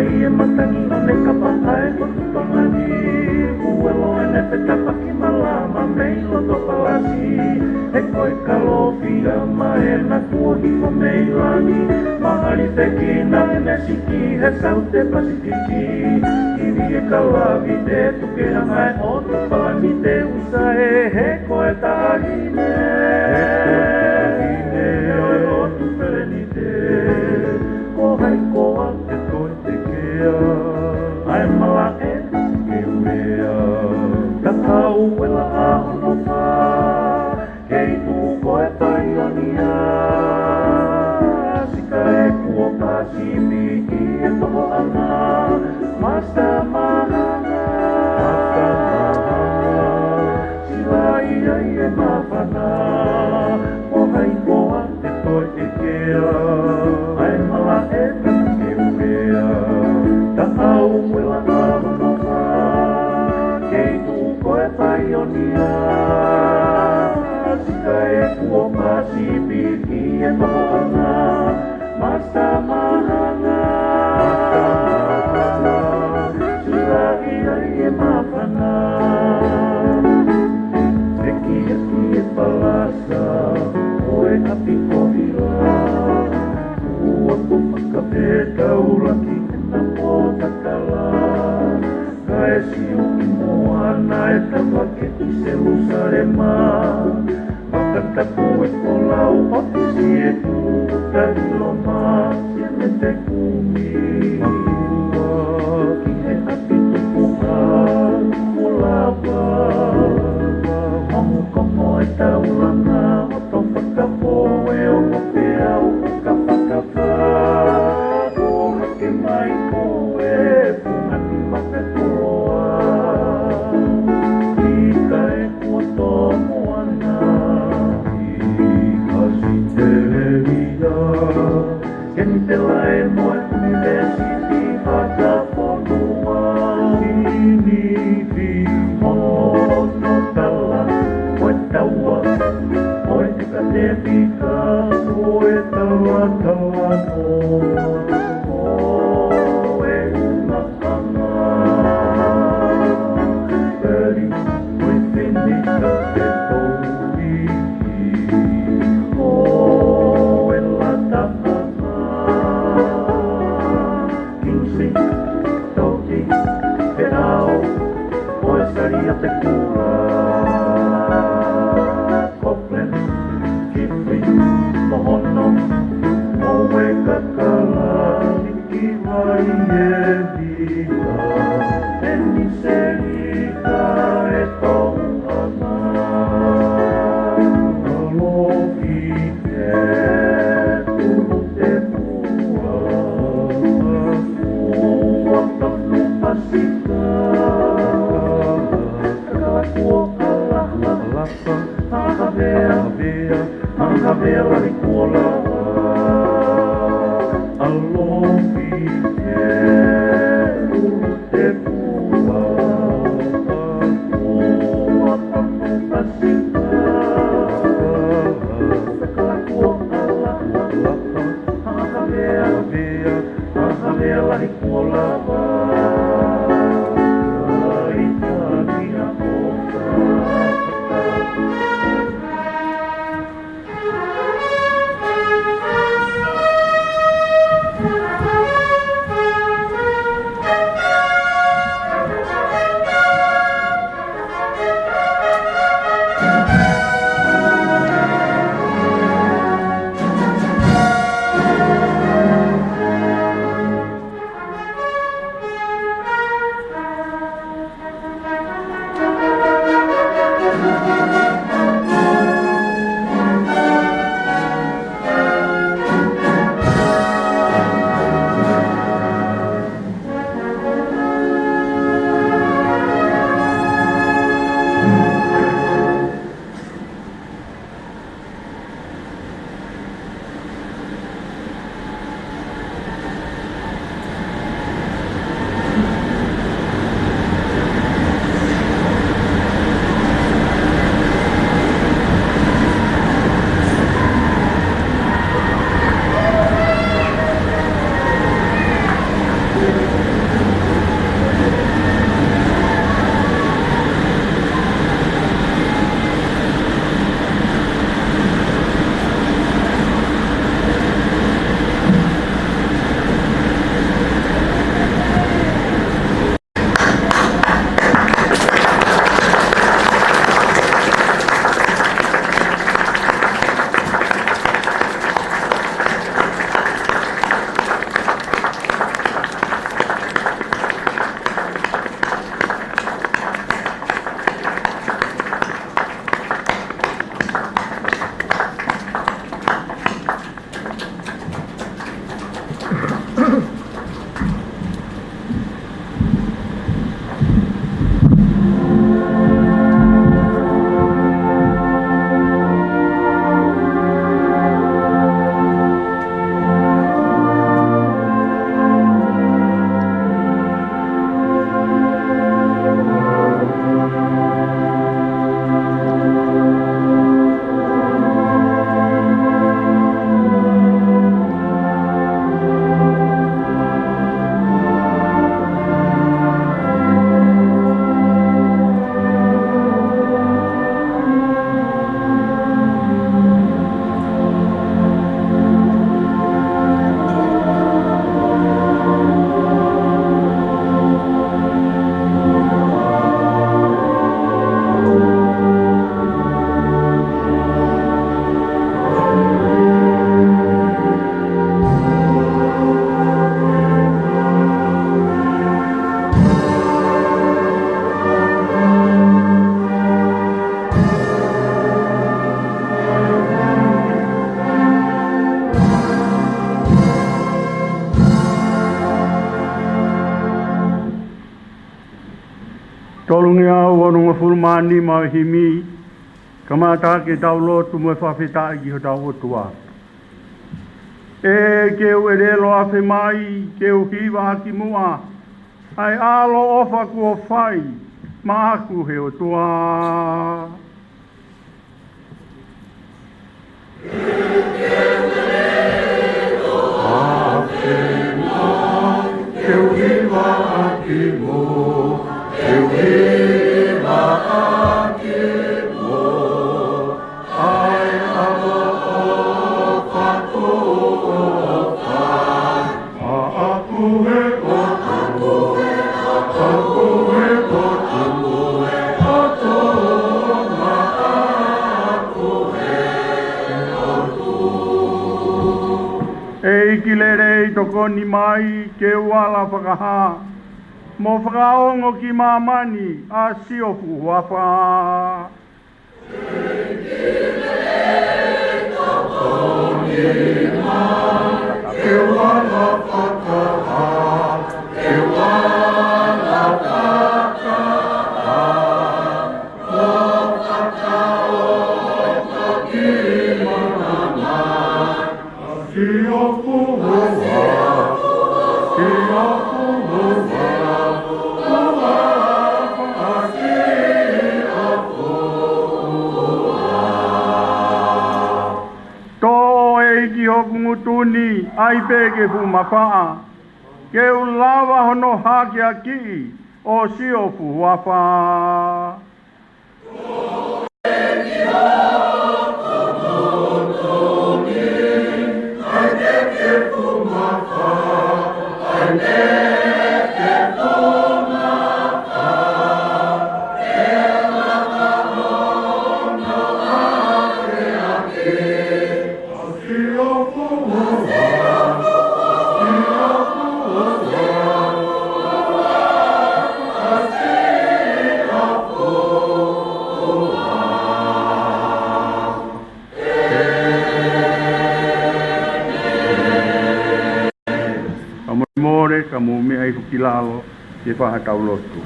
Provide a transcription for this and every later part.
e matangi o ne kapaai ko tupangani Uelo e ne petapaki malama mei lo topalasi E koe kalofia mae na kuohi ko mei lani Mahali tekina e ne siki he Salote Pasifiki Iri e kalavi te tuke hangai o tupalani te usa e he koe tahine Hai koa te toi te kea Ai mala e ke urea Ka tau e la ahono wha Kei tu koe paionia Sika e kua pasimi ki e toho ana Masta mahanga Sila ia i e mawhana O hai koa te toi te kea Ai mala e ke urea Ta au e la ahono wha Kei tu koe paionia Sika e kua pasipiki e tohana Masta mahanga Sila ia i e mawhana Eki e ki e palasa O e api kohila Ua tu whakapeta uraki e na potakala Ka e siu ki moana e tawake i Jerusalema Tongatapu e kolau o te sietu Ta iloma e me te kumi Ki he api tukuha o lava Mamu komo e taulanga o tau whakapo e o mope au ka whakawha O hake mai koe pungati makatoroa Ika e kua tō moana Ika si te rewida Keni te lae moe university whakaponua Sinifi ono tala Oe taua Oe te ka te pika Oe taua taua no Oe una kanga Peri Oe whini ka te touriki Oe la tahanga Kingsi Tauti Te rao Oe sari a te kura Mohono, oe kakala, niki vai e vita, eni serika e tohana. Alohi te tulu te pua, ua tonu pasika, kakua alaha, ahavea, Ahavea lari kuola Alohi te ulu te pua Tolungia wanunga fulmani mahimi kamata ke taulotu mo Fakafeta'i ki tau tua. E ke uerelo afe mai ke uhiwa aki mua ai alo ofa ku o fai ma aku he o tua. Ke uhiwa aki mua ke uhiwa aki mua ai alo ofa ku o fai ma aku he o tua. Aku he o tua aku he o tua. E kilere i tokoni mai ke wala whakaha mo whakaongo ki mamani a siofu wapa. E kilere i tokoni mai ke wala whakaha ke wala whakaha mo whakaongo ki mamani a siofu wapa. Ngutuni ai pege fu mafaa ke ulawa hono haki aki o siofu wafa. Kamu me ai hukilalo ke whahatau lotu.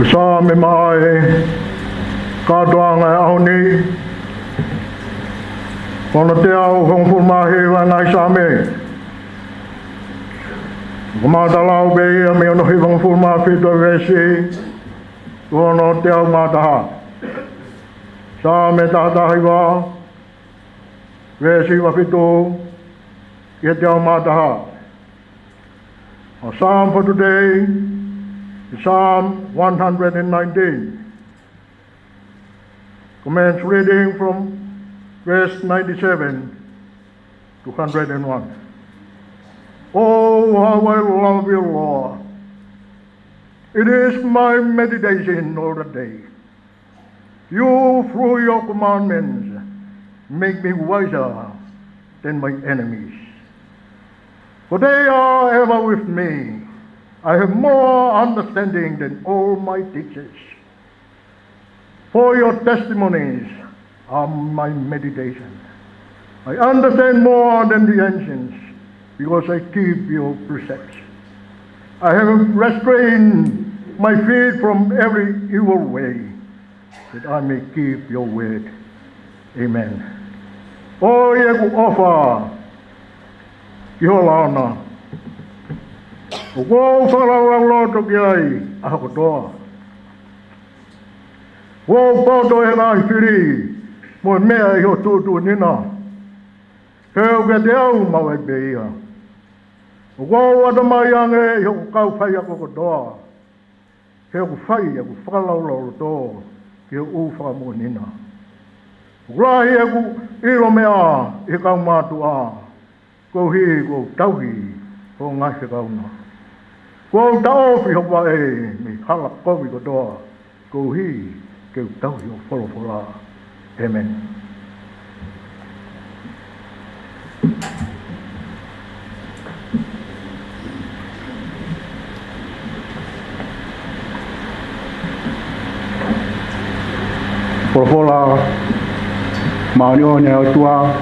Usa me mai katoanga e auni kono te au hongfulmahi wa ngai sa me Kumatalau beia me ono hivang fulma fito vesi ono te au mataha sa me tatahiwa vesi wa fito ke te au mataha. Our psalm for today is Psalm 119. Commence reading from verse 97 to 101. Oh, how I love you, Lord. It is my meditation all the day. You, through your commandments, make me wiser than my enemies. For they are ever with me. I have more understanding than all my teachers. For your testimonies are my meditation. I understand more than the ancients, because I keep your precepts. I have restrained my feet from every evil way, that I may keep your word. Amen. O Yeku ofa, Kiholana, o whalaurauloto ki ai, ahakotoa. Wo poto e nai whiri, mo mea i ho tūtu nina. Heu ke te au mau e beia. O wau ata mai ange i ho kau whai ako kotoa. Heu ku whai aku whakalauloto ki ho u whakamonina. O rahi aku iro mea i kau mātua. Ko hi ko tauhi ho ngai se kauna. Ko tauhi ho wa e mi hala kovi kotoa. Ko hi ke tauhi ho wholofola. Amen. Polofola maoni o tua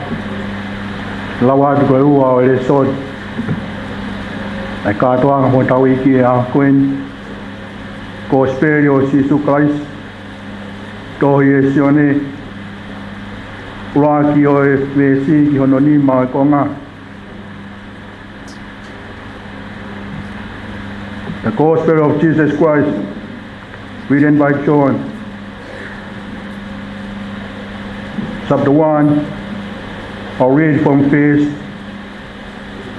lawa ko ua o le sot ai katoa mo tau iki a koen ko sperio Jesus Christ to yesione ua ki o e vesi ki hono ni ma konga the gospel of Jesus Christ written by John chapter 1, I'll read from verse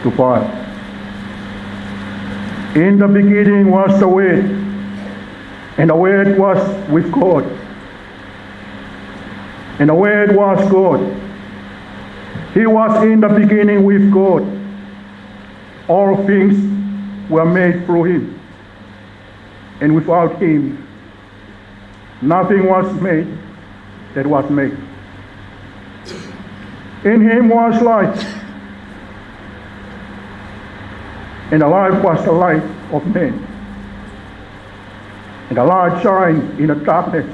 to 5. In the beginning was the Word, and the Word was with God, and the Word was God. He was in the beginning with God. All things were made through him, and without him nothing was made that was made. In him was life, and the life was the light of men. And the light shined in the darkness,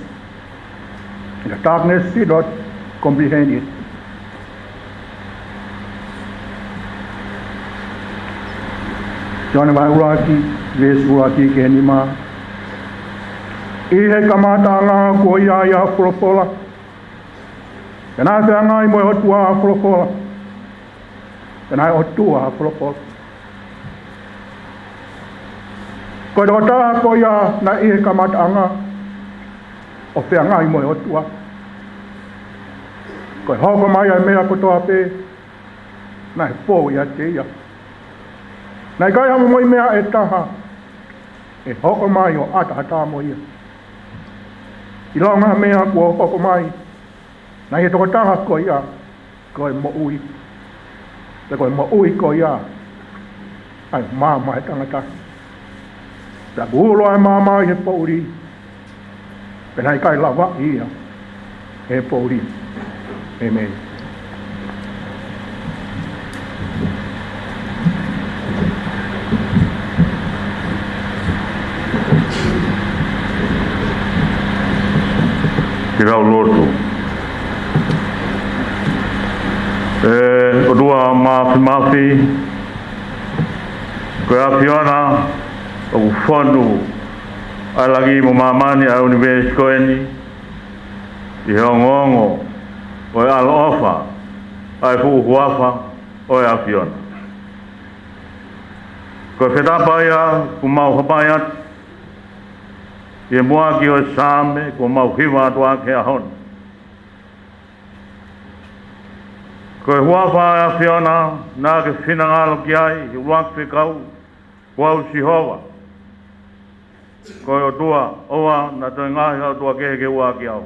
and the darkness did not comprehend it. John vai uraki, ves uraki kenima. Ihe kamatanga ko ia propola. Kana te ngai mo otua propola. Kana otua propola. Ko dota ko ia na ihe kamatanga. O te ngai mo otua. Ko hoko mai ai mea ko toa pe. Na po ia te ia. Nai kai hamu moi mea e taha, e hoko mai o ata mo ia. I longa mea kua hoko mai, nai he toko taha ko ia, ko e mo ui. Te ko e mo ui ko ia, ai mama e tangata. Te bulo ai mama i he pouri, pe nai kai lawa ia, e pouri. Amen. Kirau lotu. O dua mafi. Ko Aviation o fondu ai lagi mo mamani a university koeni. I hongongo o al ofa ai fu huafa o Aviation. Ko fetapaya ku mau hapaya e moa ki o same ko mau hiwa toa ke ahon. Ko e hua wha Aviation na ke whinangalo ki ai i uak whikau wau Sihova. Ko e o tua oa na toi ngahi au tua kehe ke ua ki au.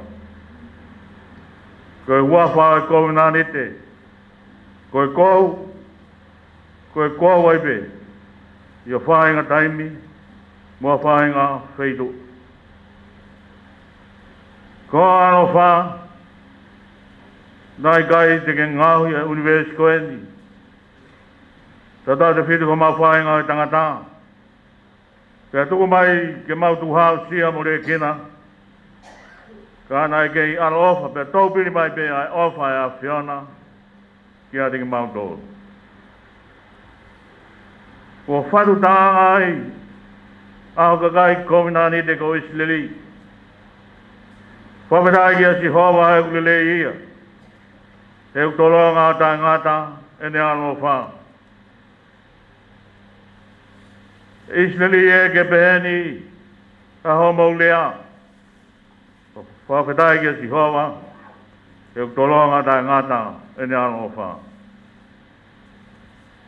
Ko e hua wha e kou nanite. Ko e kou waipe i o whainga taimi mua whainga wheitu. Ko ano wha, nai kai te ke ngahui a university koeni. Tata te whitu ko mau whainga o tangata. Te tuku mai ke mau tuhau sia mo re kina. Ka nai ke i ano ofa, pe tau pili mai pe ai ofa e Aviation ki a te ke mau tōru. Ko whatu tanga ai, aho kakai kominani te ko Islili. Fakafeta'i ki a Sihova he kulele ia. He utolo ngata e ne ano wha. Islili e ke peheni a homo lea. Fakafeta'i ki a Sihova he utolo ngata e ne ano wha.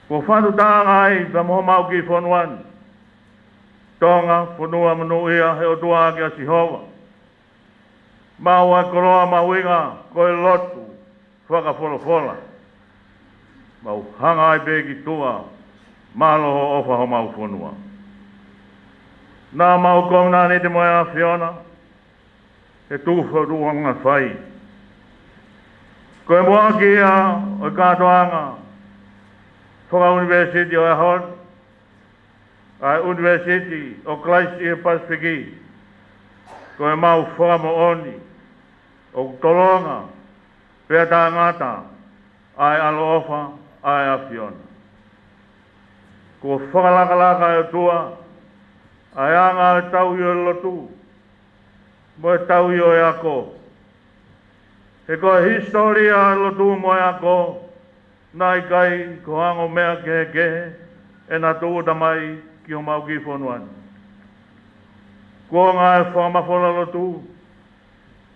Ko whanu tanga ai pa moho mau ki whanuan. Tonga whanua manu ia he o tua ki a Sihova. Mau a koroa mawinga ko e Latu Fakafeta'i. Mau hanga ai pe ki tua maloho ofa ho mau whanua. Nā mau komna ni te moe Aviation he tuwha ruanga whai. Ko e moa ki a o katoanga Whaka University o Ahon, ai University o Christ i Pasifiki, ko e mau whaka mo oni, o tolonga, pea tangata, ai alofa, ai Aviation. Ko whakalaka e tua, ai anga e tau i o Latu, mo e tau i o e ako. He koe historia e Latu mo e ako, nai kai ko hango mea kehe, e na tuu tamai ki o mau ki whonuan. Ko ngā e whamawhona Latu,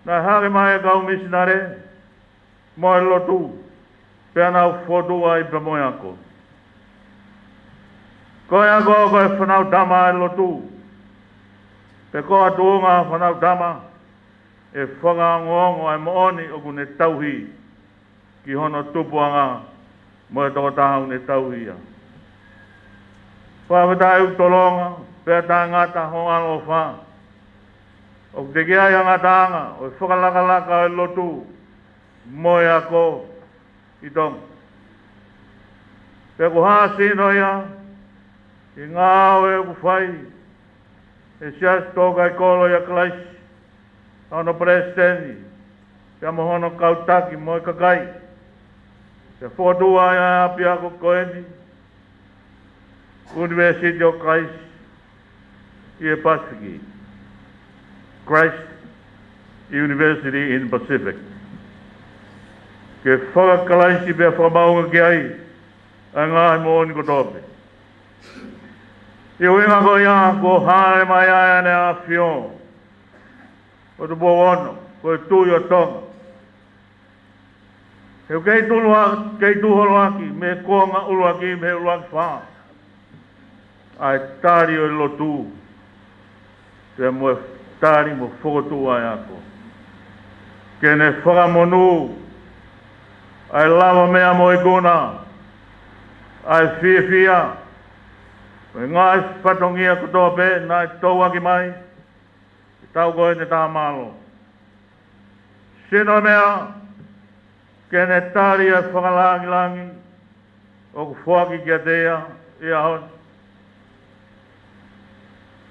nai hake mai e kau misinare, mo e Latu, pea nau whotua i pa mo e ako. Ko e ako koe whanau tama e Latu, pe ko atuunga whanau tama, e whangangongo ai mooni o kune tauhi, ki hono tupuanga, mo e Tongatapu ne tauhia. Fakafeta'i utolonga, pea tangata ho alo wha. O te kia ia ngatanga, o e whakalakalaka e Latu, mo e ako, i Tonga. Pea ko haa sino ia, i ngā oe ku whai, e sias tōkai kolo ia klaisi, hono presidenti, pea mo hono kautaki mo e kakai, te whotua ia api ako koeni, University of Christ, i e Pasifiki, Christ University in Pacific. Ke whakakalaisi pia whamaunga ki ai, a ngāhi mo ni ko tope. I winga ko ia, ko hāre mai aia ne Aviation, o tu ono, ko e tui o Tonga. Heu kei tuholo aki, me konga ulu aki, me ulu aki whaa. Ai tari o Latu, te mo tari mo whokotu ai ako. Kene whakamonu, ai lava mea mo i kuna, ai whiawhia, e ngai whatongia kutoa pe, nai tau aki mai, i tau koe te tā malo. Sino mea, kene tari e whakalangi, o ku whaki kia tea, i ahon.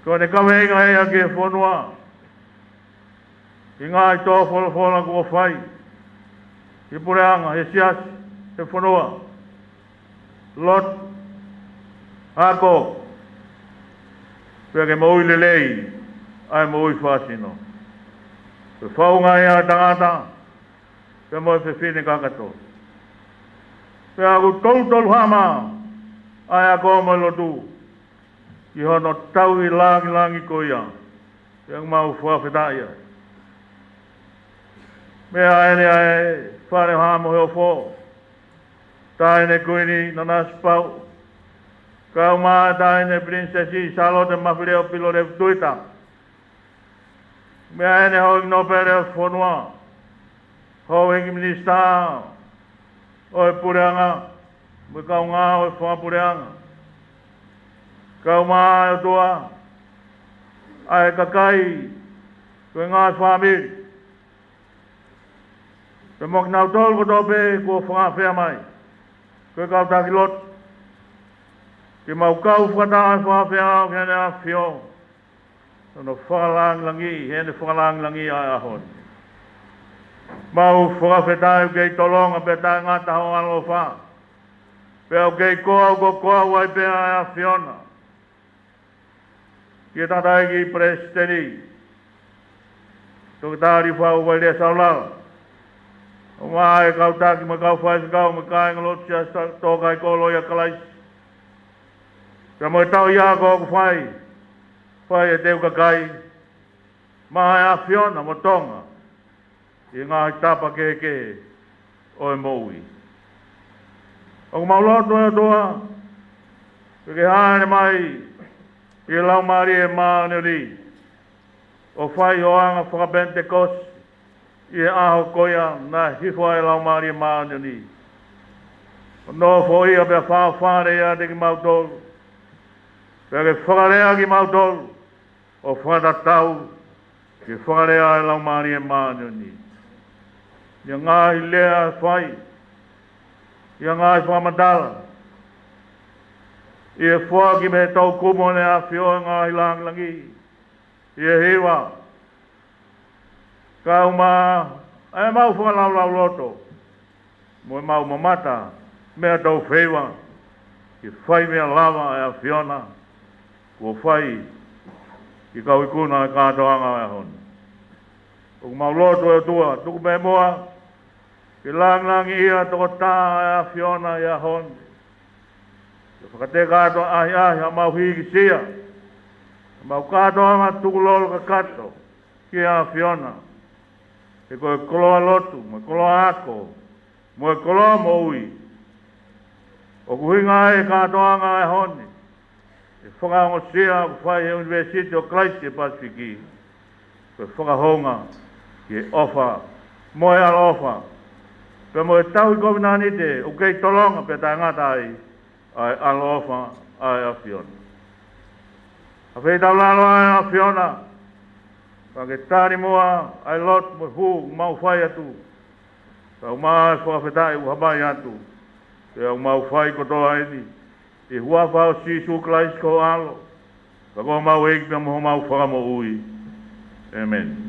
Ko ne kaweinga ea ke whonua, i ngā i tō whola kua whai, i pureanga, he sias, he whonua, lot, ako, pia ke maui lelei, ai maui whasino. Pe whaunga ea tangata, pia moi whine kakato. Pia aku tolu hama, ai ako mo Latu, ki hono tau i langi ko ia, pia mau Fakafeta'i. Mea ene ai whare hamo heo fo, ta ene kuini Nanasipau'u, kau maa ta ene princesi Salote Mafile'o Pilolevu Tuita. Mea ene hoi no pere whonua, hoi ingi minista, oi pureanga, me kau ngā oi whapureanga. Kau maa o tua, ai kakai, koe ngā whamiri. Te mok nau tolu ko tope, kua whangawhea mai, koe kau taki lot. Ki mau kau whakataa whangawhea au kene Aviation. Tono whakalangi, hene whakalangi ai ahon. Mau Fakafeta'i kei tolonga pe tai ngata ho alo wha. Pea kei koa wai pea ai Aviation. Ki tatai ki presidenti. Tongatapu whau wai lea saulala. O mai kau taki me kau whai se kau me kai ngalot sia tōkai kolo ia kalaisi. Pea mo tau ia ko whai. Whai e teu kakai. Mahai Aviation mo Tonga. I ngā tapa keke o e Moimoi. O mauloto e toa. Peke haere mai. I Lavengamalie e Honorary. O whai hoanga Fakafeta'i. I aho koia na hifo e Lavengamalie e Honorary. O no fo ia pe whawhare ia te ki mautolu. Peke whakarea ki mautolu. O whakatatau ki whakarea e Lavengamalie e Honorary. Ia ngāhi lea whai. Ia ngāhi whamatala. Ia whaki me tau kumo ne Aviation ngāhi langi. Ia hewa. Kau mā Ai mau whakalau lau loto. Mo mau mamata. Mea tau whewa. Ki whai mea lava e a Fiona. Kua whai. Ki kau ikuna e kātoanga e hon. O mau loto e tua. Tuku me moa. Ki langangi ia toko tā e a Fiona e a hon. Ki whakate kātoa ahi ahi a mau hiki sia. Mau kātoanga tuku lolo ka kato. Ki a Fiona. E koe koloa lotu, mo koloa ako, mo koloa mo ui. O kuhinga e kātoanga e honi. E whakaongo sia o whai e University o Christ e Pasifiki. Koe whakahonga ki e ofa, mo e ala ofa. Pe mo e tau i kovinani te, o kei tolonga pe tā ngata ai, ai ala ofa ai a Fiona. A whei tau lalo ai a Fiona. Pake tāri moa, ai lot mo hu, mau whai atu. Ka umaa Fakafeta'i uhabai atu. Te au mau whai kotoa eni. I hua whao sisu klais ko alo. Ka koa mau eik pia moho mau whakamo ui. Amen.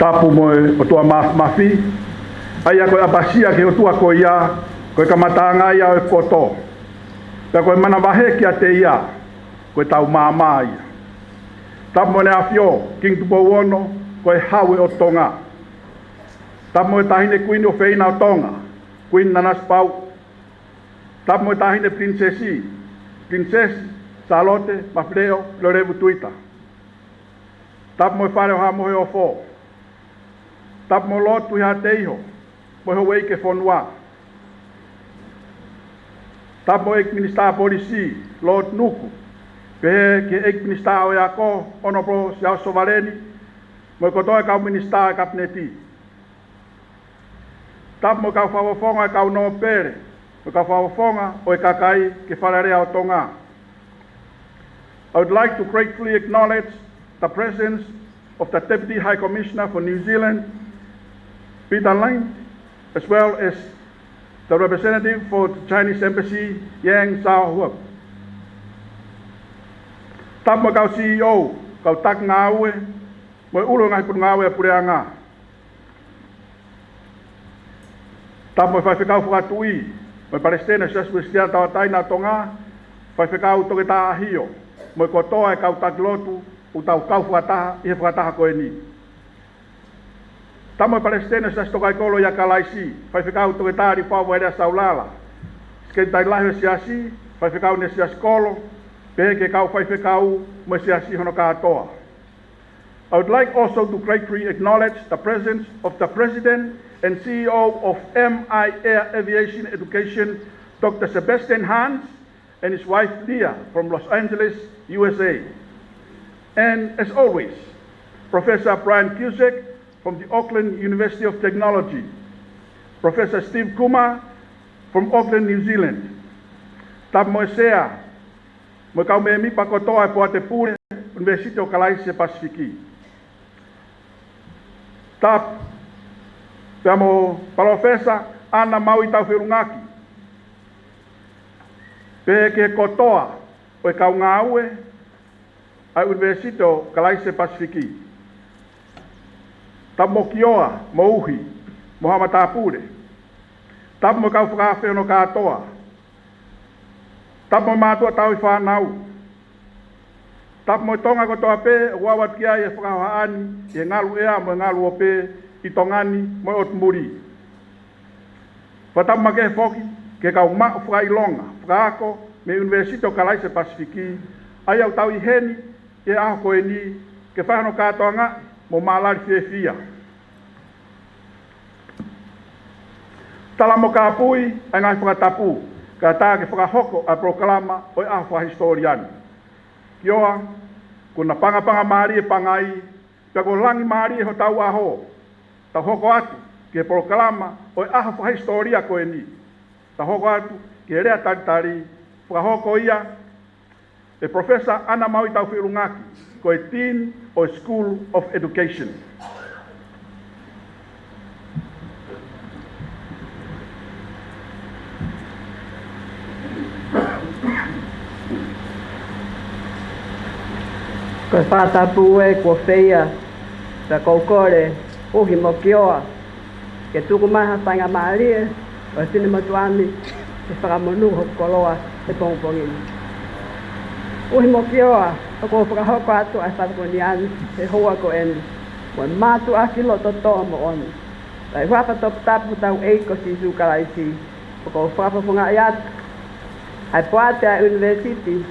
tapu mo o tua mafi ai a koe apasia ke o tua ko ia koe kamatanga ia o koto ta koe mana wahe ki a te ia koe tau māmā ia tapu mo ne afio king Tupou ono koe hawe o Tonga tapu mo e tahine kuini o feina o Tonga kuini Nanasipau'u tapu mo e tahine princess Salote Mafile'o Pilolevu Tuita tapu mo e whare o hamohe o fo tapu mo lotu ia te iho mo ho wei ke fonua tapu mo ek minister polisi Lord Nuku ke ek minister o yako ono pro sia sovareni mo ko to ka minister kabineti tapu mo ka fa fonga ka no pere mo ka fa fonga o kakai ke falarea o Tonga. I would like to gratefully acknowledge the presence of the Deputy High Commissioner for New Zealand, Peter Lang, as well as the representative for the Chinese Embassy, Yang Zhaohuo. Tapu mo kau CEO, kau tak ngawe, mo ulo ngai pun ngawe pureanga. Tapu mo fai kau fuatui, mo Palestina sia sia tawatai na Tonga, fai kau Tongatapu. mo ko toa e kau takilotu u tau kau whataha i he whataha koe ni. Tamo Palestina sa stokai kolo ya kalaisi, fai whikau toke tāri whawa ere saulala. Skei tai lahi siasi, fai whikau ne siasi kolo, peke kau fai whikau mo siasi hono katoa. I would like also to gratefully acknowledge the presence of the President and CEO of MI Air Aviation Education, Dr. Sebastian Hans, and his wife Leah from Los Angeles, USA. And as always, Professor Brian Cusack from the Auckland University of Technology, Professor Steve Kumar from Auckland, New Zealand. Tap moesea, mo kau me mi pakotoa po te pure University o Kalaise Pasifiki. Tap tamo Professor Ana Maui tau whirungaki. Peke kotoa o e kau ngaue a University o Kalaise Pasifiki. Tap mo kioa, mo uhi, mo hamatapure. Tap mo kau whakawhi no katoa. Tap mo mātua tau I whanau. Tap mo tonga ko toa pē, wawat kia I whakawaani, I ngalu ea mo ngalu o pē, I tongani mo o tumuri. Whatap make whoki, ke kau maa whakailonga, whakaako, me University o Kalaise Pasifiki, ai au tau I heni, e aho koe ni, ke whahano katoa ngā, mo malari whiawhia. Tala mo ka pui, ai ngai Tongatapu, ka tā ke whakahoko a proklama o aho whahistoriani. Kioa, kuna panga maari e pangai, pia ko langi maari e ho tau aho. Ta hoko atu, ke proklama o aho whahistoria koe ni. Ta hoko atu, ke rea taritari, whakahoko ia, e Professor Ana Maui tau whirungaki, koe Dean o School of Education. Ko Fakafeta'i e ko feia, ta koukore, uhi mo kioa, ke tuku maha Lavengamalie, o sini matuani, e whakamonu ho koloa e pongpongini. Uhi mo kioa, o ko whakahoko atu ai whatakoniani, e hoa ko eni, mo mātu a kilo totoa mo oni. Tai Fakafeta'i tau eiko si su kalaisi, o ko whakapunga i atu, ai poate a University,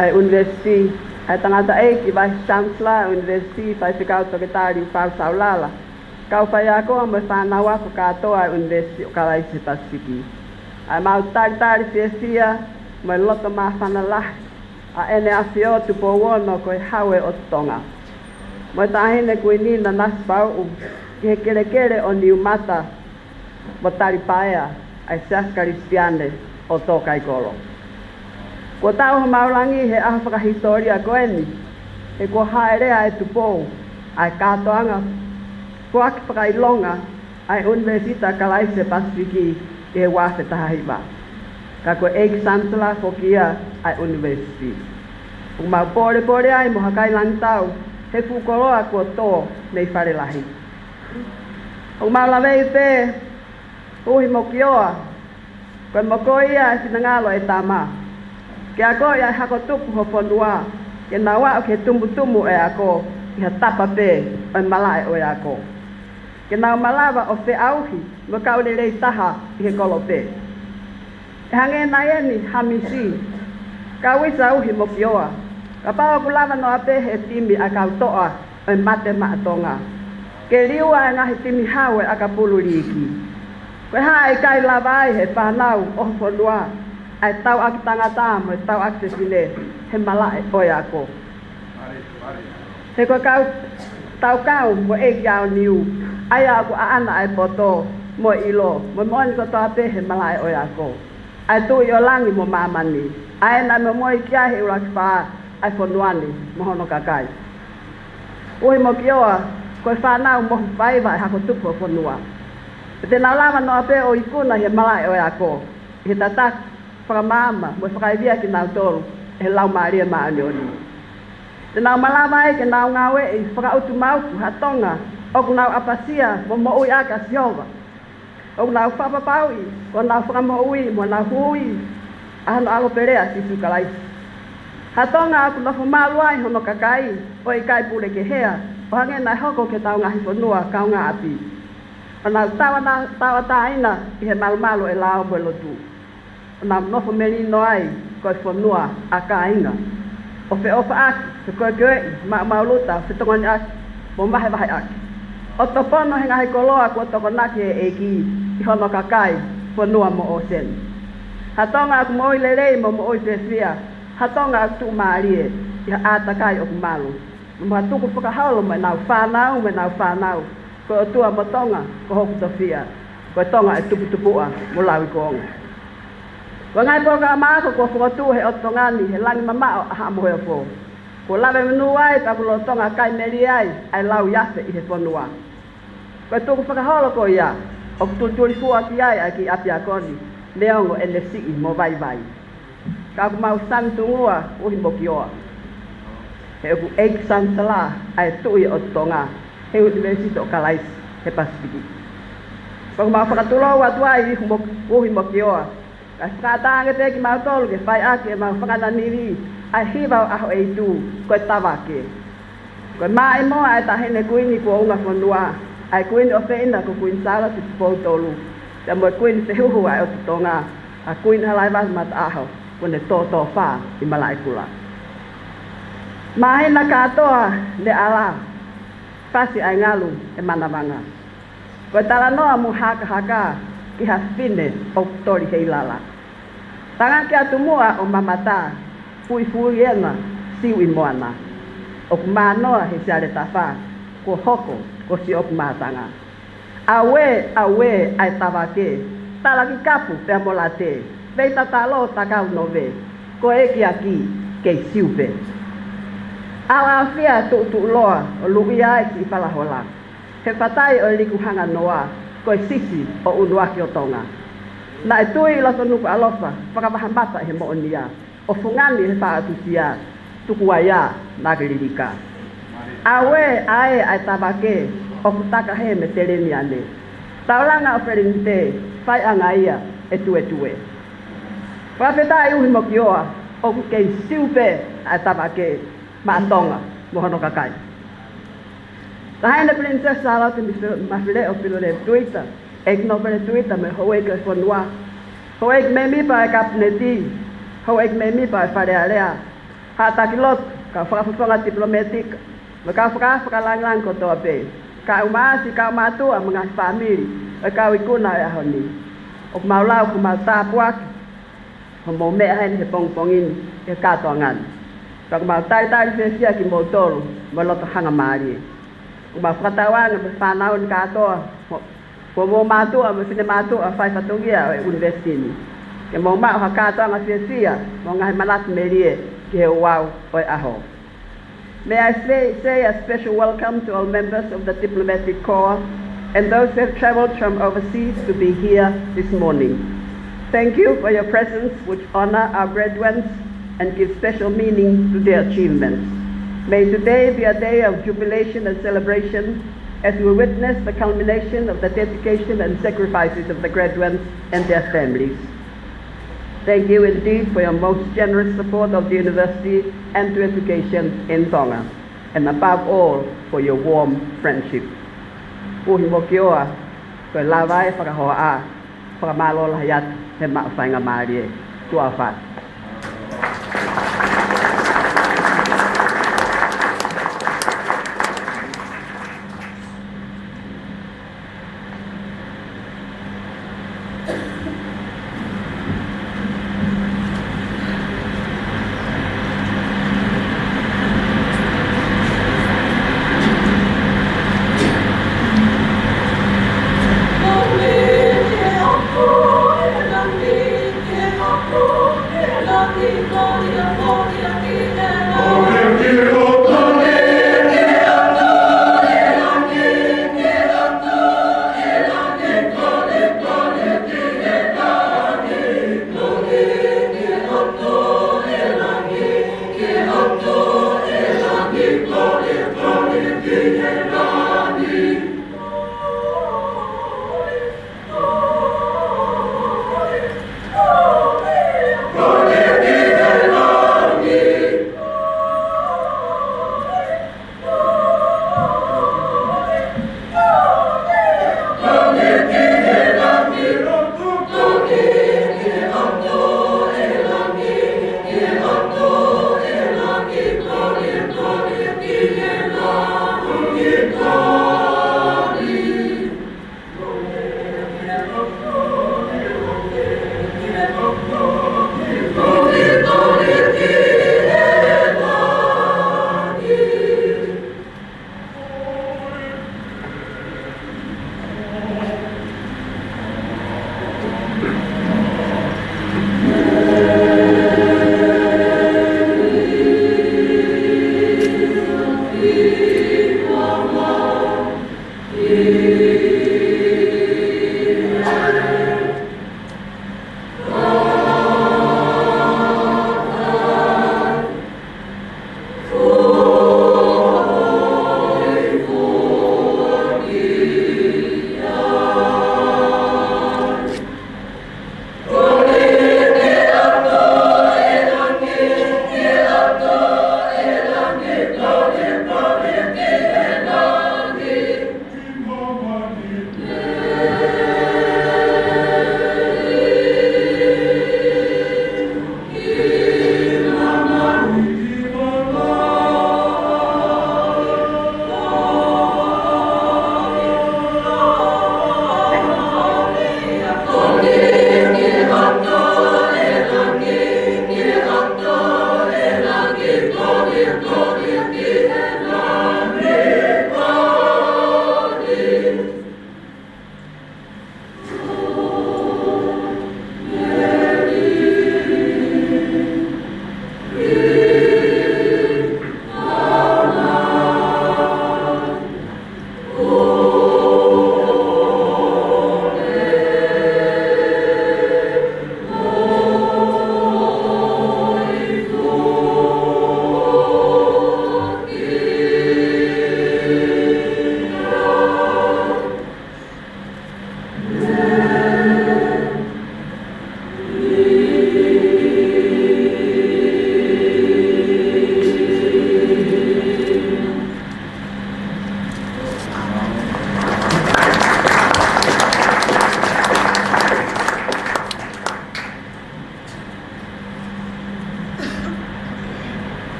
ai University, ai tangata eiki vai Chancellor University, vai whikau toke tāri whau saulala. Kau whai a koa mo whanau ako katoa ai University o Kalaise Pasifiki. Ai mau tāri whiawhia, mo loto mā whanalahi, a ene Mafile'o Tupou no koe haue o Tonga. Mo tāhine kui ni Nanasipau'u, ki he kere o niumata, mo tāri paea, ai Sias Kristiane o tō kaikolo. Ko tau ho maurangi he aho whakahistoria koeni, he ko haerea e Tupou, ai katoanga, ko aki whakailonga, ai Universita Kalaise Pasifiki I he Fakafeta'i. Ka ko Chancellor fokia ai University. O mau pore ai mo hakailangi tau, he fukoloa ko tō nei wharelahi. O mau lawei pē, uhi mo kioa, koe mo koia e sinangalo e tāma. Ke ako ia hako tupu ho ponua, ke nawa o ke tumu e ako, I ha tapa pē, o malae o e ako. Ke nau malawa o whi auhi, mo kaule rei taha I he kolo pē. E hange na eni hamisi, ka wisa auhi mo kioa, ka pao kulawa no ape he timi a kau toa, o mate maa Tonga. Ke liua e ngahi timi hawe a ka pulu riki. Koe hae kai lawai he whanau o ponua, ai tau aki tangata mo tau aki sesine he malae o ako. He koe kau mo e kiao niu, ai aku a ana ai poto mo ilo, mo moani ko toa pe he malae o ako. Ai tu I o langi mo mamani, ai na mo moi kia he uraki paa, ai fonuani mo hono kakai. Uhi mo kioa, koe whanau mo whaiva e hako tupu o fonua. Te nau lama no ape o ikuna he malae o ako, he tatak whakamama, mo whakaivia ki nau tolu, he lau maaria maanioni. Te nau malama e ke nau ngawe I whakautu mautu ha Tonga, o ku nau apasia mo mo ui aka siova. O ku nau whapapau I, o nau whakamoui mo nau hui, Ahano alo perea sisu kalai. Hatonga aku na fumaluai hono kakai, o ikai pule ke hea, o hange na hoko ke tau ngahi whanua kau ngā api. O nā tawa taina i he malu e lao mo lotu. O nā nofo meri no ai, koe whanua a ka inga. O fe ofa aki, fe koe koe, mauluta, fe tongoni aki, mo mahe aki. O topono he ngahi koloa kua toko naki e ki, i hono kakai, whanua mo o sen. Hatonga aku mo ilerei mo oi fefia, hatonga aku tu maarie, i atakai o kumalu. Mo hatuku whakahaulo me nau whanau, ko o tua mo tonga, ko hoku tofia, ko tonga e tupua, mo lawi konga. Wa ngai poka amako ko whakatu he o tongani, he langi mamao aha mo hea fo. Ko lawe manu ai, pa kulo tonga kai meri ai lau yafe i he whanua. Ko tuku whakahaulo ko ia, o kutulturi fua ki ai ki api a koni, leongo e le sii mo vai. Ka aku mau santungua uhi mo ki oa. He oku Chancellor ai tui o tonga, he university o kalais he Pasifiki. Ko mau whakatulo watu ai uhi mo ki oa. Ka whakatanga te ki mau tolu ke whai ake e mau whakananiri, ai hiwau aho e tu, koe tawa ke. Koe mai moa ai tahene kuini kua unga whanua, ai kuini o whina ko kuini Salote Tupou tolu. Te moe kuini te huhu ai o te tonga, a kuini halai wahi mata aho, kune tō wha i malai kula. Mahina katoa le ala, pasi ai ngalu e manawanga. Koe tala noa mu haka ki ha whine o tori hei lala. Tanga ki atu mua o mamata, fui ena siu i moana. O kumanoa he siare tawha, ko hoko, ko si o kumatanga. Awe ai tawake, tala ki kapu pe amolate, vei tatalo takau no ve, ko eki aki kei siupe. Awa fia tu loa o luia ai ki palahola. He whatai o liku hanga noa, ko sisi o unuaki o tonga. Na e tui lato nuku alofa, whakawahambata he moonia, o fungani he whaatusia, Tuku'aho na kiririka. Awe ai tawake, o kutaka he me tereni ane. Tauranga o wherinte, whai anga ia e tue. Fakafeta'i uhi mo ki oa, o kei siupe ai tawake, ma tonga, mohono kakai. Highness Princess Salote Mafile'o Pilolevu Tuita, acknowledgments Tuita me hoek e whanua. Hoek me mi pa e kapneti, hoek me mi pa e wharearea. Hatakilot, ka whakawhanga diplomatic, me ka whakalang ko toa pe. Ka umaasi, ka umatua mga family, e ka wikuna e ahoni. O maulau ku mautapuak, o mo mea hen he pongpongin, e katoangan. Ka kumautai fefia ki mo tolu, mo loto hanga maari. Uma whakatawanga me whanau ni katoa, ko mo matua, me whine matua, whai whatungia e university. Ke mo mao ha katoanga fefia, mo ngahi manat merie, ki he wau oi aho. May I say a special welcome to all members of the Diplomatic Corps and those who have traveled from overseas to be here this morning. Thank you for your presence, which honor our graduates and give special meaning to their achievements. May today be a day of jubilation and celebration as we witness the culmination of the dedication and sacrifices of the graduates and their families. Thank you indeed for your most generous support of the university and to education in Tonga, and above all, for your warm friendship. Uhi mo ki oa, koe lawai whakahoa, whakamalo lahayat he Lavengamalie, tuawhat. Oh,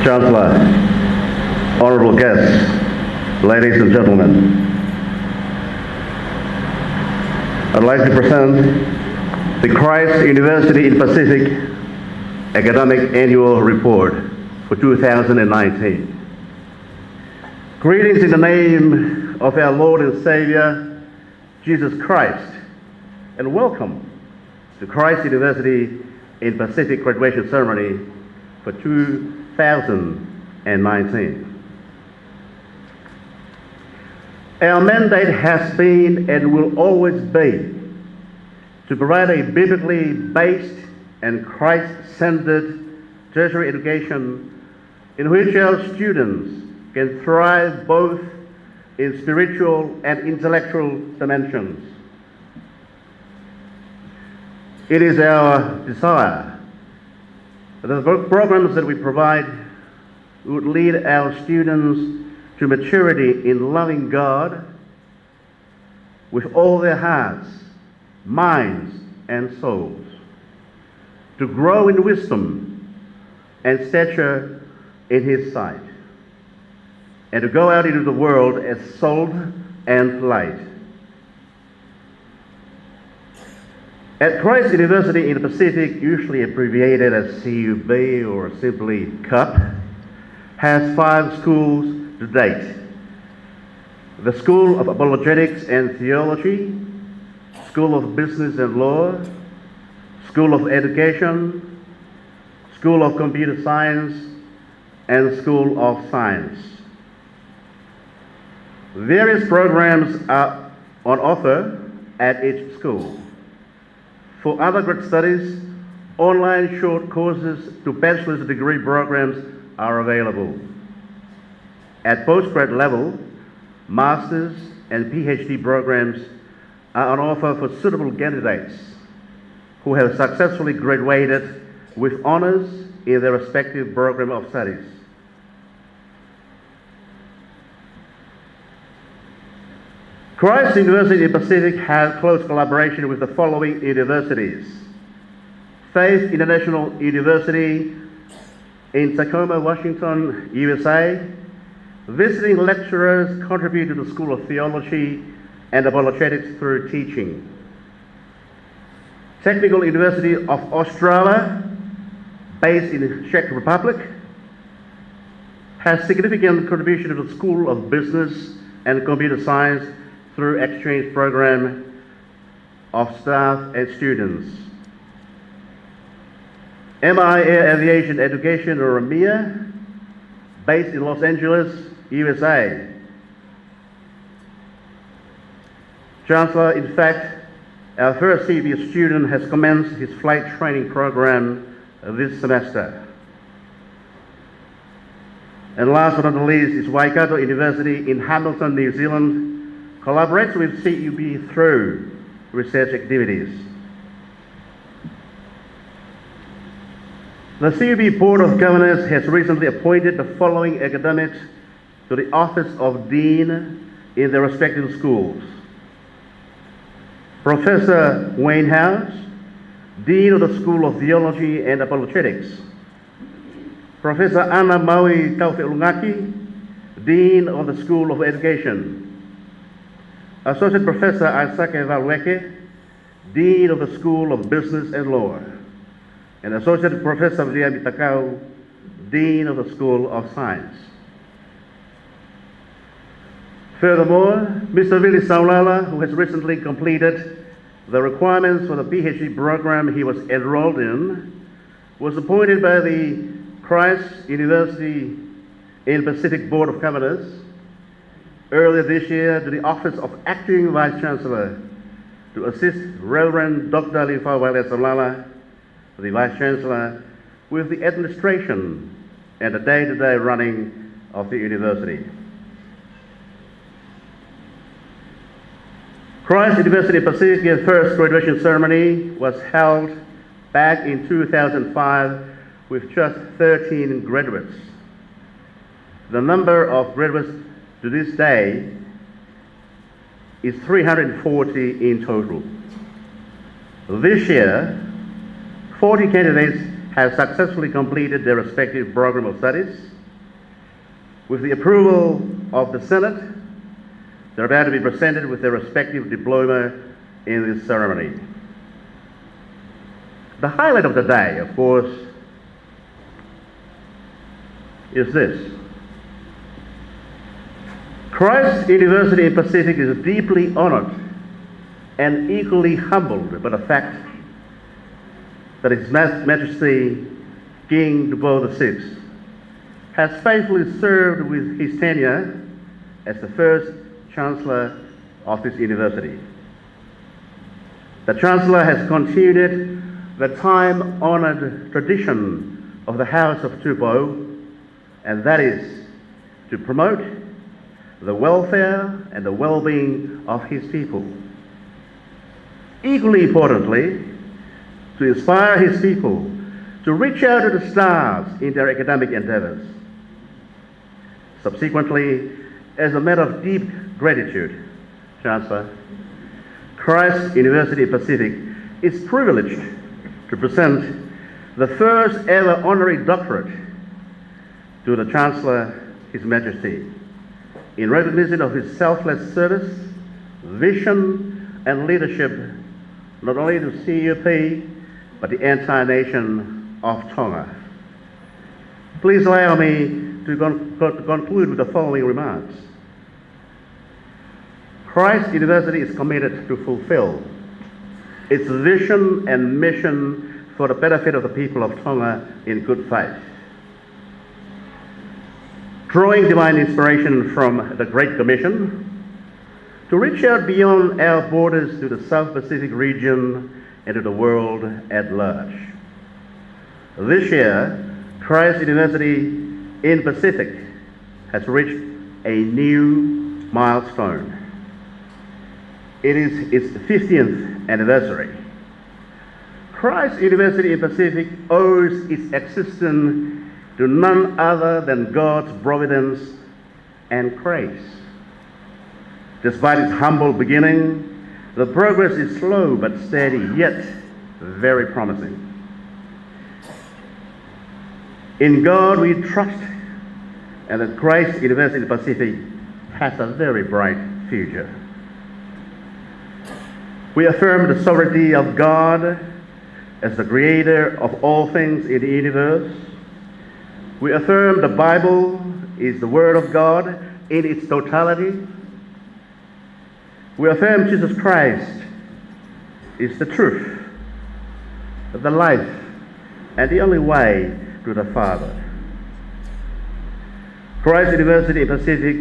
Chancellor, honourable guests, ladies and gentlemen, I'd like to present the Christ University in Pacific Academic Annual Report for 2019. Greetings in the name of our Lord and Saviour, Jesus Christ, and welcome to Christ University in Pacific graduation ceremony for 2019. Our mandate has been and will always be to provide a biblically based and Christ-centered tertiary education in which our students can thrive both in spiritual and intellectual dimensions. It is our desire that the programs that we provide would lead our students to maturity in loving God with all their hearts, minds, and souls, to grow in wisdom and stature in His sight, and to go out into the world as salt and light. At Christ University in the Pacific, usually abbreviated as CUB or simply CUP, has 5 schools to date: the School of Apologetics and Theology, School of Business and Law, School of Education, School of Computer Science, and School of Science. Various programs are on offer at each school. For undergraduate studies, online short courses to bachelor's degree programs are available. At postgrad level, master's and PhD programs are on offer for suitable candidates who have successfully graduated with honours in their respective program of studies. Christ University in Pacific has close collaboration with the following universities: Faith International University in Tacoma, Washington, USA. Visiting lecturers contribute to the School of Theology and Apologetics through teaching. Technical University of Australia, based in the Czech Republic, has significant contribution to the School of Business and Computer Science through exchange program of staff and students. MI Air Aviation Education, or MIA, based in Los Angeles, USA. Chancellor, in fact, our first CB student has commenced his flight training program this semester. And last but not least is Waikato University in Hamilton, New Zealand, collaborates with CUB through research activities. The CUB Board of Governors has recently appointed the following academics to the office of Dean in their respective schools: Professor Wayne House, Dean of the School of Theology and Apologetics; Professor Ana Maui Kauwhe'ulungaki, Dean of the School of Education; Associate Professor Aisake Valweke, Dean of the School of Business and Law; and Associate Professor Liami Takau, Dean of the School of Science. Furthermore, Mr. Vili Saulala, who has recently completed the requirements for the PhD program he was enrolled in, was appointed by the Christ University in Pacific Board of Governors earlier this year to the office of Acting Vice Chancellor to assist Reverend Dr. Lifawale Saulala, the Vice Chancellor, with the administration and the day-to-day running of the university. Christ University Pacific's first graduation ceremony was held back in 2005 with just 13 graduates. The number of graduates to this day is 340 in total. This year, 40 candidates have successfully completed their respective program of studies, With the approval of the Senate, they're about to be presented with their respective diploma in this ceremony. The highlight of the day, of course, is this. Christ University in Pacific is deeply honored and equally humbled by the fact that His Majesty King Tupou VI has faithfully served with his tenure as the first Chancellor of this university. The Chancellor has continued the time-honoured tradition of the House of Tupou, and that is to promote the welfare and the well-being of his people. Equally importantly, to inspire his people to reach out to the stars in their academic endeavours. Subsequently, as a matter of deep gratitude, Chancellor, Christ University Pacific is privileged to present the first ever honorary doctorate to the Chancellor, His Majesty, in recognition of his selfless service, vision and leadership, not only to CUP, but the entire nation of Tonga. Please allow me to conclude with the following remarks. Christ University is committed to fulfill its vision and mission for the benefit of the people of Tonga in good faith. Drawing divine inspiration from the Great Commission to reach out beyond our borders to the South Pacific region and to the world at large. This year, Christ University in Pacific has reached a new milestone. It is its 50th anniversary. Christ University in Pacific owes its existence to none other than God's providence and grace. Despite its humble beginning, the progress is slow but steady, yet very promising. In God we trust, and that Christ University Pacific has a very bright future. We affirm the sovereignty of God as the creator of all things in the universe. We affirm the Bible is the Word of God in its totality. We affirm Jesus Christ is the truth, the life, and the only way to the Father. Christ University in Pacific,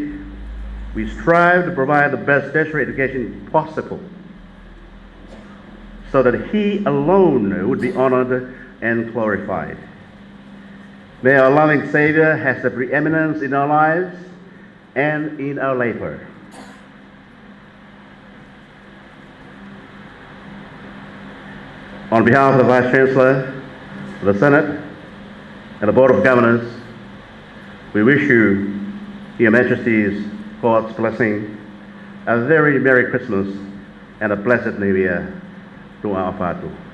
we strive to provide the best tertiary education possible so that He alone would be honored and glorified. May our loving Savior have the preeminence in our lives and in our labor. On behalf of the Vice Chancellor, the Senate, and the Board of Governors, we wish you, Your Majesty's God's blessing, a very Merry Christmas and a blessed New Year. Tuku'aho.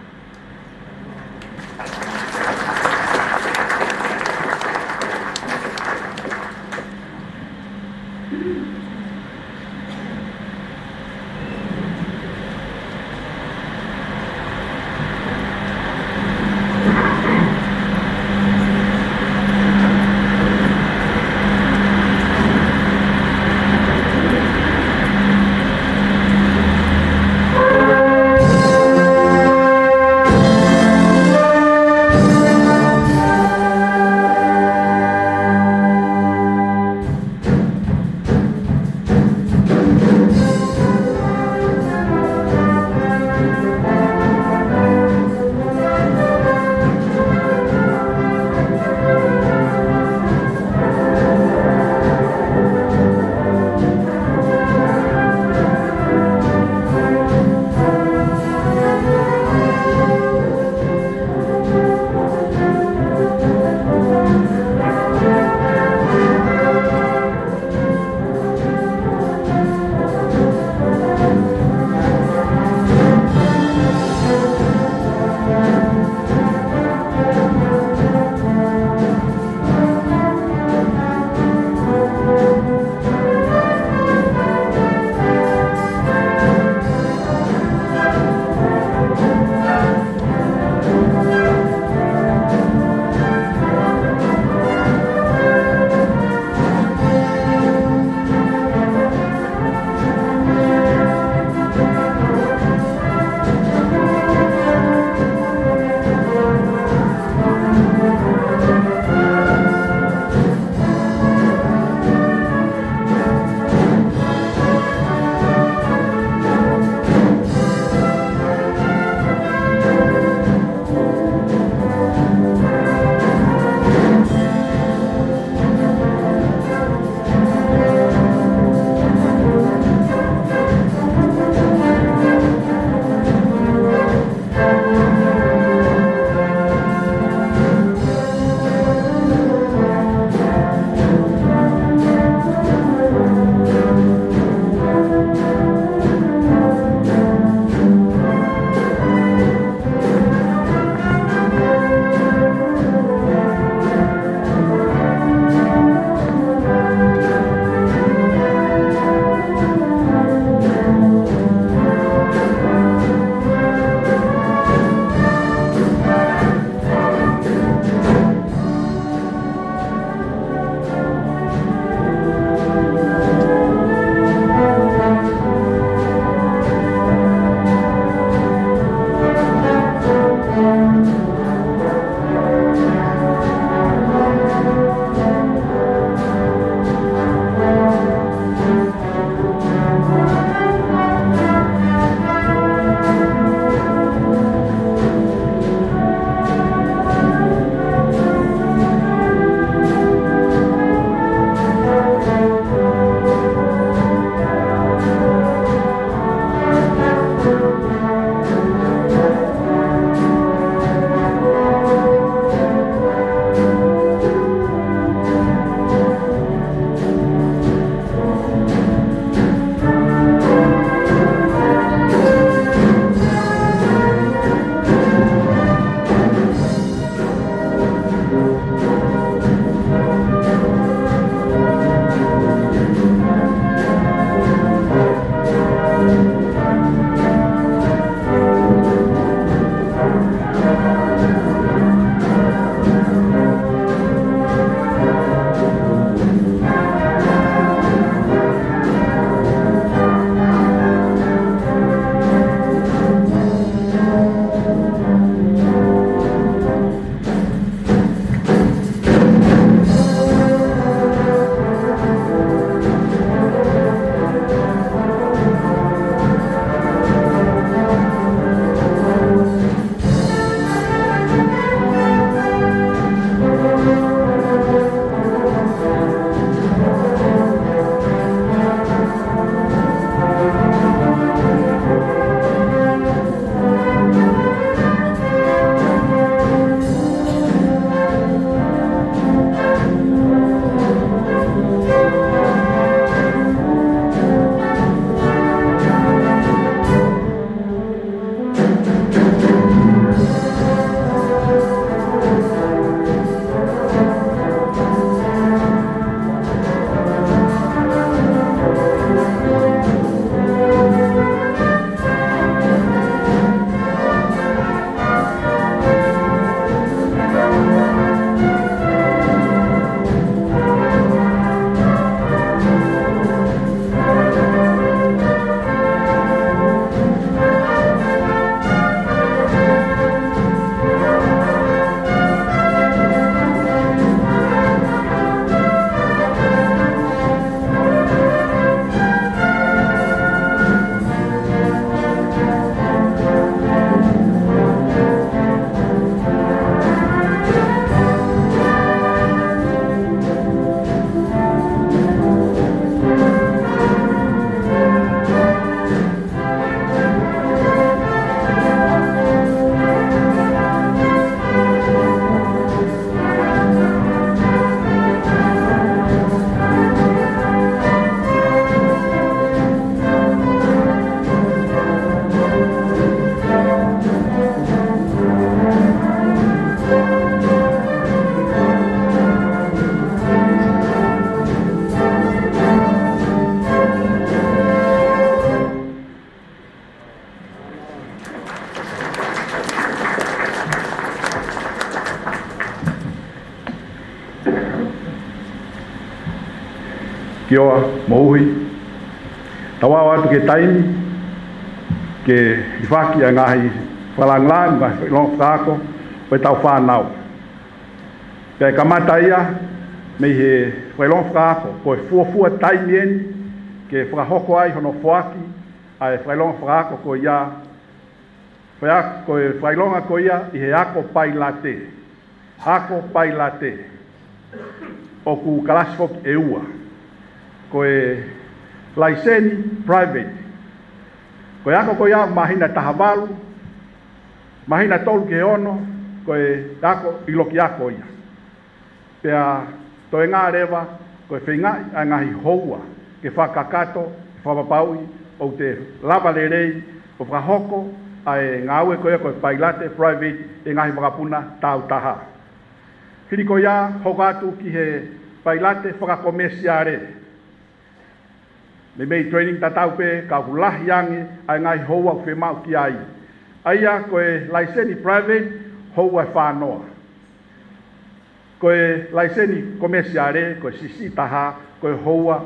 Kioa, Mouhi, Tawawa atu ke taimi, ke ifaki a ngahi whalanglaan, ngahi long whakaako, pe tau whanau. Pea kamata ia, mei he whailong whakaako, koe fuafua taimi eni, ke whakahoko ai hono whaki, ai whailong whakaako ko ia, koe whailonga ko ia, i he ako pailate. Ako pailate. O ku kalasfok e ua. Koe laiseni private. Koe ako ko ia mahina tahavalu, mahina tolu ke ono, koe ako iloki ako ia. Pea toe ngā rewa, koe whengai a ngahi houa, ke whakakato, whapapaui, o te lava lerei, o whahoko, ai ngā ue koe koe pailate private, e ngahi whakapuna tau taha. Hiri ko ia hoka atu ki he pailate whakakomesiare. Me mei training tatau pe ka hulahi ange ai ngai houa whemau ki ai. Aia koe laiseni private houa whanoa. Koe laiseni komesiare, koe sisi taha, koe houa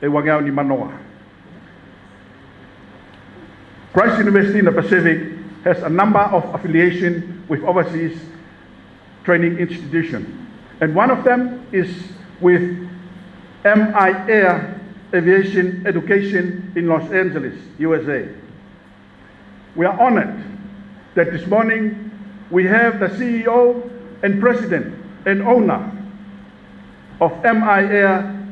e wangau ni manoa. Christ University in the Pacific has a number of affiliations with overseas training institutions. And one of them is with MI Air Aviation Education in Los Angeles, USA. We are honored that this morning we have the CEO and President and owner of MI Air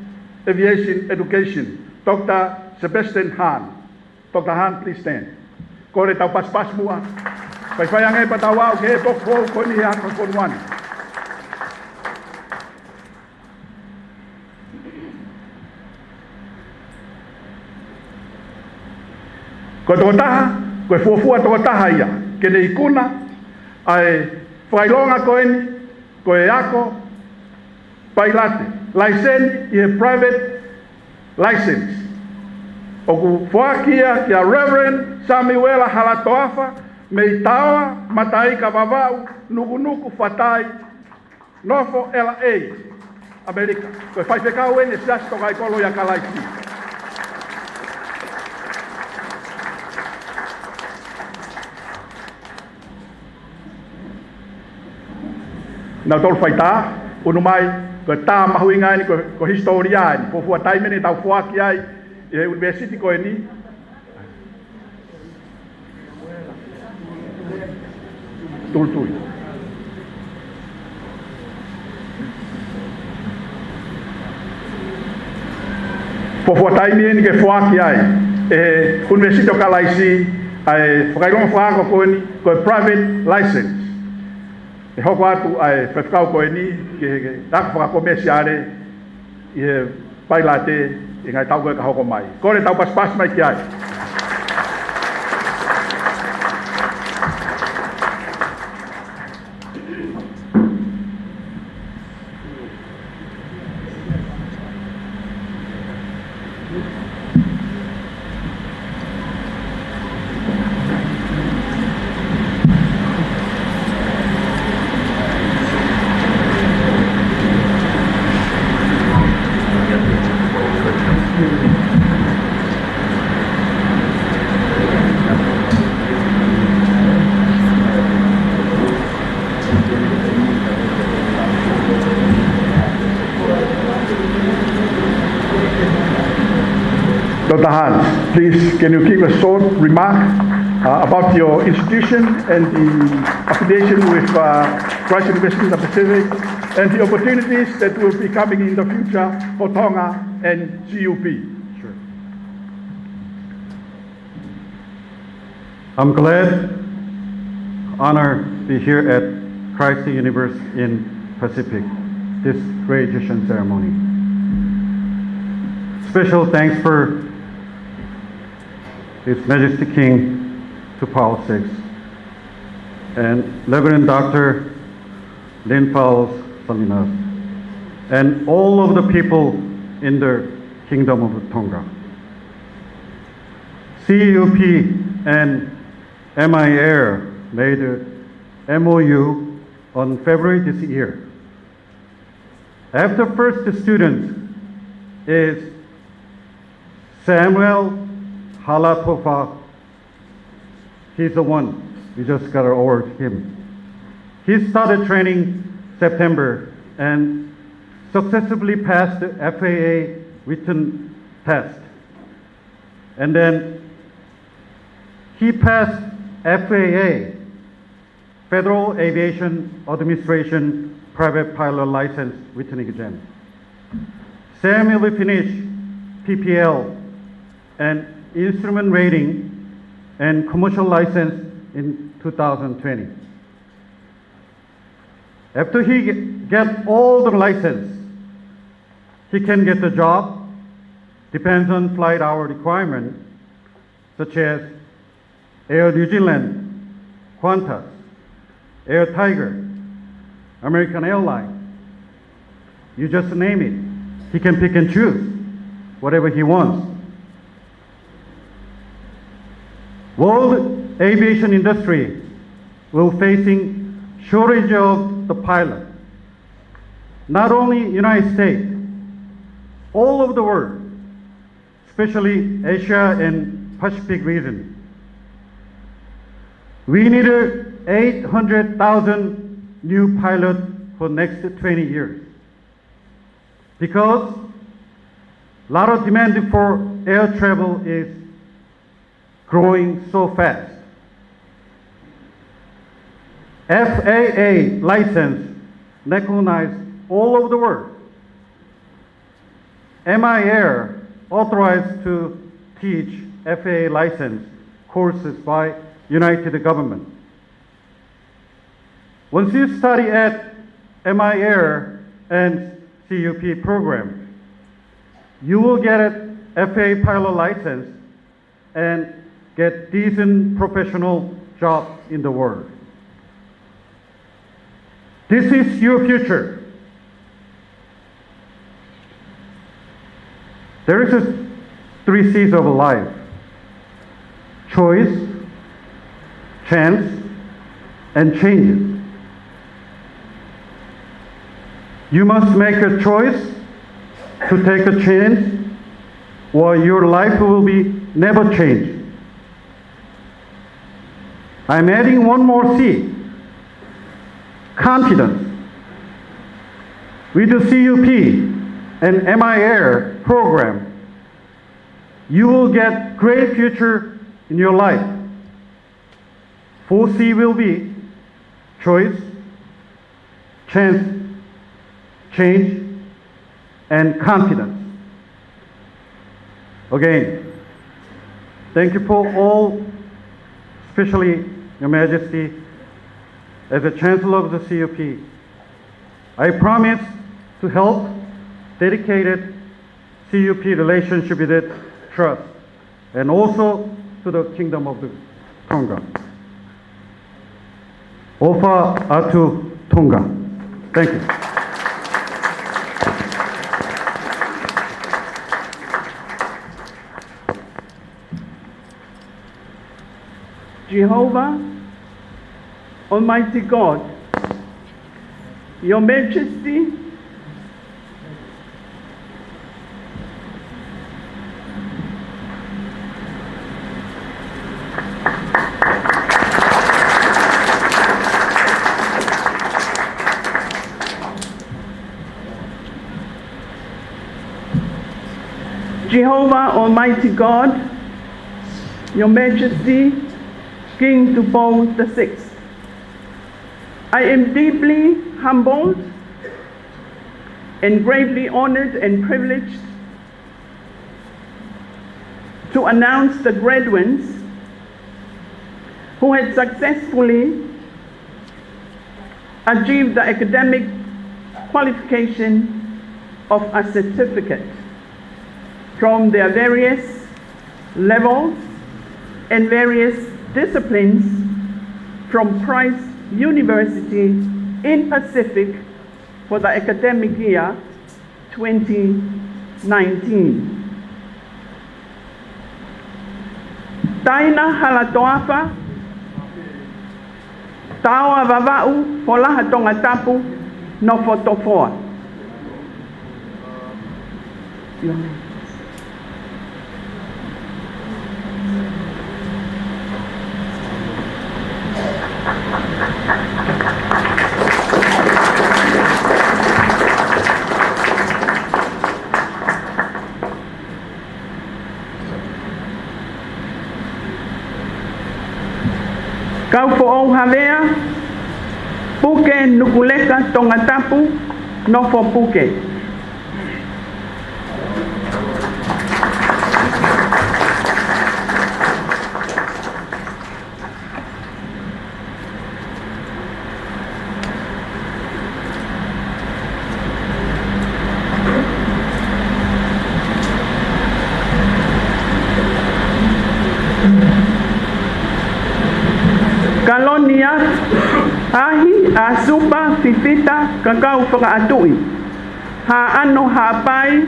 Aviation Education, Dr. Sebastian Hahn. Dr. Hahn, please stand. Kore tau pas mua. Pai whaiangai patawau ke e toko ko ni hako konuani. Ko toko taha, ko e fuafua toko taha ia. Ke ne ikuna, ai whailonga ko eni, ko e ako, pailate. License i e private license. O ku whakia kia Reverend Samuela Halatoafa, me tawa matai ka vavau, nuku fatai, nofo LA, Amerika. Ko e whaifekau ene siasi toka i kolo ya kalaiki. Nau tolu whaita, unu mai, ko tā mahuinga ni, ko historia ni, po fua taimene tau whaki ai, e university ko ni. Tui. Po fua taimene ke whaki ai, e university o kalaisi, ai whakailong whako ko ni, ko private license. E hoko atu ai whewhikau koe ni, ke tako whakakomesiare, i he pailate, i ngai tau koe ka hoko mai. Kore tau pas mai ki ai. Dr. Hahn, please, can you give a short remark about your institution and the affiliation with Christ University in the Pacific and the opportunities that will be coming in the future for Tonga and CUP? Sure. I'm glad, honored to be here at Christ University in Pacific, this graduation ceremony. Special thanks for His Majesty King Tupou VI and Reverend Dr. Lin Paul Salinas and all of the people in the Kingdom of Tonga. CUP and MI Air made a MOU on February this year. After first student is Samuel Halatofa, he's the one. We just got to award him. He started training September and successfully passed the FAA written test. And then he passed FAA, Federal Aviation Administration Private Pilot License written exam. Samuel will finish PPL and instrument rating and commercial license in 2020. After he get all the license, he can get the job, depends on flight hour requirement, such as Air New Zealand, Qantas, Air Tiger, American Airlines. You just name it. He can pick and choose whatever he wants. World aviation industry will facing shortage of the pilot. Not only United States, all over the world, especially Asia and Pacific region. We need 800,000 new pilots for next 20 years. Because a lot of demand for air travel is growing so fast. FAA license recognized all over the world. MI Air authorized to teach FAA license courses by United government. Once you study at MI Air and CUP program, you will get a FAA pilot license and get decent professional job in the world. This is your future. There is 3 C's of life: choice, chance, and changes. You must make a choice to take a chance, or your life will be never change. I'm adding one more C: confidence. With the CUP and MI Air program, you will get great future in your life. 4C will be choice, chance, change, and confidence. Again, thank you for all, especially Your Majesty, as a Chancellor of the CUP. I promise to help dedicated CUP relationship with it, trust, and also to the Kingdom of the Tonga. Ofa atu Tonga. Thank you. Jehovah, Almighty God, Your Majesty, Jehovah, Almighty God, Your Majesty, King Tupou VI. I am deeply humbled and greatly honored and privileged to announce the graduates who had successfully achieved the academic qualification of a certificate from their various levels and various disciplines from Christ University in Pacific for the academic year 2019. Taina halatoafa, tawa vava'u folaha Tongatapu no fotofoa. Kau fo'ou havea, puke nukuleka Tongatapu, nofo puke. Kalonia, ahi, asupa, fifita, kakau whakaatui. Ha ano hapai,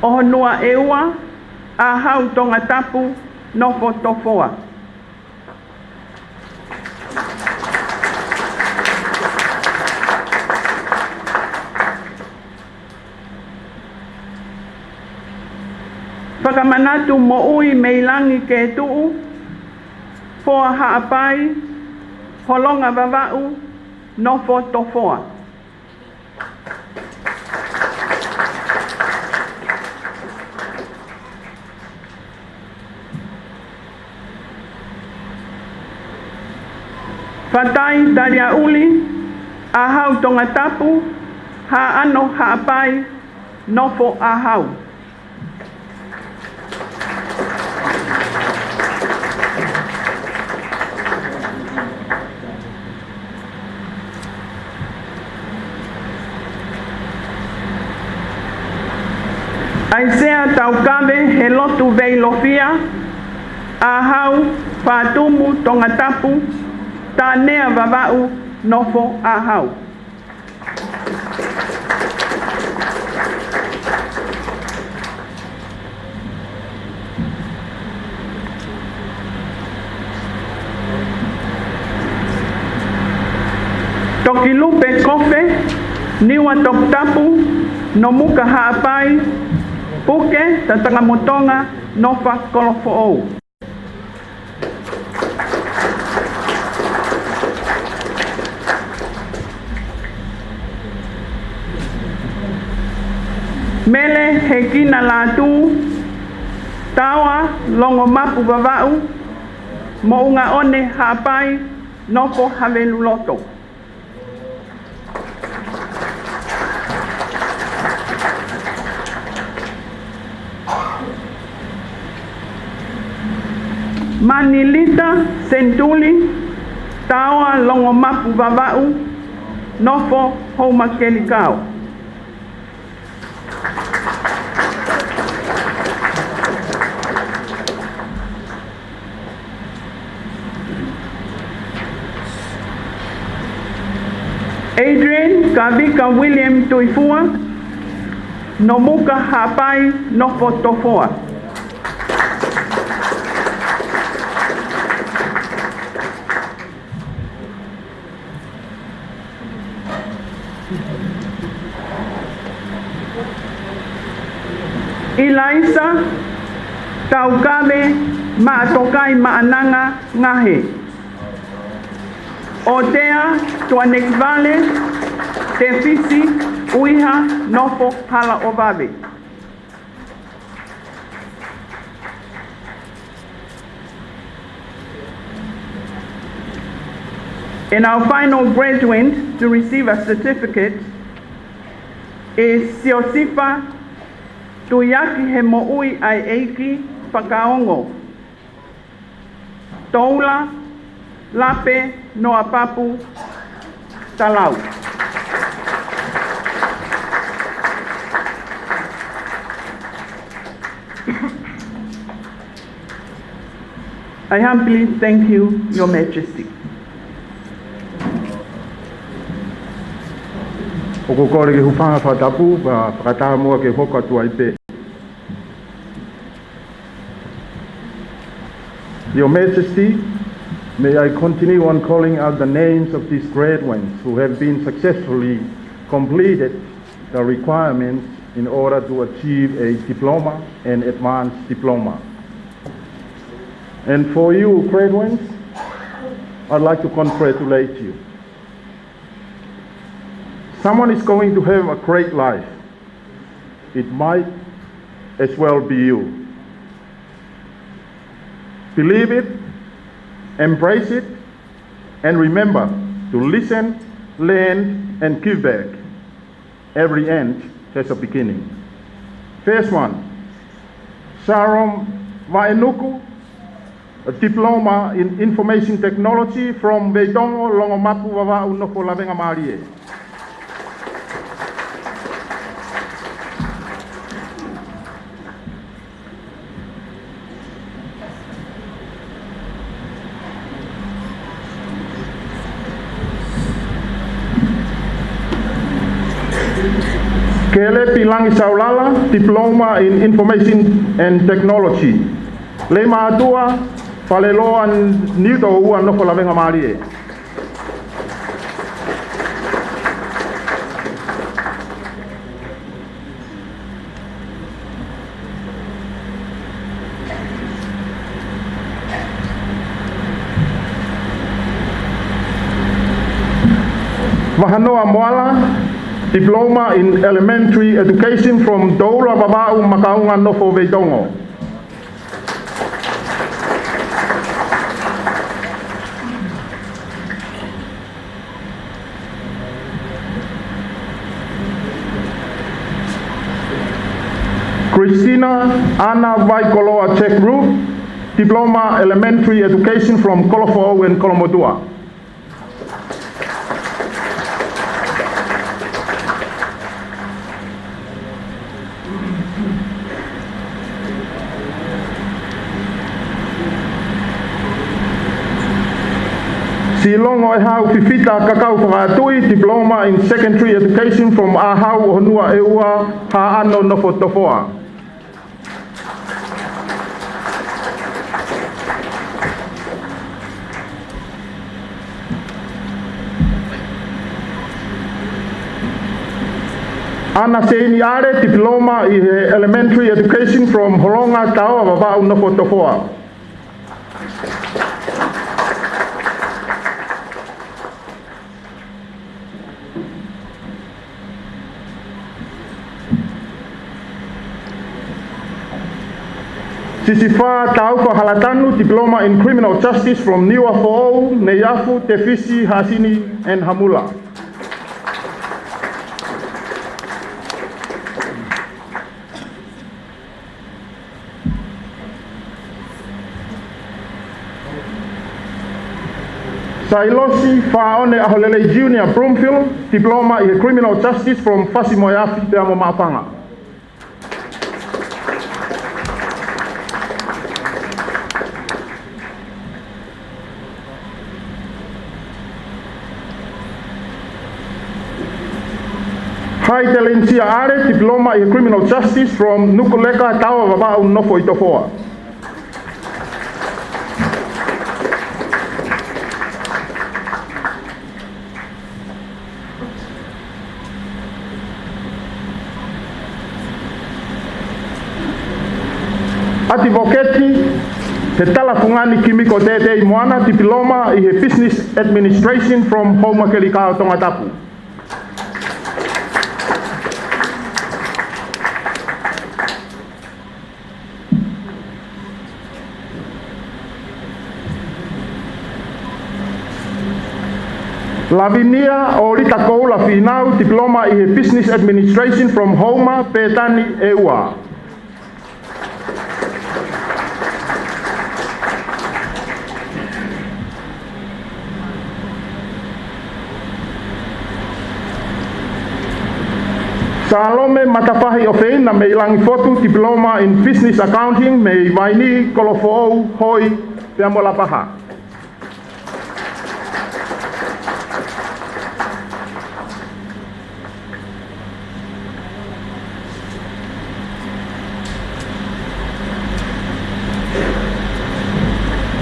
ohonua eua, ahau Tongatapu, nofo tofoa. Whakamanatu mo ui meilangi ke tuu, foa haapai, holonga vavau, nofo tofoa. Fatai taria uli, ahau Tongatapu, ha ano haapai, nofo ahau. Aisea taukave he lotu veilofia, ahau fatumu Tongatapu, ta nea vavau nofo ahau. Tokilupe kofe, niwa Tongatapu, nomuka haapai, puke tatangamotonga nofa kolofo'ou. Mele hekina Latu, tawa longo mapu vavau, mo unga one haapai nofo haveluloto. Manilita sentuli, tawa longo mapu vavau, nofo homakelikau. Adrian Kavika William Tuifua, nomuka hapai nofo tofoa. Ilaisa taukabe maatokai maananga ngahe. Otea tuanekvale tefisi uiha nofo hala ovabe. And our final graduate to receive a certificate is Siosifa Tuyaki Hemoui ai Eiki Whakaongo. Toula Lape Noa Papu Talau. I humbly thank you, Your Majesty. O kore ke hupanga whatapu, whakataha mua ke hoka tua ipe. Your Majesty, may I continue on calling out the names of these graduates who have been successfully completed the requirements in order to achieve a diploma and advanced diploma. And for you graduates, I'd like to congratulate you. someone is going to have a great life, it might as well be you. Believe it, embrace it, and remember to listen, learn, and give back. Every end has a beginning. First one, Sarom Vaenuku, a diploma in information technology from Veitongo Longomapu Wawa'u Noko Lavengamalie. Kele Pilangi Saulala, diploma in information and technology. Lema atua, Falelo and Nito Ua Noko Lavengamalie. Wahanoa Moala, diploma in elementary education from Doura Baba'u Makaunga Nofo Veitongo. Christina Anna Vaikoloa Czech Group, diploma elementary education from Kolofo and Kolomodua. Silongo Ehau Fifita Kakau Whakatui, diploma in secondary education from Ahau Honua Eua Ha'ano Nofo Tofoa. Ana Seini Are, diploma in elementary education from Holonga Taua Wawa'u Nofo Tofoa. Sisifa Taufa Halatanu, diploma in criminal justice from Niwa Fo'ou, Neyafu, Tefisi, Hasini, and Hamula. Sailosi Fa'one Aholele Junior, Broomfield, diploma in criminal justice from Fasimoyafi, Teamo Ma'apanga. Hai Telencia Are, diploma in criminal justice from Nukuleka Tawa Waba'u Nofo Itofoa. Advocate Te Talafungani Kimiko Tete Moana, diploma in business administration from Homakelikao Tongatapu. Lavinia Orita Koula Finau, diploma in business administration from Homa Petani Eua. Salome Matapahi Ofeina me ilangi fotu, diploma in business accounting me Vaini Kolofo Hoi Teamola Paha.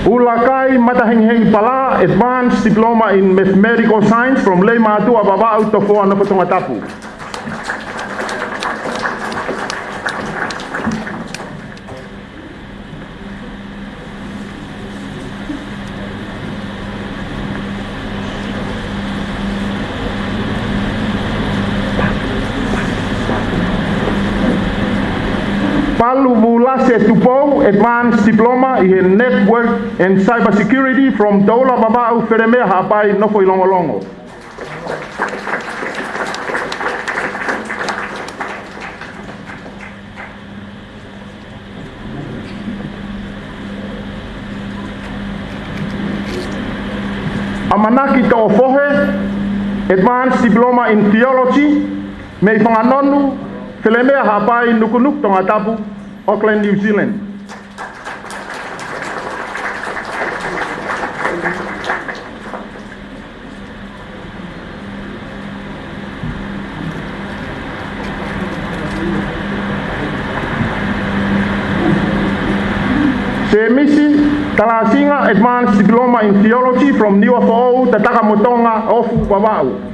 Ulakai Matahengheng Pala, advanced diploma in mathematical science from Leimatu Ababa'u Tofoa Nofo Tongatapu. Klase Tupou Advanced Diploma in Network and Cybersecurity from Dola Baba'u Feremea Hapai Nofo Ilongolongo. Amanaki To'ofohe Advanced Diploma in Theology me whanganonu Feremea Hapai Nukunuk Tongatapu, Auckland, New Zealand. Se misi Talasinga Advanced Diploma in Theology from Niuafo'ou Tataka Motonga Ofu Baba'u.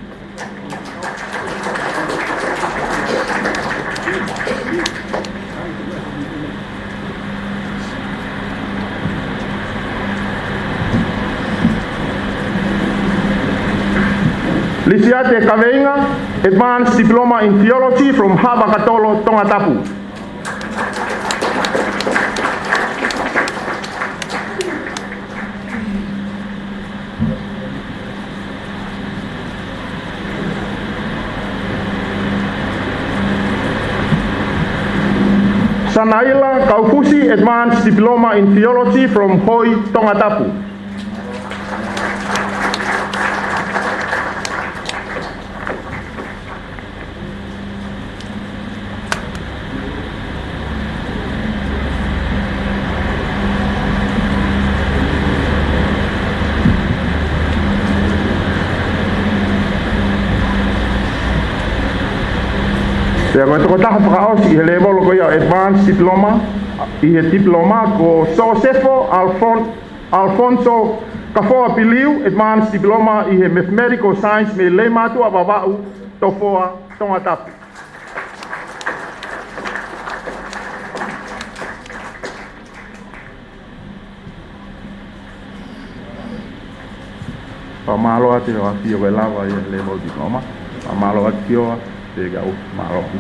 Lisiate Kaveinga, Advanced Diploma in Theology from Habakatolo, Tongatapu. Sanaila Kaufusi, Advanced Diploma in Theology from Hoi, Tongatapu. Ya ko to ta pa i level ko ya advanced diploma i diploma ko Josefo Alfonso Kafoa Piliu advanced diploma i mathematical science me le matu ababau tofoa Tongatapu. Pamalo ati o afio ko lava i level diploma. Pamalo ati o Tega o Maroki.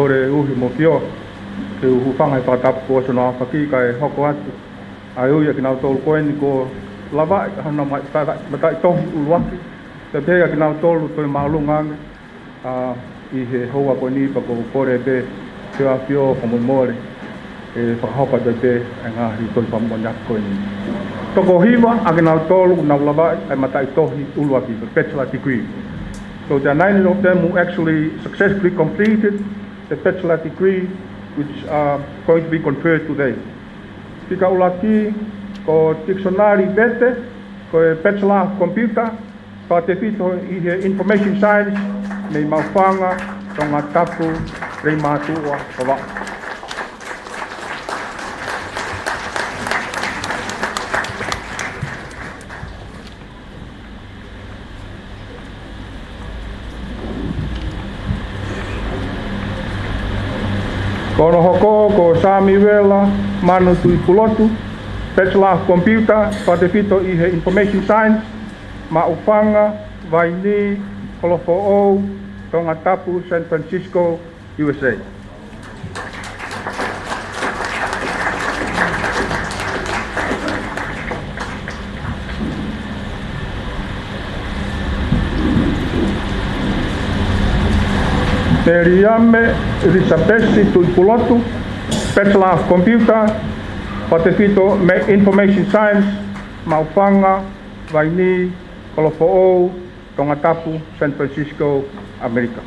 kore uhi mo pio ke uhu whangai whatapu ko sono awhaki kai hoko atu ai uia ki nau tolu koe ni ko lava hana matai tohi uluaki te pega ki nau tolu toi maalungange I he hoa koe ni pa ko kore be pio a pio pa Moimoi e whakahopa te pe e ngahi toi pa monyak koe ni toko hiwa a ki nau tolu nau lava ai matai tohi uluaki bachelor degree. So there are 9 of them who actually successfully completed the bachelor degree, which are going to be conferred today. Pika ulaki ko dictionary bete, ko bachelor of computer, ko te pito I information science, me maufanga, Tongatapu, rei mātua, kawa. Kono hoko ko Samiwela manu tui pulotu, Bachelor of Computer, Fakafeta'i I Information Science, Maufanga, Vaini, Pilolevu, Tongatapu, San Francisco, USA. Teriame Risapesi tui pulotu, Bachelor of Computer, Fakafeta'i Information Science, Maufanga, Vaini, Pilolevu, Tongatapu, San Francisco, America.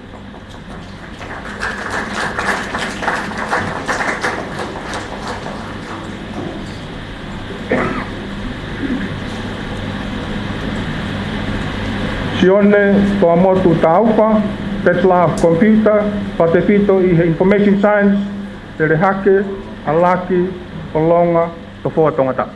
Sione Toamotu Taupa, Bachelor of Computer, Fakafeta'i Information Science, Terehake, Alaki, Polonga, Tofoa Tongatapu.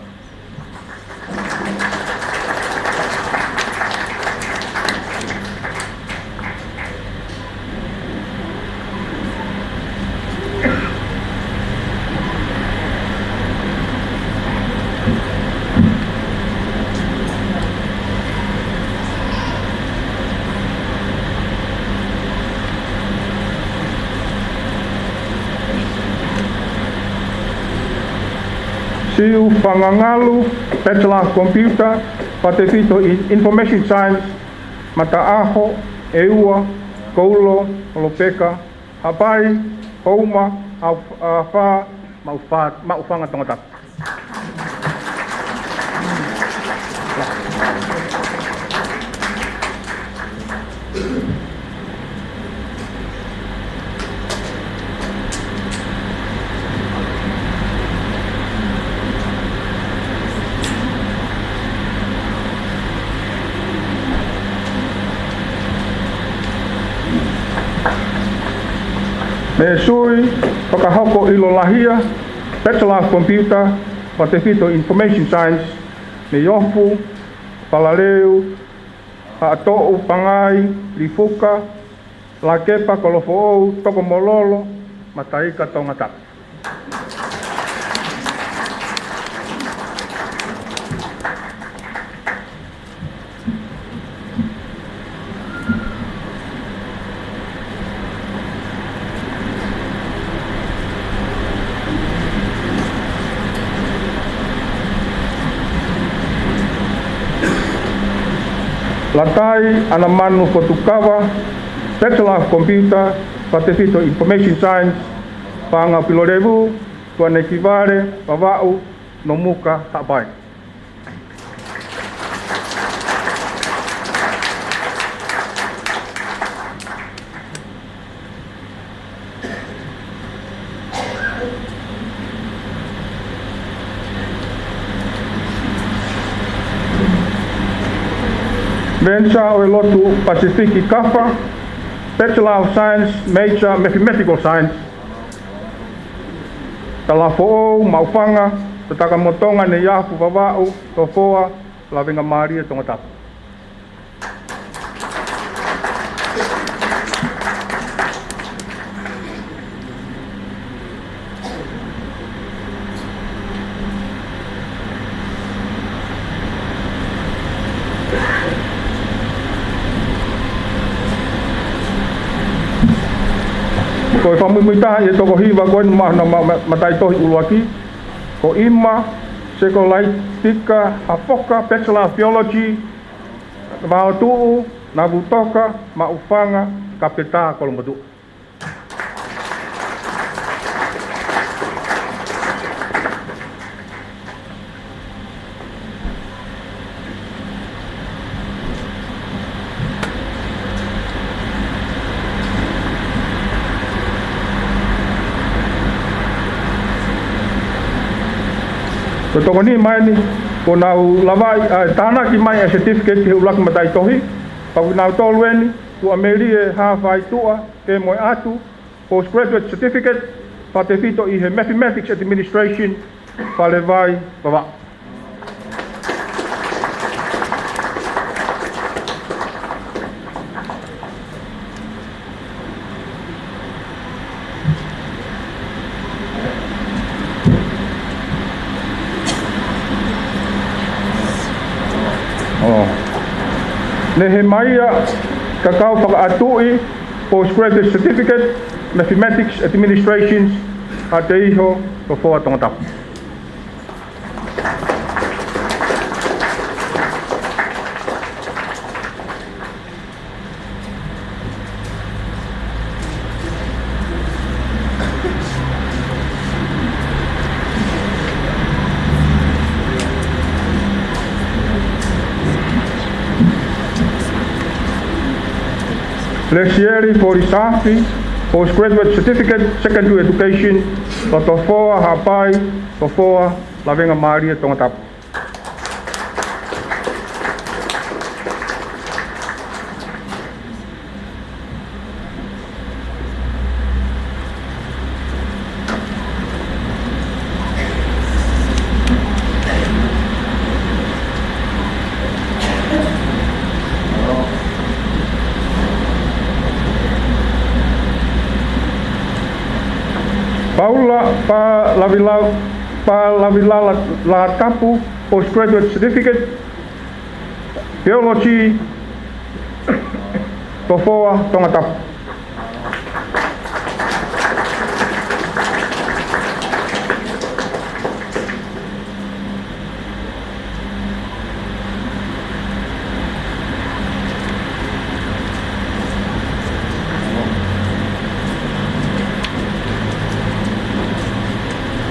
Siu Pangangalu, Bachelor of Computer, Fakafeta'i Information Science, Mataaho, Eua, Koulo, Olopeka, Hapai, Houma, Awha, Maufanga Tongatapu. Me sui, Fakahoko Ilolahia, Bachelor of Computer, Fakafeta'i Information Science, me yofu, Pilolevu, Ha'ato'u Pangai, Lifuka, Lakepa Pilolevu, Tokomololo, Mataika Tongatapu. Latai Anamanu Fotukawa, Bachelor of Computer, Fakafeta'i Information Science, Panga Pilolevu, Tuanekivare, Pava'u, Nomuka, Hapai. Venture o Latu Pacifici Kafa, Bachelor of Science, Major Mathematical Science. Talafo'o, Maufanga, Tatakamotonga ne Yafu Vava'u, Tofoa, Lavengamalie, Tongatapu. Ko Ko whamumita e toko hiwa koe mahana matai tohi uluaki. Ko ima, Sekolaitika, Hafoka, Bachelor of Theology, Vautu'u, Navutoka, Maufanga, Kapeta, Kolomadu. So toko ni mai ni, ko nau lavai, tāna ki mai a certificate he ulaki matai tohi, pau nau tolu eni, tu ameri e hawhai tua, ke moe atu, postgraduate certificate, pa te whito I he Mathematics Administration, pa le vai, wawa. Ne he maia kakau whakaatui postgraduate certificate Mathematics Administration a te iho o whoa Tongatapu. Lexieri for Isafi, postgraduate certificate, secondary education, Totofoa, Hapai, Tofoa, Lavengamalie, Tongatapu. Paula, Latu, postgraduate certificate, Theology, Tofoa, Tongatapu.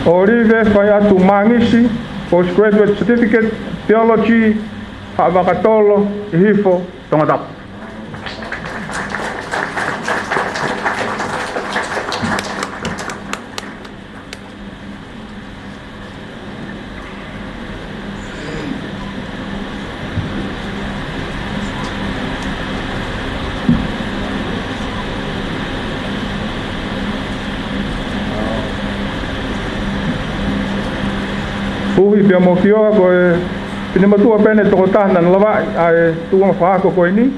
Orive Fayatu Mangisi, postgraduate certificate, Theology, Havakatolo, Hifo, Tongatapu. Puhi pia mo fioa koe pinematua pene toko tahna lava ai tuanga whaako koe ni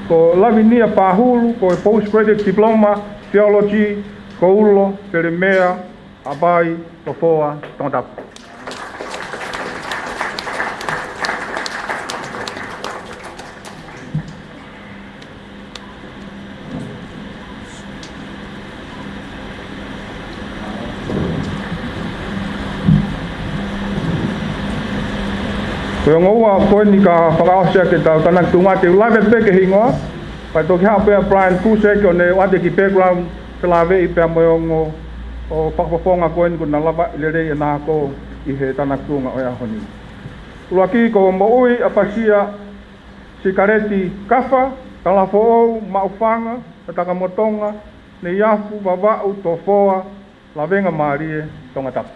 ko lavinia pahulu koe postgraduate diploma theology ko ulo pere mea abai Tofoa Tongatapu. Koe ngoua koe ni ka whakaosea ke tau tanak tunga te lave peke hingoa. Pai toki hao pea Brian Kusek o ne wate ki background te lave I pea moe o whakapaponga koe ni kuna lava ilerei e nā ko I he tanak tunga o ea honi. Uluaki ko moui a pasia si kareti kafa, kalafo'ou, maufanga, takamotonga, ne iafu, wawa'u, Tofoa, Lavengamalie, Tongatapu.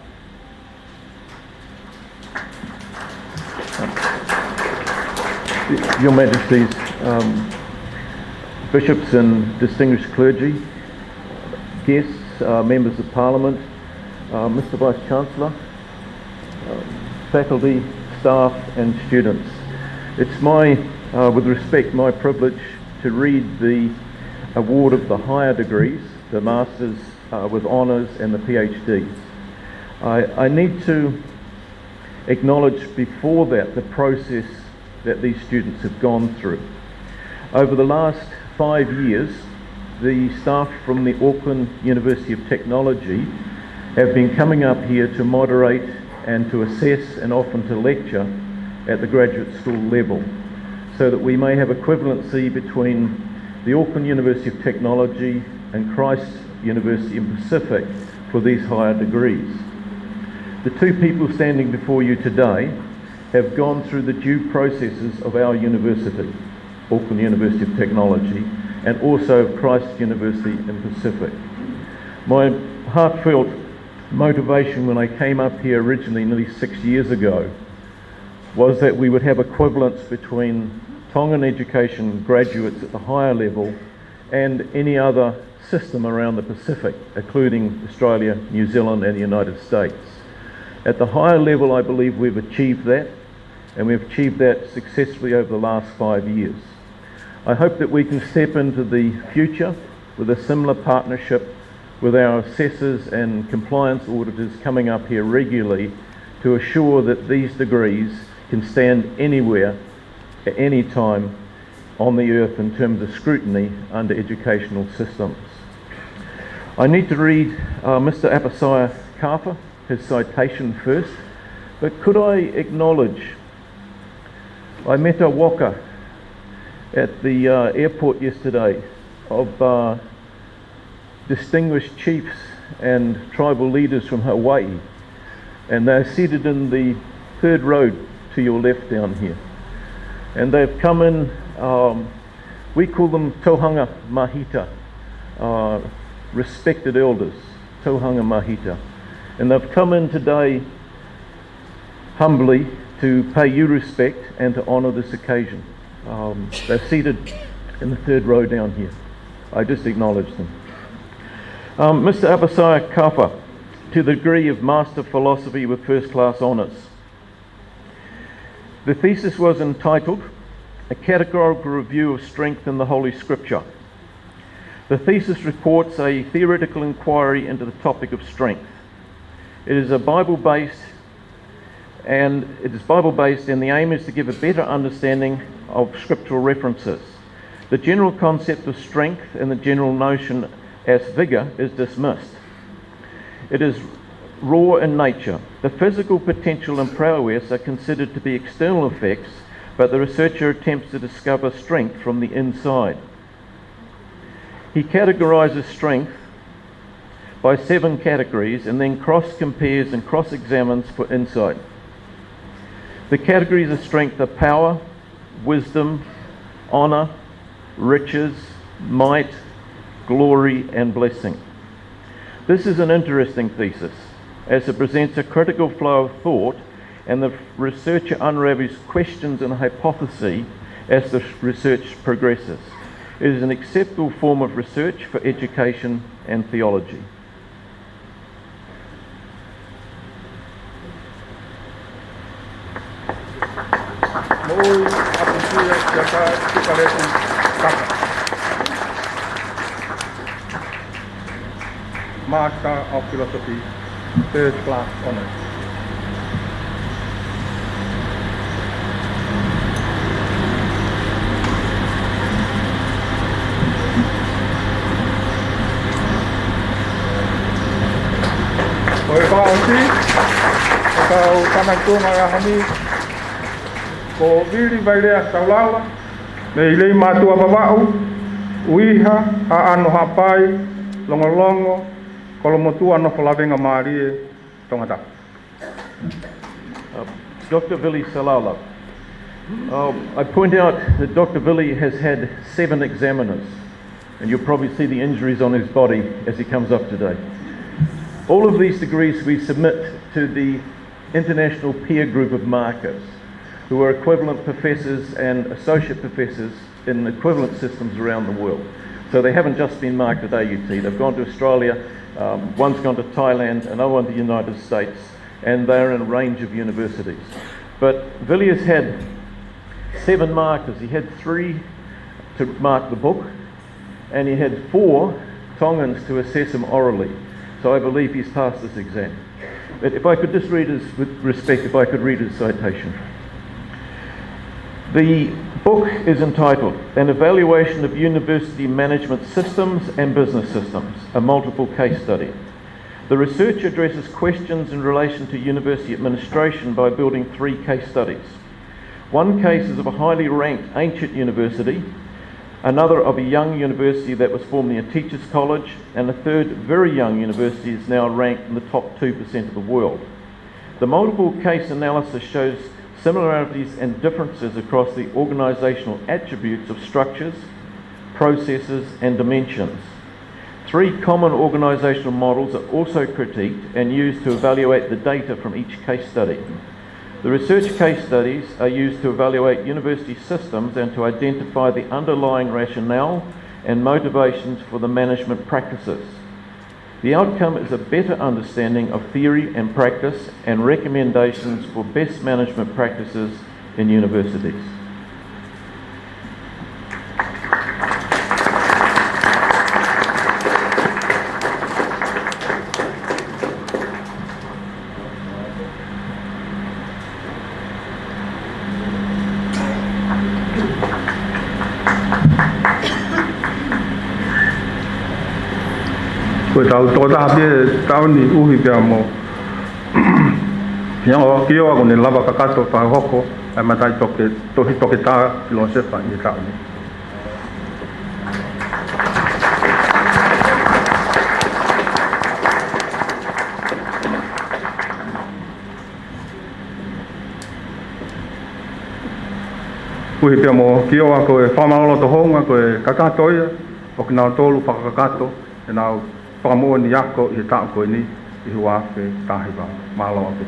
Your Majesties, bishops and distinguished clergy, guests, members of Parliament, Mr Vice Chancellor, faculty, staff and students. It's with respect, my privilege to read the award of the higher degrees, the Masters with Honours and the PhDs. I need to acknowledge before that the process that these students have gone through. Over the last 5 years, the staff from the Auckland University of Technology have been coming up here to moderate and to assess and often to lecture at the graduate school level, so that we may have equivalency between the Auckland University of Technology and Christ University in Pacific for these higher degrees. The two people standing before you today have gone through the due processes of our university, Auckland University of Technology, and also Christ University in Pacific. My heartfelt motivation when I came up here originally nearly 6 years ago was that we would have equivalence between Tongan education graduates at the higher level and any other system around the Pacific, including Australia, New Zealand and the United States. At the higher level, I believe we've achieved that, and we've achieved that successfully over the last 5 years. I hope that we can step into the future with a similar partnership with our assessors and compliance auditors coming up here regularly to assure that these degrees can stand anywhere at any time on the earth in terms of scrutiny under educational systems. I need to read Mr. Apasaya Kafa, his citation first, but could I acknowledge, I met a waka at the airport yesterday of distinguished chiefs and tribal leaders from Hawaii, and they're seated in the third row to your left down here. And they've come in, we call them Tohanga Mahita, respected elders, Tohanga Mahita. And they've come in today humbly to pay you respect and to honour this occasion. They're seated in the third row down here. I just acknowledge them. Mr. Apasaya Kafa, to the degree of Master of Philosophy with First Class Honours. The thesis was entitled, A Categorical Review of Strength in the Holy Scripture. The thesis reports a theoretical inquiry into the topic of strength. It is Bible-based, and the aim is to give a better understanding of scriptural references. The general concept of strength and the general notion as vigour is dismissed. It is raw in nature. The physical potential and prowess are considered to be external effects, but the researcher attempts to discover strength from the inside. He categorises strength by 7 categories and then cross-compares and cross-examines for insight. The categories of strength are power, wisdom, honour, riches, might, glory and blessing. This is an interesting thesis, as it presents a critical flow of thought, and the researcher unravels questions and hypotheses as the research progresses. It is an acceptable form of research for education and theology. Master of Philosophy, First Class Honours. Oi kaunti, kau kanang marahani, ko vili vailea saulala, neilei matua babau, uiha a ano hapai, longolongo, kolomotua no Lavengamalie, Tongatapu. Dr. Vili Salala. I point out that Dr. Vili has had 7 examiners, and you'll probably see the injuries on his body as he comes up today. All of these degrees we submit to the international peer group of markers, who are equivalent professors and associate professors in equivalent systems around the world. So they haven't just been marked at AUT, they've gone to Australia, one's gone to Thailand, another one to the United States, and they're in a range of universities. But Vili has had 7 markers. He had 3 to mark the book, and he had 4 Tongans to assess him orally. So I believe he's passed this exam. But if I could just read his, with respect, if I could read his citation. The book is entitled An Evaluation of University Management Systems and Business Systems, a multiple case study. The research addresses questions in relation to university administration by building 3 case studies. One case is of a highly ranked ancient university, another of a young university that was formerly a teachers' college, and a third very young university is now ranked in the top 2% of the world. The multiple case analysis shows similarities and differences across the organisational attributes of structures, processes and dimensions. 3 common organisational models are also critiqued and used to evaluate the data from each case study. The research case studies are used to evaluate university systems and to identify the underlying rationale and motivations for the management practices. The outcome is a better understanding of theory and practice and recommendations for best management practices in universities. Koe tau tōtaha pia tau ni uhi pia mo Yang o ki o ako ni lava kakato whahoko ai matai tohi toke tā pilon sepa i tau ni. Uhi pia mo ki o ako e whamaolo to honga ko e kakato ia o ki nao tolu whakakato e nao whakamua ni ako i tau koe ni i hua ke tahiwa mahalo ake.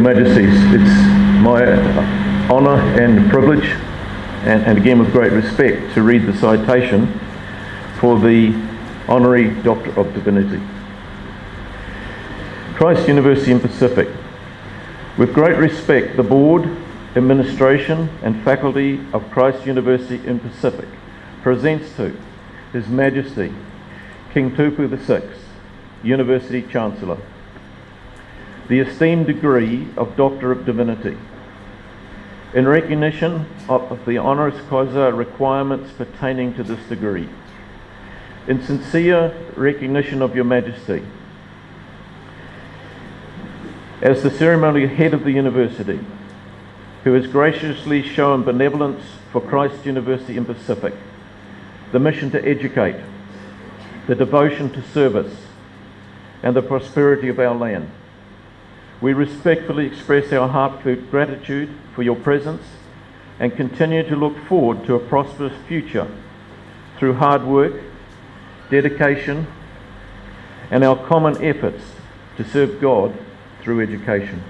Majesties, it's my honour and privilege, and again with great respect, to read the citation for the Honorary Doctor of Divinity. Christ University in Pacific. With great respect, the Board, Administration and Faculty of Christ University in Pacific presents to His Majesty King Tupou VI, University Chancellor, the esteemed degree of Doctor of Divinity, in recognition of the honoris causa requirements pertaining to this degree. In sincere recognition of Your Majesty, as the ceremonial head of the University, who has graciously shown benevolence for Christ University in Pacific, the mission to educate, the devotion to service, and the prosperity of our land, we respectfully express our heartfelt gratitude for your presence and continue to look forward to a prosperous future through hard work, dedication, and our common efforts to serve God through education.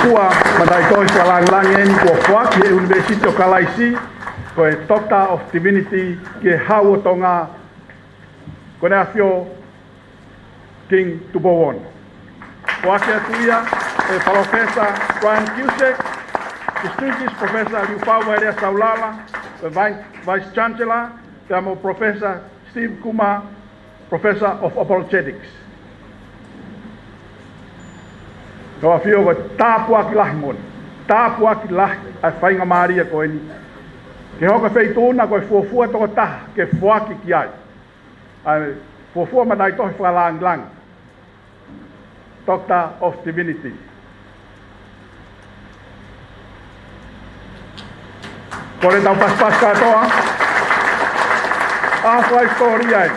Kua madai toi salang-langen kua fuak ke University of Kalaisi ko Doctor of Divinity ke hau Tonga ko na fio King Tupou. Ko asia tuia Professor Brian Cusick, Distinguished Professor Paula Saulala, Vice Chancellor, Tamo Professor Steve Kuma, Professor of Apologetics. Kau fio wa Tupou ki lahi mon. Tupou ki lahi ai Lavengamalie ko ni. Ke hoka feituna ko fuafua to ta ke fuaki ki ai. Ai fuafua madai to lang. Doctor of Divinity. Ko le tau pas katoa. Afwa historia ai.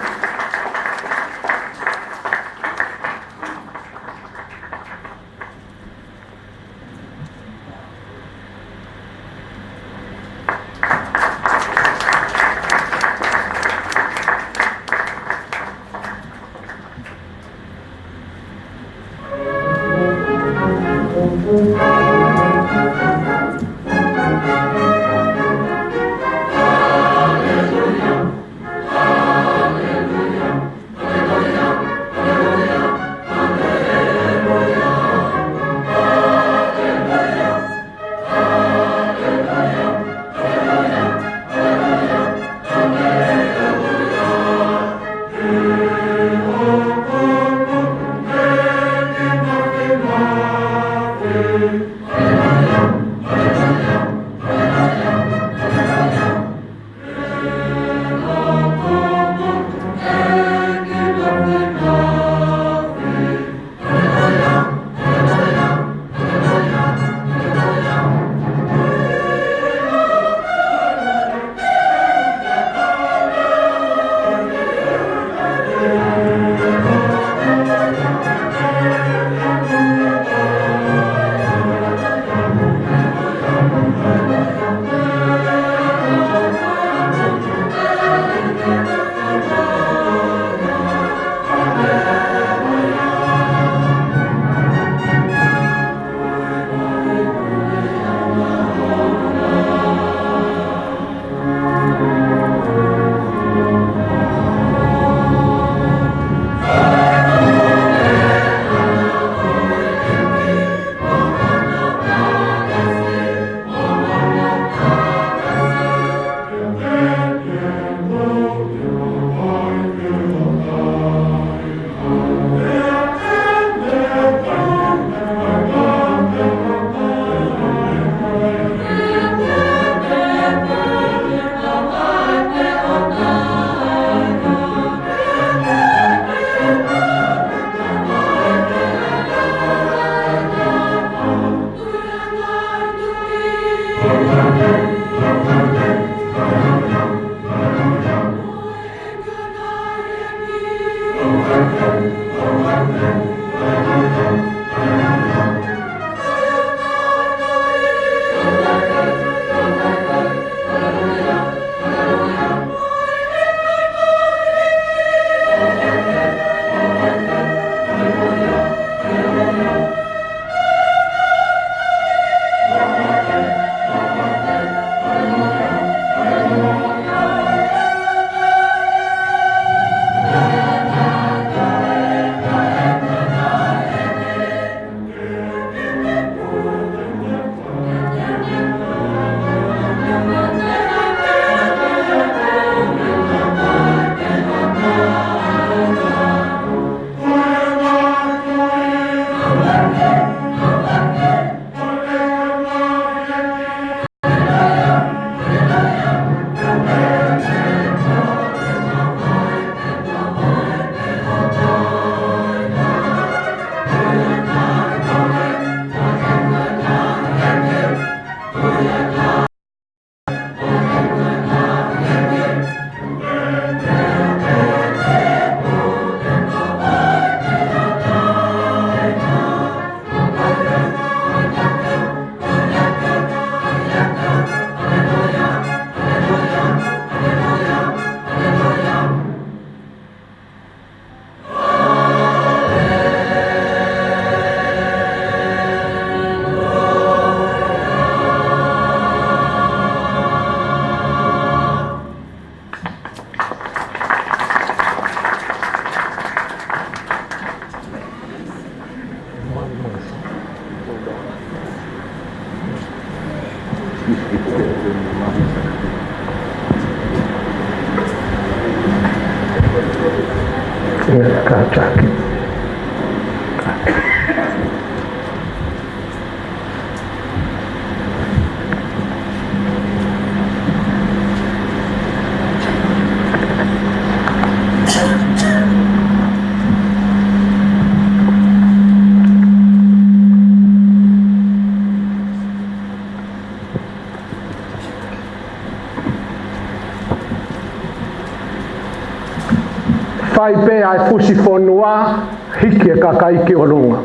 Fai pe ai fusi fonua hiki e kakaiki o runga.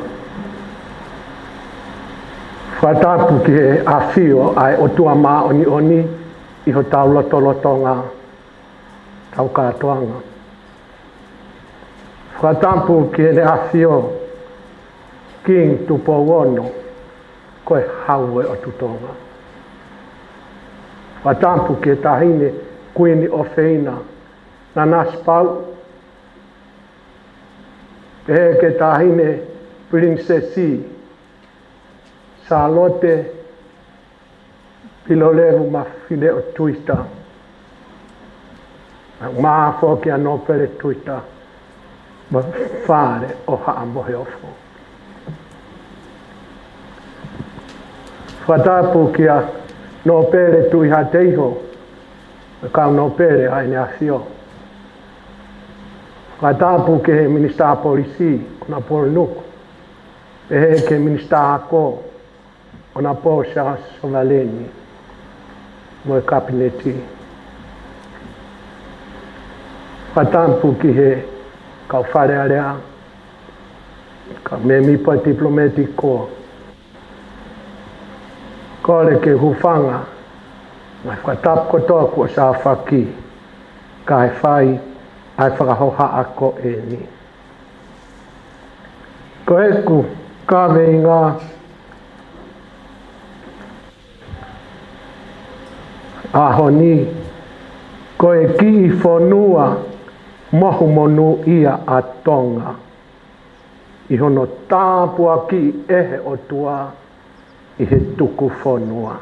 Whatapu ki he awhio ai o tua mā oni oni I ho tau lotolotonga tau katoanga. Whatapu ki he awhio King Tupou ono koe haue o tutonga. Whatapu ki he tahine kuini o feina Nanasipau'u e ke tahine princesi Salote Pilolevu Mafile'o Tuita maa foki anō pere Tuita ma whare o haa mohe ofo. Whatapu kia nō pere tui ha teiho kau nō pere aine a whio. Whatapu ke he minista polisi ona polo nuku e he ke minista ako ona po Chancellor mo e kabineti. Whatapu ki he kau whare area ka me mipa diplomatiko kore ke hufanga mai whatapu kotoa kua sa whaki ka e whai ai whakahoha ako e ni. Ko eku ka vei ngā aho ni ko e ki I whanua mohu monu ia a Tonga I hono tāpua ki ehe o tua I he tuku whanua.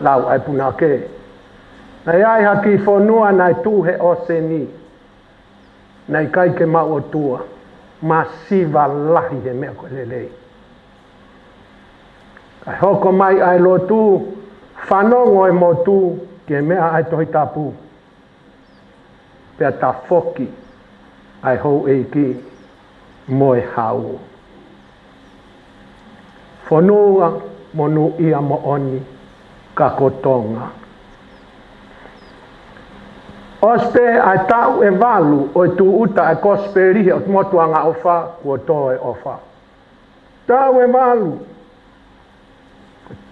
Lau ai puna ke Nai ai haki whanua nai tūhe o seni. Nai kai ke mau o tua. Ma siva lahi he mea ko lelei. Kai hoko mai ai lo tū. Whanongo e mo tū. Ke mea ai Tongatapu. Pea ta foki. Ai hou e ki. Mo e hau. Whanua monu ia mo oni. Kako Tonga. Ospe ai tau e walu o tu uta e kosperihe o motuanga ofa kua toe ofa. Tau e walu.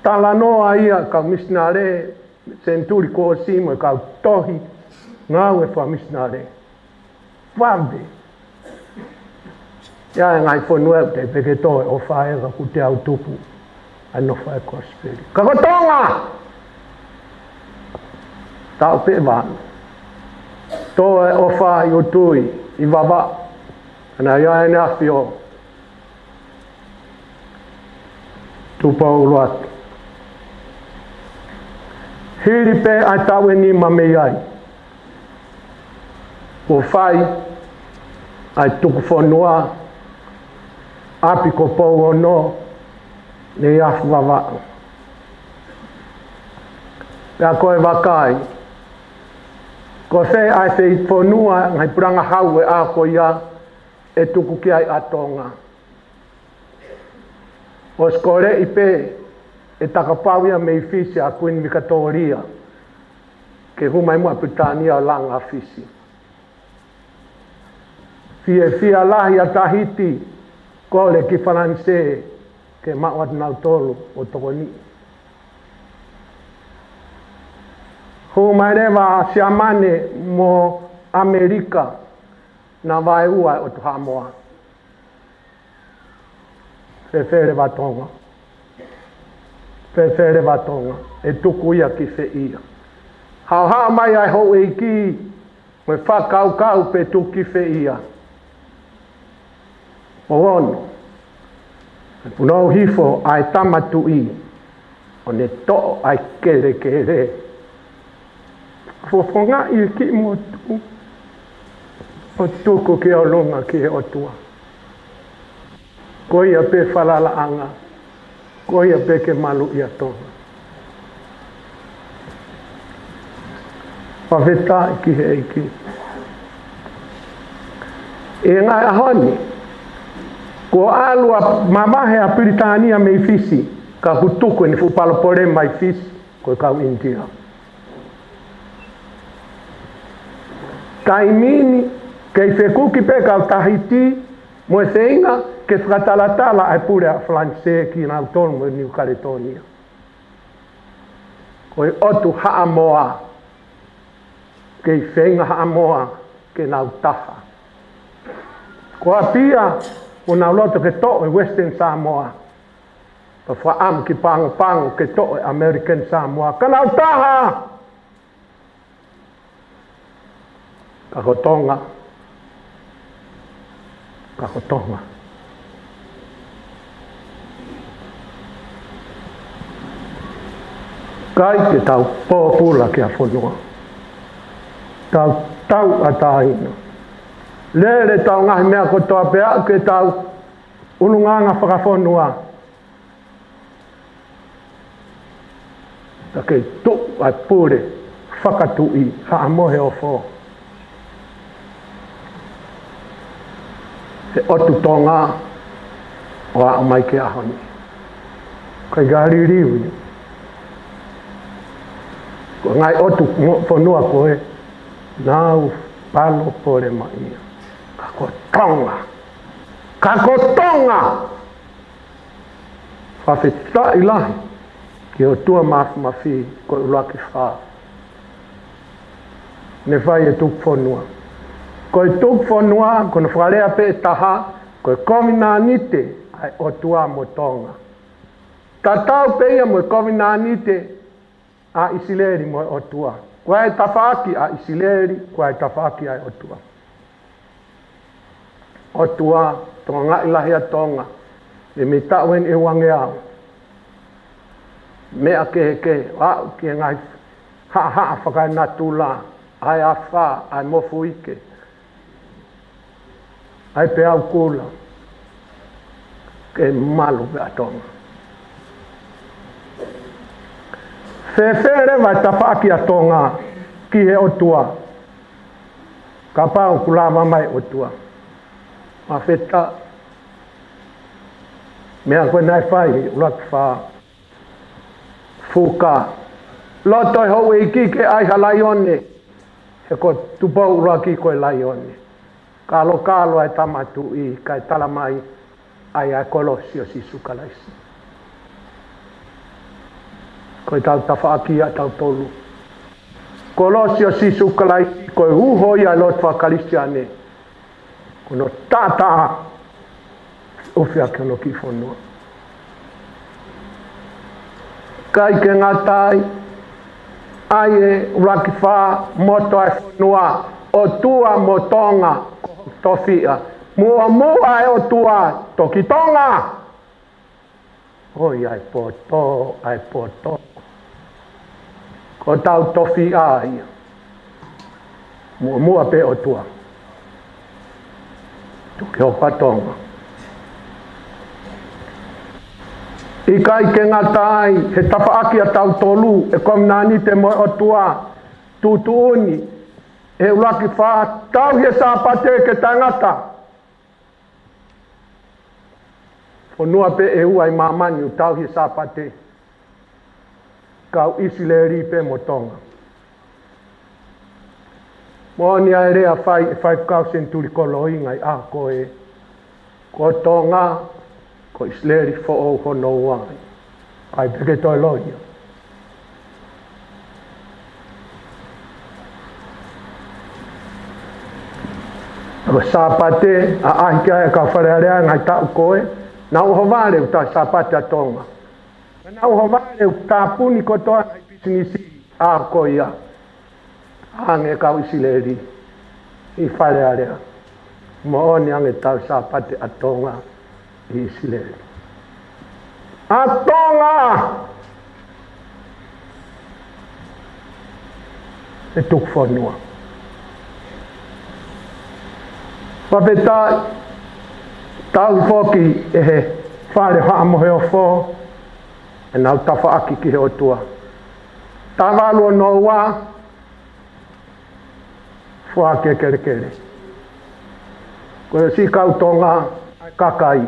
Talanoa ia ka misnare senturi ko simo ka tohi ngau e fa misnare. Wambe. Ya ngai fonua te peke toe ofa e ka kute au tupu. Ano fa e kosperi. Kakotonga! Tau pe walu. Toe ofa I utui I wawa ana ia ene awhio Tupou Latu hiri pe ai tau e ni mamei ai o whai ai tuku whanua api ko pou ono ne afu wawa pea koe wakai ko se ai se whanua ngai puranga hau e a ko ia e tuku ki ai a Tonga. O skore I pe e takapau ia mei fisi a Queen Victoria ke humai mua Britania langa fisi. Fia lahi a Tahiti kole ki Faranse ke mawat nau tolu o tokoni. Humai rewa siamane mo Amerika na vai ua o tu Hamoa. Fefere wa Tonga. Fefere wa Tonga. E tuku ia ki fe ia. Hau haa mai ai ho e ki me whakau kau pe tuki fe ia. O ono. Punau hifo ai tamatu I. o ne to ai kere fofonga I ki mo tu o tuku ke o longa ki o tua ko ia pe falala anga ko ia pe ke malu ia Tonga Fakafeta'i ki he iki e ngai ahoni ko alua mamahe a Piritania me fisi ka kutuku ni fupalopore mai fisi ko kau India taimini kei fekuki pe kau Tahiti mo seinga ke fratalatala ai pure a Francais ki na autonomo New Caledonia ko otu Haamoa kei feinga Haamoa ke na utaha ko apia o na loto ke to Western Samoa pa fa am ki pango ke to American Samoa kana utaha ka Tonga kai ke tau popula ke afonua tau ataina lere tau ngahi mea kotoa pea ke tau ulunganga whakafonua ta ke tu ai pure whakatui haamohe o fo he otu Tonga o a mai ke ahoni kai gari riu ko ngai otu fonua koe nau palo pore mai kako Tonga Fakafeta'i lahi ki o tua mafi ko ulaki wha ne vai e tuk fonua ko e tuk fonua ko na whalea pe taha ko e komina nite ai o tua mo Tonga tatau pe ia mo e komina nite a isileri mo o tua ko e tafaki a isileri ko e tafaki ai o tua o tua tonga ilahi a Tonga e me tauen e wange au me a ke a ki ngai ha whakai natula ai a wha ai mofu ike ai pe au kula ke malu pe a Tonga Fefere vai tafaki a Tonga ki he o tua ka pau kulama mai o tua Mafeta mea koe nai whai ulaki wha fuka lotoi hou e ki ke ai ha laione he ko Tupou ulaki koe laione kalo ai tamatu I kai talamai ai kolosio si sukalaisi koe tau tawhaaki a tau tolu kolosio si sukalaisi koe uhoi ai lot whakalistiane kono tata ofia ke no ki fonua kai ke ngatai ai e ulaki wha moto ai fonua o tua mo Tonga tofia mua e o tua toki Tonga oi ai poto ko tau tofia ia mua pe o tua ke o Tonga I kai ke ngatai he tawhaaki a tau tolu e komnani te mo o tua tutuuni e ulaki wha tau he sāpate ke tangata whanua pe e uai mamani tau he sāpate kau isileri pe mo Tonga Moni ai rea whai e 5,000 turi koloi ngai a koe ko Tonga ko isleri fo o hono wai ai peke toi loia o sapate a ahika e ka wharearea ngai tau koe na uho vare u ta sapate a Tonga na uho vare u ta puni kotoa ngai pisinisi a koia ange kau isileri I wharearea mo oni ange tau sapate a Tonga I isileri a Tonga e tuku whanua. Fakafeta'i tau foki e he whare haa mohe o fō e nau tawha aki ki he o tua. Tā wālua no wā wha ke kere kere. Koe si kau Tonga kakai.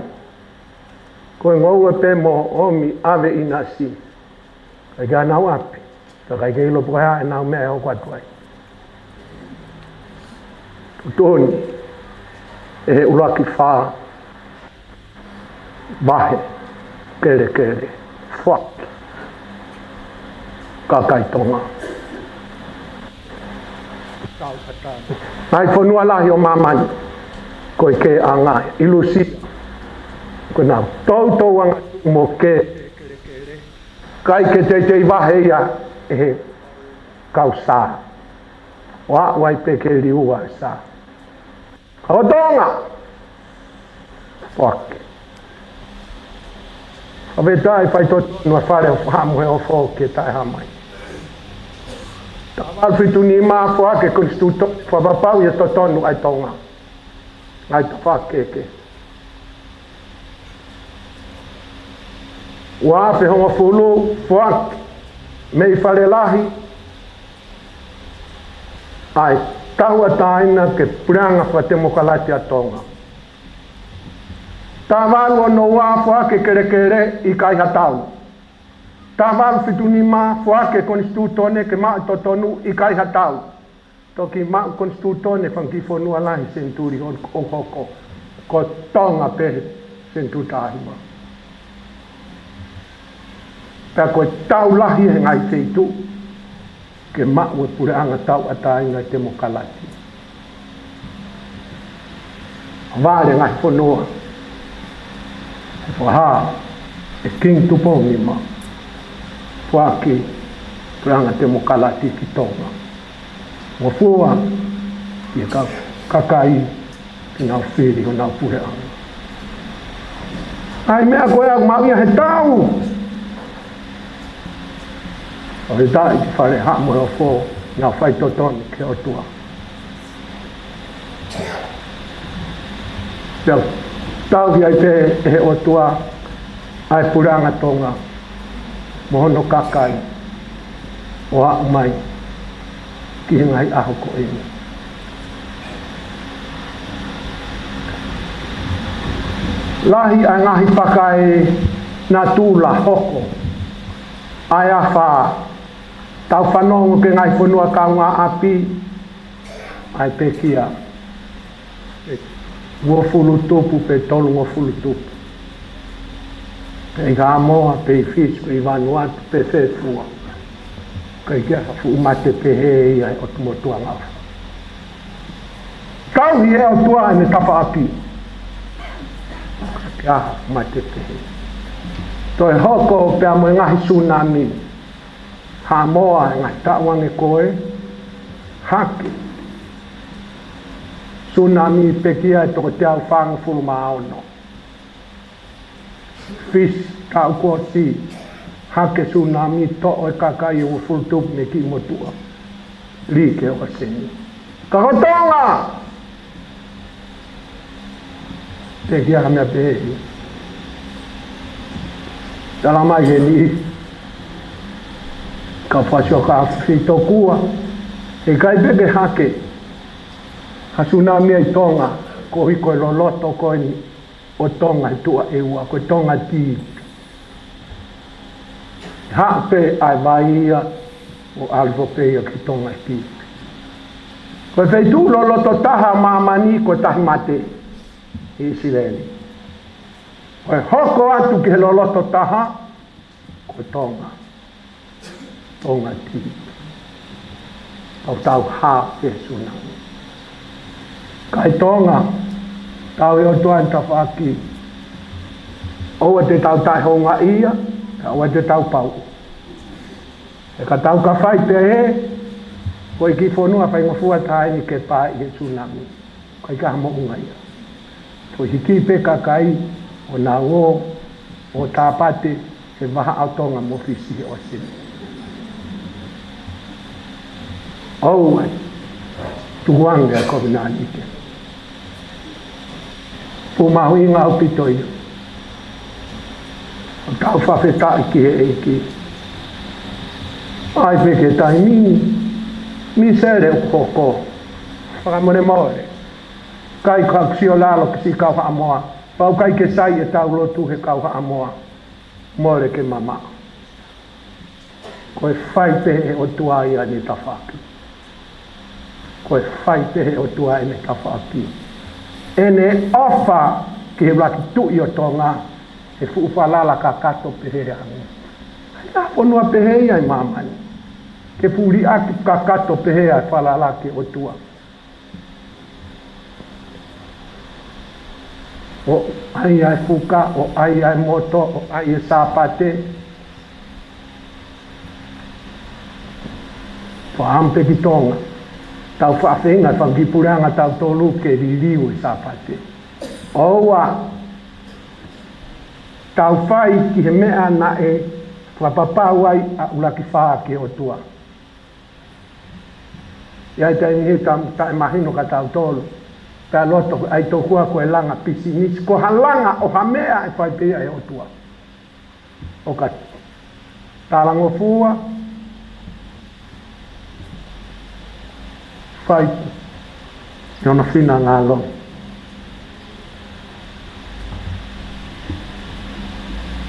Koe ngau e pe mo omi ave ina si. Kai kia nau api. Ka kai ke ilo pukaha e nau mea o kwatuai. Tutoni e he uraki wha bahe kere kere whaki kakai Tonga. Nai whanua lahi o mamani koe ke a ngai ilusi koe nau tau anga mo ke kai ke te wahe ia e he kau sā wa wai pe ke riua sā o Tonga whaki Fakafeta'i whai totu nua whare o whamohe o whō ke tai hamai. Tawal whitu ni mā whake konstituto whapapau i to tonu ai Tonga. Ai to whakeke. Wāpe honga whulu whake mei whare lahi. Ai taua taina ke puranga whatemokalati a Tonga. Tā wālu no wā whake kere kere i kai hatau. Tā wālu whitu ni mā whake konstitutone ke maa to tonu i kai hatau. Toki maa konstitutone whanki whanua lahi senturi o hoko. Ko Tonga pehe sentu tāhima. Pea koe tau lahi he ngai teitu. Ke maa ue pureanga tau atai ngai te mokalati. Vāre ngai whanua. Wha e King Tupou ni ma whaki pranga te mokalati ki Tonga. Wa fua i ka kakai ki nau whiri o nau pureanga. Ai mea koe au mawia he tau. O he tai ki whare haa mo o fō nau whai totoni ke o tua. Pea tau hi ai te he o tua ai puranga Tonga mohono kakai o a mai ki ngai aho ko eni. Lahi ai ngahi pakai na tūla hoko ai a wha tau whanongo ke ngai whanua kaunga api ai pekia ua fulu tupu pe tolu ua fulu tupu. Pe i ka moa pe i fisku i Vanuatu pe whefua. Ka i kia fu umate pe he ia e o tumotua ngau. Kau hi e o tua e me tapa aki. Kia umate pe he. Toi hoko pe a moe ngahi tsunami. Ha moa e ngai tauange koe. Haki. Tsunami pekia e toko te au whanga fulu maaono. Fish tau kua si. Hake tsunami to'o e kakai o fulu tupu me ki motua. Like o kaseni. Kakotonga! Pekia hamea pehe. Talamai he ni. Ka whasio ka whitokua. E kai peke hake. Ha tsunami ai Tonga, ko hiko e loloto ko ni o Tonga i tua e ua, ko Tonga tipi. Hape ai vaia o alvopeia ki Tonga i tipi. Ko fei tu loloto taha mamani ko tahi mate i Isileli. Ko hoko atu ki he loloto taha ko Tonga. Tonga tipi. Tau hape tsunami. Kai Tonga, tau e o tuan ta whaki. Oua te tau tai honga ia, oua te tau pau. E ka tau ka whai pe he, koe ki whanua whai ngofua tai ni ke pā i he tsunami. Koe ka hamo unga ia. Koe hiki pe kakai, o nā ngō, o tāpate, he waha au Tonga mo fisi o sini. Au ai. Tuku'ange ko nani ke. Pu mahui ngā upito ia. Tau Fakafeta'i ki he eiki. Ai peke tai mi sere o koko. Whakamore more. Kai kaksio lalo kisi kau haamoa. Pau kai ke sai e tau lotu he kau haamoa. More ke mama. Koe whai pehe o tuai a ni tawhaki. Koe whai pehe o tuai ni tawhaki. Ene ofa ki he raki tui o Tonga. He fu'upalala ka kato pehe angi. Nā whanua pehe ai mamani. Ke puri aki ka kato pehe ai whalala ke o tua. O ai ai fuka, o ai ai moto, o ai ai sapate. Whaampe ki Tonga. Tau whaafenga, whangipuranga tau tolu ke ririu i sapate. Oua. Tau whai ki he mea na e whapapau ai a ulaki whaa ke o tua. Iai tai ni tae mahino ka tau tolu. Ta loto ai tokua koe langa pisi nisi. Ko halanga o ha mea e whai pia e o tua. O ka talango fua. Whai. Yona whina ngā long.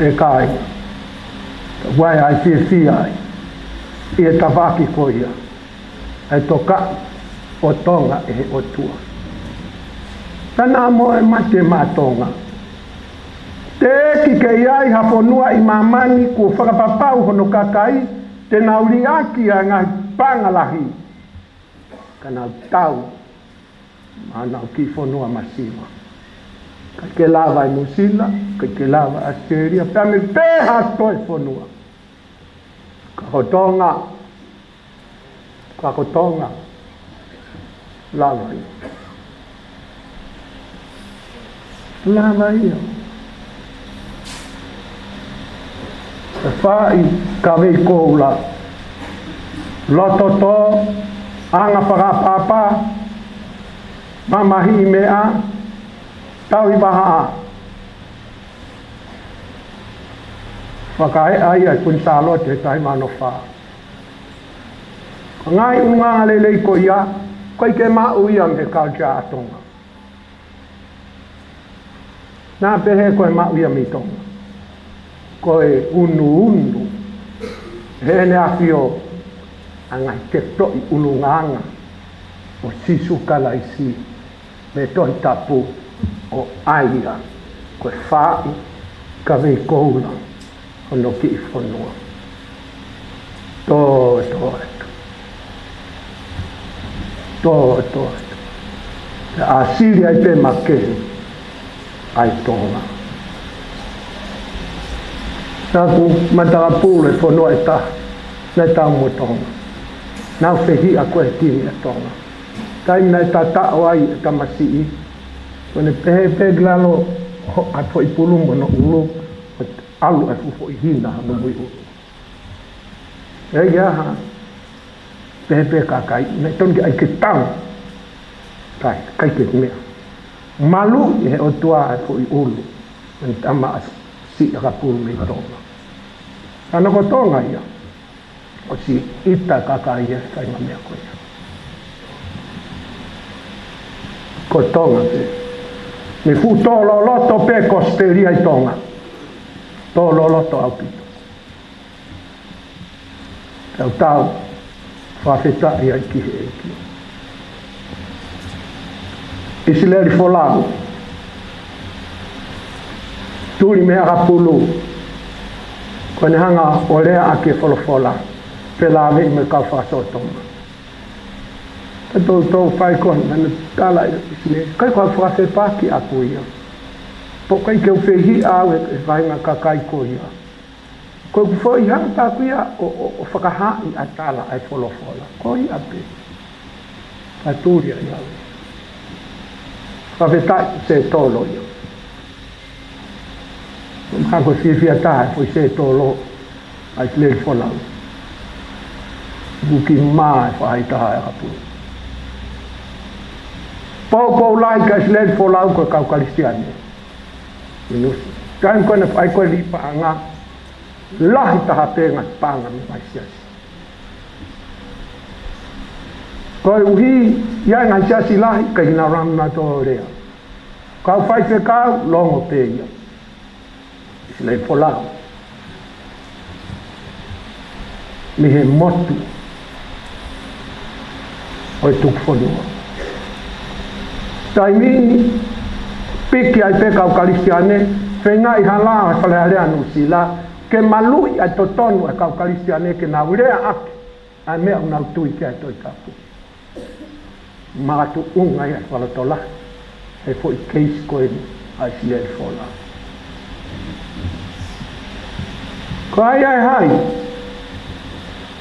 E kai. Wai ai fia ai. I e tawaki ko ia. E toka o Tonga e o tua. Tana mo e mate ma Tonga. Te ki ke iai haponua i mamani ko whakapapau hono kakai. Te nauri aki a ngā pangalahi. Kana tau. Manau ki whanua masiwa. Kai ke lava i Musila, kai ke lava Australia, pia me peha toi whanua. Ka ko Tonga, ka ko Tonga, lava i. Lava i. E whai ka vei koula, loto to, anga whakapapa, mamahi mea, tau i waha. Whakae ai ai kun Salote tai mano wha. Ngai unga lelei ko ia, koi ke mau ia me culture a Tonga. Nā pehe koe mau ia mi Tonga. Koe unu. Hene a fio, angai te toi ulunganga, o sisu kalaisi, me Tongatapu, o aia, koe whai, ka vei koula, hono ki i whanua. Tō. A siri ai pe makeri, ai Tonga. Nāku matarapu le whanua e ta, nei tau mo Tonga. Nau whehi a koe tini a Tonga. Taimi nei tatao ai e tamasii, kone pehe glalo a fo i pulumo no ulu, alu a fo i hina no mui ulu. E iaha, pehe kakai, nei tonki ai ke tau, kai ke mea. Malu i he otua a fo i ulu, ni tama si a kapulu me Tonga. Ana ko Tonga ia, o si ita kakai ia, kai ma mea koia. Ko Tonga pe. Mi fu tolo loto pe kosteria i Tonga. Tolo loto au pito. Tau Fakafeta'i ai ki he eki. Isileri folau. Turi mea rapulu. Kone hanga o lea ake folofola. Pelave i me kau whasotonga. Tau whai kon, mana tala isine, kai kua whakawhepaki a ko ia. Po kai keu whehi au e whainga kakai ko ia. Koe ku whai hanga tā ko ia o whakahai a tala ai wholofola. Ko ia pe. Aturia ia. Fakafeta'i se tolo ia. Mhako whiwhia tae fwy se tolo ai tlei wholau. buki mai whai taha e hapu. Pau lai ka islen fo lau ko kau kalistiane. Inus. Kain ko na whai ko li paanga. Lahi taha penga paanga mi mai siasi. Koi uhi ia ngai siasi lahi ka hina ramna to rea. Kau whai se kau longo pe ia. Islen fo lau. Mi he motu. Oi tuk whanua. Taimini, piki ai pe kau kalistiane, whenga i hala a whalearea nu sila, ke malui ai totonu ai kau kalistiane ke nau rea ake, ai mea unau tui ke ai Toitapu. Mātu unga i ai whalatola, he fo i keisi koe ai sile i whola. Ko ai hai,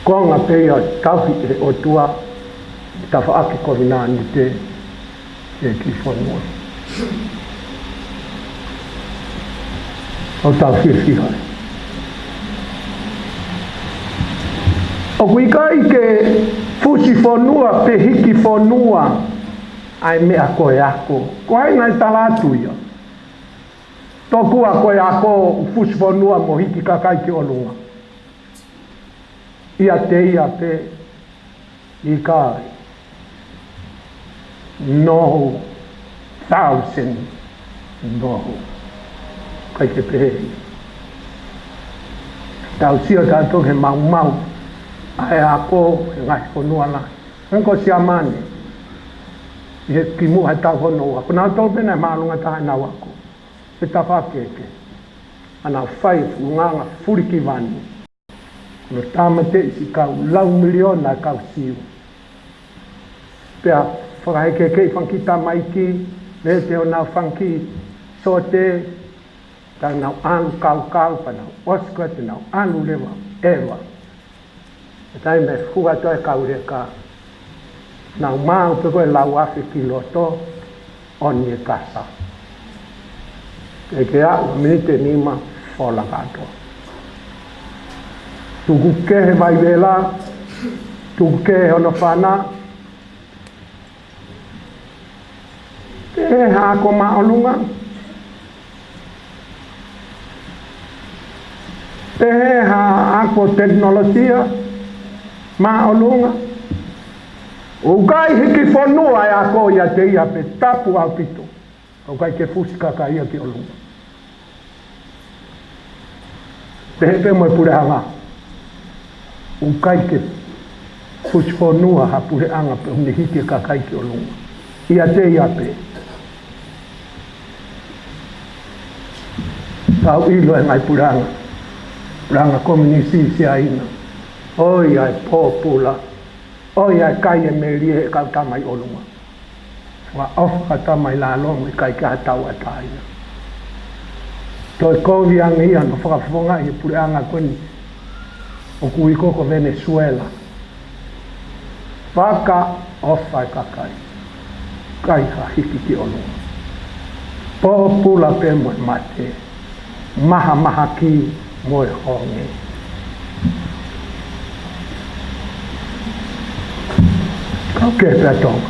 konga pe ia tauhi e o tua, tafa ake kovina ni te e ki whanua. O tau whiwhi hai. O kui kai ke fusi whanua pe hiki whanua ai mea koe ako. Ko hai nai talatu ia. Toku a koe ako fusi whanua mo hiki kakai ki olunga. Ia te ia pe i kai. No 1,000 no kai te pehe tau sia tātou he mau ai ako he ngai whanua la ko sia mane he ki mu hai tau hono ako nā tau pena maalunga taha nau ako he tawhakeke ana whai nganga furiki vani no tāmate isi kau lau miliona kau siu pea whakaeke kei whankita maiki, me te o nau whanki sote, tau nau alu kau, pa nau oskwa, te nau alu lewa, ewa. E tai me hua toi kau reka, nau mau pe koe lau afi ki loto, oni e kasa. E ke au, minite nima, whola kato. Tuku kehe vai vela, tuku kehe ono whana, ha ko maolunga ha ako teknologia maolunga o kai hiki whanua e ako ia te ia pe tapu au pito o kai ke fusika ka ia ki olunga te hepe moe purehanga o kai ke fusi whanua ha pureanga pe uni hiki ka kai ki olunga ia te ia pe tau ilo e ngai puranga komunisi si aina. Oi ai popula, oi ai kai e merie e kau tamai olunga. Wa ofa tamai la longa e kai ka tau ataina. Toi kovi anga ia no whakafonga i puranga koni o kui koko Venezuela. Waka ofa e kakai. Kai ha hiki ki olunga. Popula pe moe mate. Maha ki moe honge. Kau kepe a Tonga.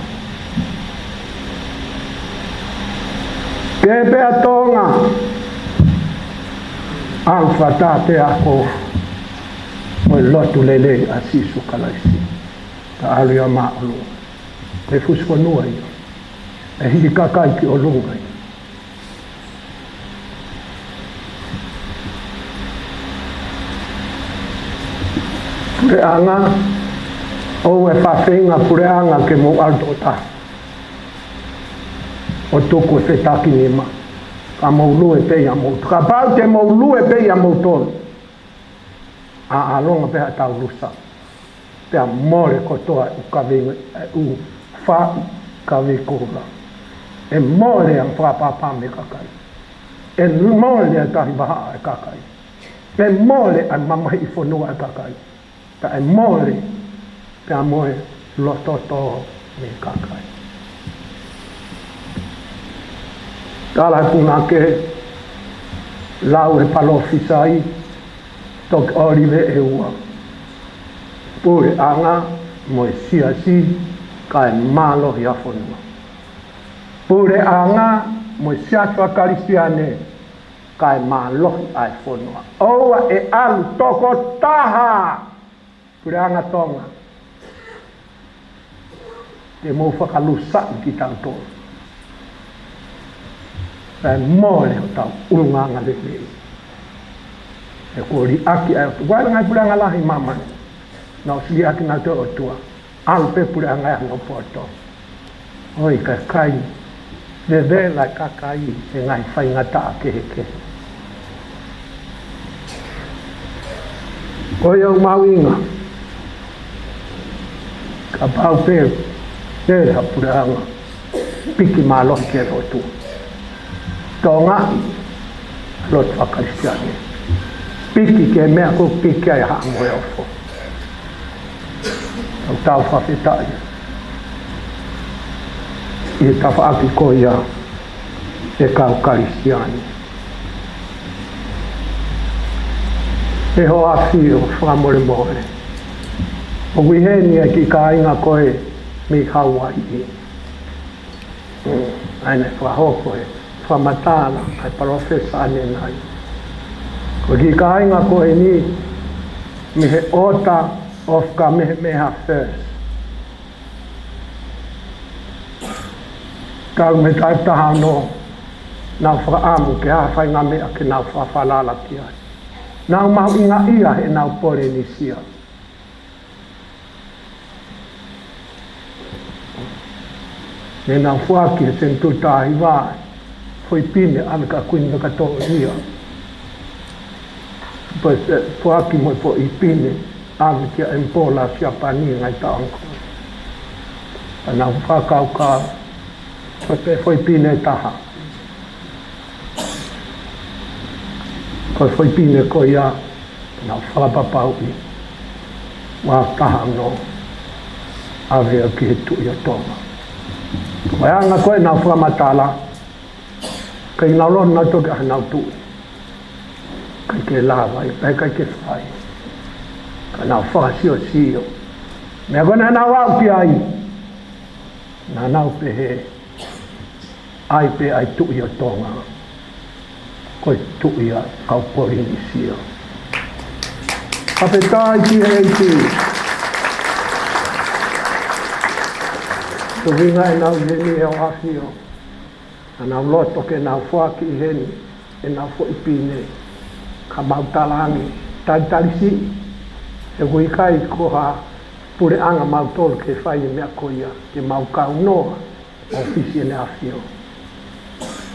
Kepe a Tonga. Alfa tate ako. Moe lotu lele a sisu kalaisi. Ta alu ya maa olunga. E fusfonua iyo. E hiki kakai ki olunga iyo. Pureanga o e whawhenga pureanga ke mo aldota o tuku e whetaki nima ka maulu e peia moutu ka pau te maulu e peia moutonu a alonga peha tau lusa pea more kotoa u kavinga u wha kavikola e more ang whapapa me kakai e more a tahi baha e kakai e more a mamahi i whanua e kakai ta e more pe amoe lototo me kakai. Tala puna ke lau e palofisai tok orive e ua. Pure anga mo siasi kai malo ya fonua. Pure anga mo siatwa karistiane kai malo ai fonua. Oa e alu toko taha. Pure anga Tonga. Te mo whakalusa ki tauto. Pai mole o tau urunganga lele. E kori aki ai o wai ngai pure anga lahi mama. Na usili aki na to o tua. Alpe pure anga ya no poto. Oi ka kai. Le vela ka kai e ngai fai ngata ke ke. Oi o mawinga. Ka pau pe. E pure anga. Piki malo ke o tua. Tonga lot Fakafeta'i. Piki ke mea ko piki ai ha mo e ofo. O tau Fakafeta'i. I tafa aki ko ia e kau karistiani. E ho afi o whamore more. O wiheni e ki ka inga koe mi Hawaii. Aine whahoko e. Whamatala ai profesa ane nai. Ko ki ka inga koe ni mi he ota of ka meha first. Kau me taitaha no nau whaamu ke ha whainga mea ke nau whawhalala ki ai. Nau mau inga ia he nau pore ni sia. Ne nau whaki he sentu tahi vai. Foi pine ame ka kuinga ka tō ia. Pois whaki mo po I pine ame kia empola sia pani ngai taonko. Nau whakau ka foi pine taha. Ko foi pine ko ia nau whakapapau I. Wa taha no avea ki he tu ia Tonga. Koe anga koe nau whakamatala. Kai nau lon nau toke a nau tu. Kai ke lava, kai ke whai. Ka nau whakasio sio. Mea kona nau au ki ai. Nā nau pe he. Ai pe ai tu ia Tonga. Koe tu ia kaupori ni sio. Fakafeta'i ki he iti. Tu winga e nau heni e o hafio. Nau loto ke nau whaki I heni, e nau whoi pine, ka mautalangi, talitalisi, e hui kai koha pure anga mautolo ke whai e mea koia, ke maukau noa, ofisi e ne awhio.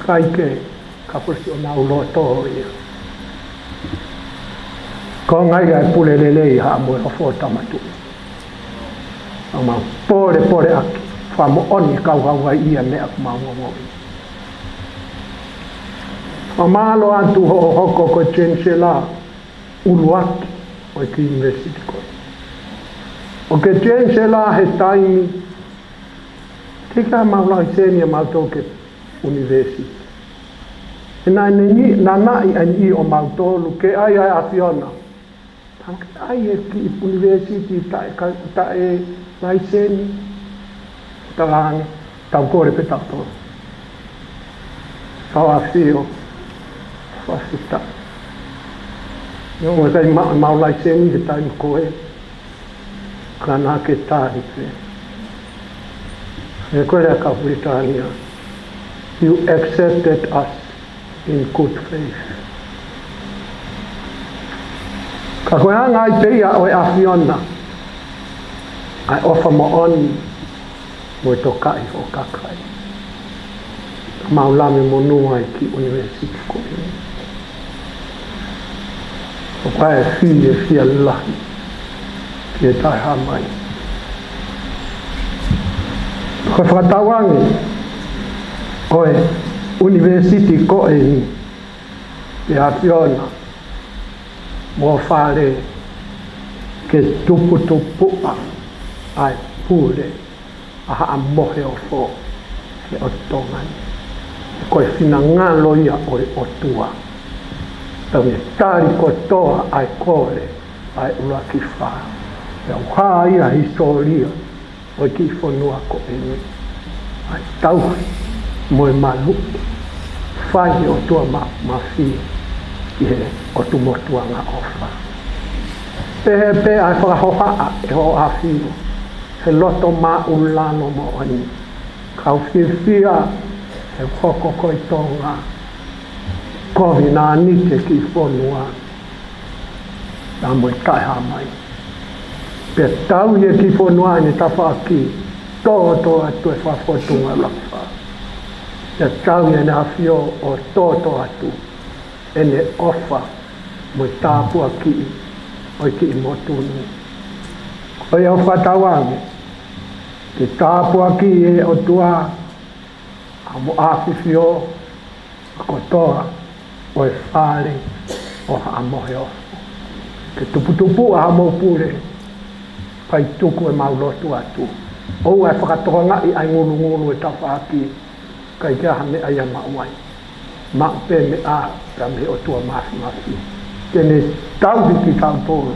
Kai ke, ka pursi o nau loto ia. Ko ngai ai pule lelei ha moe o whotamatu. Au mau pore aki, whamo oni kau hawa ia mea kumauamoi. O malo atu ho hoko ko Chancellor uluaki o ki university ko. O ke Chancellor he taimi tika maula iseni mauto ke university. Ina ni nai ani o mauto ke ai afiona. Tanke ai ki university ta e laiseni talang tau kore pe tato. Sao afio Fakafeta'i. Yo sai maulai seni ke tai koe. Kana ke tai pe. E koe la Fakafeta'i. You accepted us in good faith. Ka koe hanga ai te ia o e afiona. Ai ofa mo oni mo tokai o kakai. Maulame monua ki university ko. O pai fia lahi. Ke tai hamai. Ko whakatawangi. Oe, university ko e ni. E afiona. Mo whare. Ke tupu'a. Ai pule. Aha mohe o fo. Ke o tongani. Ko fina ngalo ia o tua. Tau tari ko toa ai kore ai uraki wha. Ia whaia historia o ki whanua ko ene. Ai tau moe malu whai o tua mawhi i he o tu motuanga ofa. Pe ai whakahoha e ho a whio. He loto ma ulano mo ani. Kau whiwhia he koko koi Tonga. Kohi nā nite ki whanua. Nā moe taiha mai. Pe tau ia ki whanua ni tawha ki. Toto atu e whawhotunga lakwa. Pe tau ia nā whio o toto atu. Ene ofa moe tāpua ki. Oi ki motunu. Oi au whatawangi. Ke tāpua ki e o tua. Amo awhiwhio. Kotoa. Oi whare. O amohe ofu. Ke tuputupu a hamo pure. Pai tuku e maulotu atu. Ou ai whakatokonga i ai ngulu e tawhaki. Kai kia hame ai mauai. Ma pe me a rame o tua mafi. Kene tau ki tau tōru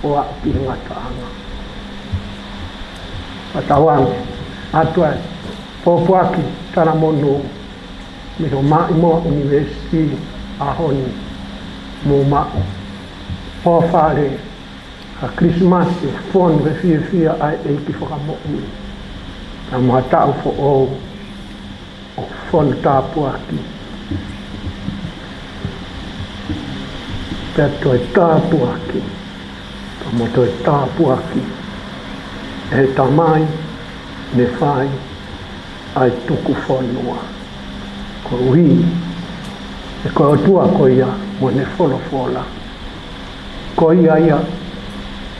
o a ki ngata anga. Patawangi, atua pōpuaki tana monu mi ho Moimoi University a honi mō mao. Pōwhare a Christmas e whonu e whia ai e ki whakamo'u. A mua tau fo o whonu tāpuaki. Pea toi tāpuaki. Ka mo toi tāpuaki. E tamai, ne whai, ai tuku whanua. Ko ui, e ko atua ko ia, mo ne wholofola. Ko ia ia,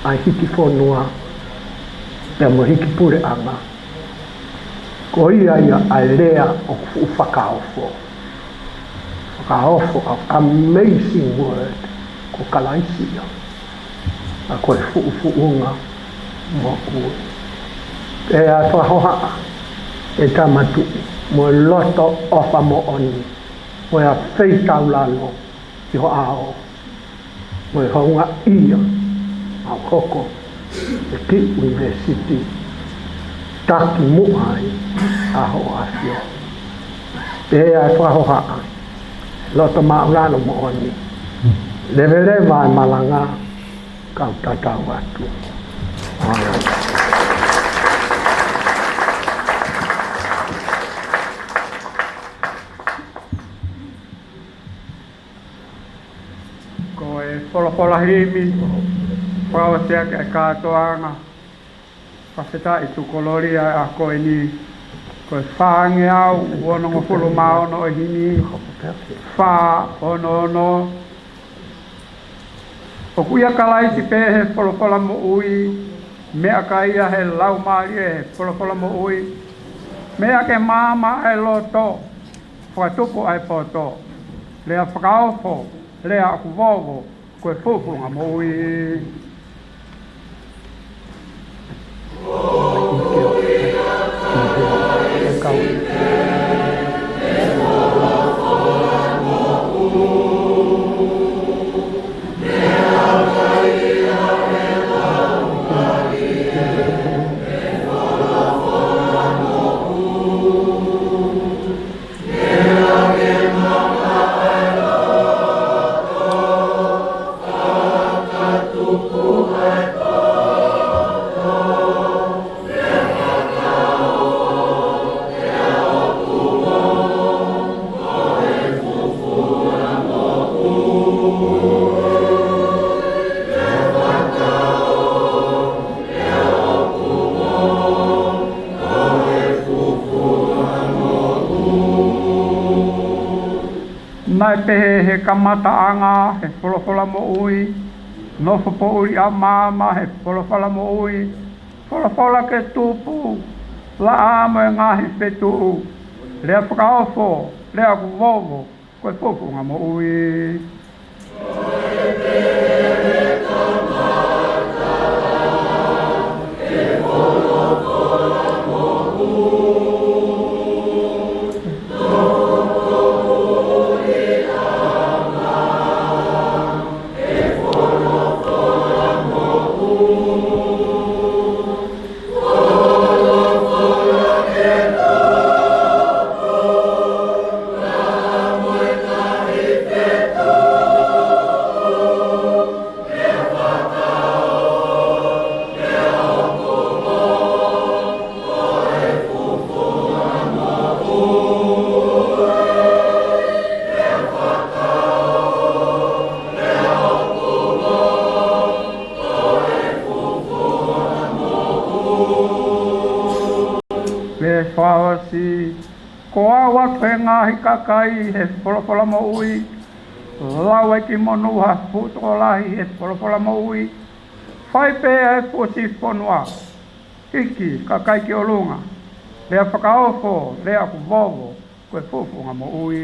ai hiki whanua, pea mo hiki pure anga. Ko ia ia, ai lea o Fakafeta'i. Fakafeta'i, amazing word. Ko kalaisia a koe fu'ufu'unga mo ue e a whahoha e tamatu mo loto ofa mo oni mo a wheitau lalo i ho ao mo e honga ia a koko e ki university taki muai a ho afio e a whahoha loto maulano mo oni Levele vai malanga kau tatau atu. Ko e wholofola himi, whawasea ke kātoanga, Fakafeta'i tukolori a koe ni, koe whaange au, wonongo fulu maono e hini, wha ono, o kuia kalaisi pe he wholofola mo ui, mea ka ia he laumari he wholofola mo ui, mea ke mama e loto, whakatupu ai poto, lea whakaofo, lea aku vovo, koe fufunga mo ui. Nai pehe he kamataanga, he wholofola mo ui, nofo po uri a mama, he wholofola mo ui, wholofola ke Tupou, la amo e ngahi petu, lea whakaofo, lea kuvovo, koe fufunga mo ui. si koa wat ngahi kakai he polopola mo ui lawe ki monu ha puto lahi he polopola mo ui fai pe e pusi ponua hiki kakai ki olunga lea whakaofo lea ku vovo koe fufu nga mo ui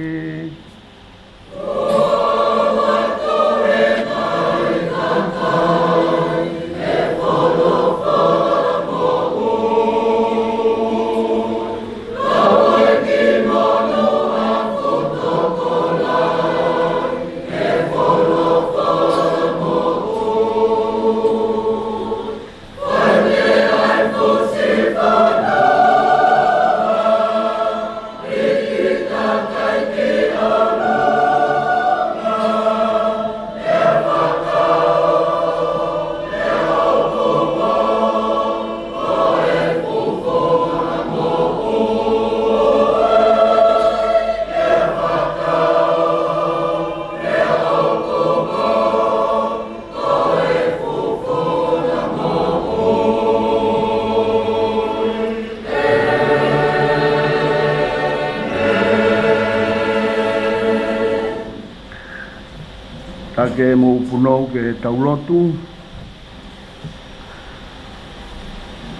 ke mo puno ke taulotu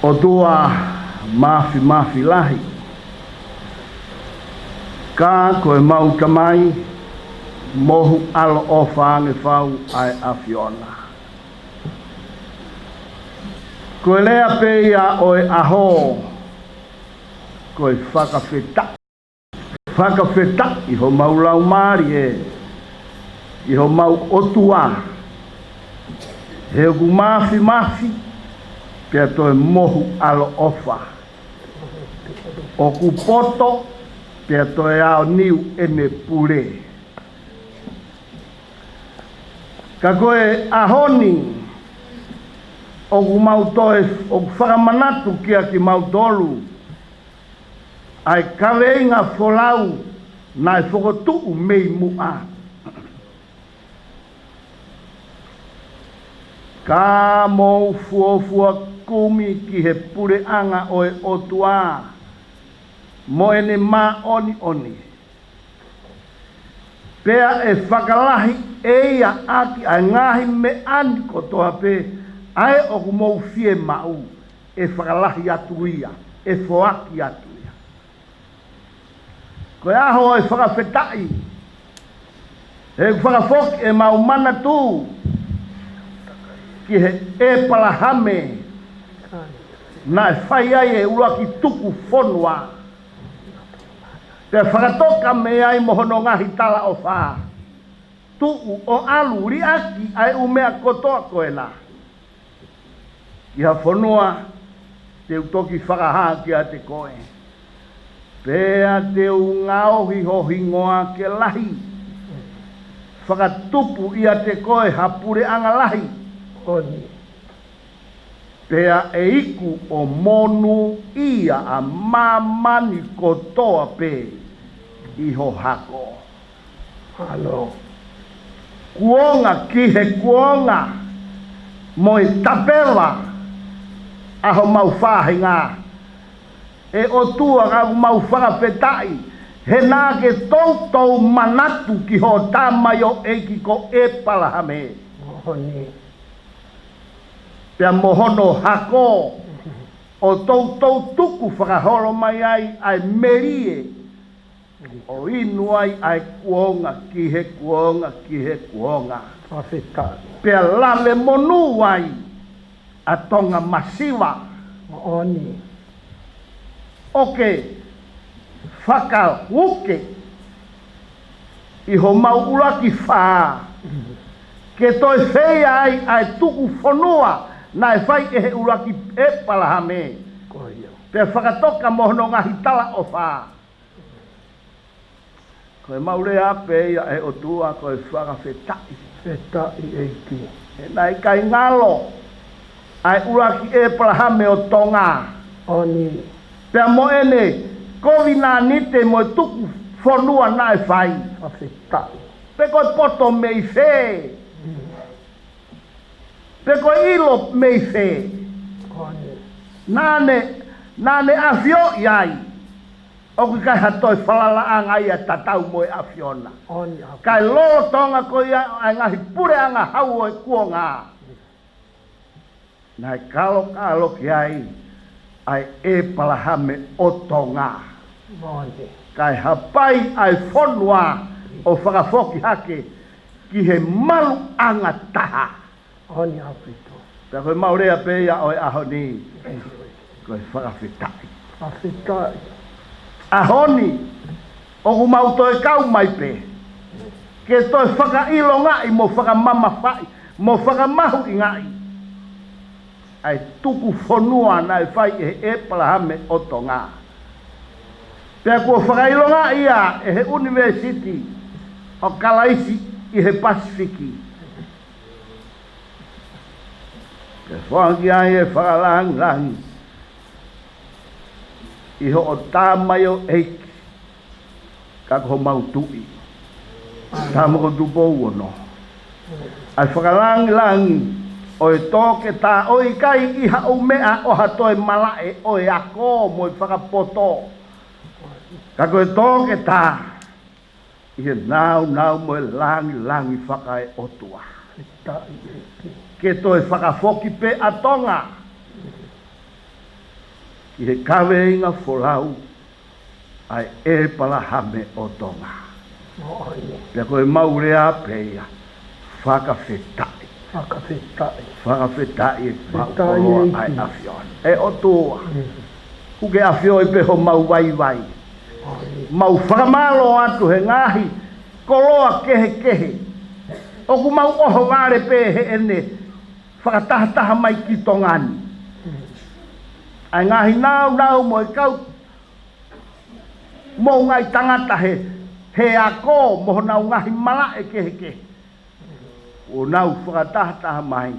o tua mafi lahi ka koe mau tamai mohu alo o whange whau ai awhiona koe lea peia oe aho koe Fakafeta'i ho mau lau mari I ho mau otua he gu mafi pia toe mohu alo ofa o ku poto pia toe ao niu ene pule ka koe ahoni o gu mau toe o ku whakamanatu kia ki mau tolu ai kaweinga folau nai whokotu'u mei mua ka mo fuofua kumi ki he pure anga oe otua mo ene ma oni pea e whakalahi eia aki a ngahi me ani kotoa pe ai o kumou fie mau e whakalahi atuia e foaki atuia koe aho e Fakafeta'i e whakafoki e mau mana tu ki he e palahame na e whai ai e ua ki tuku whonua te whakatoka me ai mohono ngahi tala o wha tuu o alu riaki ai umea kotoa koena ki ha whonua te utoki whakaha ki a te koe pea te ungaohi ho hingoa ke lahi whakatupu i a te koe hapure anga lahi Oni. Pea e iku o monu ia a mamani kotoa pe iho hako. Halo. Kuonga ki he kuonga mo i tapela aho mau whahinga. E o tua ngau mau Fakafeta'i he nā ke tautou manatu ki ho tamayo e ki ko e palahame. Oni. Pea mohono hako o tautou tuku whakahoro mai ai merie o inu ai kuonga ki he kuonga pea lale monu ai a tonga masiwa oni oke whakahuke I ho mau uraki wha ke toi whea ai tuku whanua na e whai e he uraki e palahame pe whakatoka mohono ngahi tala o wha koe maure ape ia e o tua koe Fakafeta'i eiki e nai kai ngalo ai uraki e palahame o Tonga oni pe mo ene kovina nite mo tuku whanua na e whai pe koe poto mei whee pe ko ilo meife nane afio iai O ki kai hatoi whalalaanga ia tatau mo e awhiona. Oni Kai lolo tonga ko ia ai ngahi pure anga hau o e kuonga. Nai kalo ki ai e palahame o tonga. Oni. Kai hapai ai fonua o whakafoki hake ki he malu anga taha. Oni Afrika. Pea koe maurea pe ia o e ahoni. Koe Fakafeta'i. Fakafeta'i. Ahoni, o kumauto e kau mai pe. Ke toi whakailo ngai mo whakamama whai, mo whakamahu i ngai. Ai tuku whonua nai whai e palahame o tonga. Pea kua whakailo ngai ia e he University o Kalaisi i he Pasifiki. Ke whangi ai e whakalang iho o tāmai o eiki kako mautui tāma ko Tupou ono ai whakalangi o e tōke tā o i kai iha o mea o hatoe malae o e ako mo i whakapoto kako e tōke tā ihe nau mo e langi whakae otua ke toi whakafoki pe atonga i he kawe inga wholau ai e palahame o tonga. Pea koe maurea peia Fakafeta'i. Fakafeta'i e maukoroa ai Aviation. E o tua. Kuke Aviation i peho mau vai. Mau whakamalo atu he ngahi koloa kehe. Oku mau oho ngare pe he ene whakataha mai ki tongani. Ai ngahi nau mo e kau mo ngai tangata he ako mo nau ngahi mala e kehe. O nau whakataha mai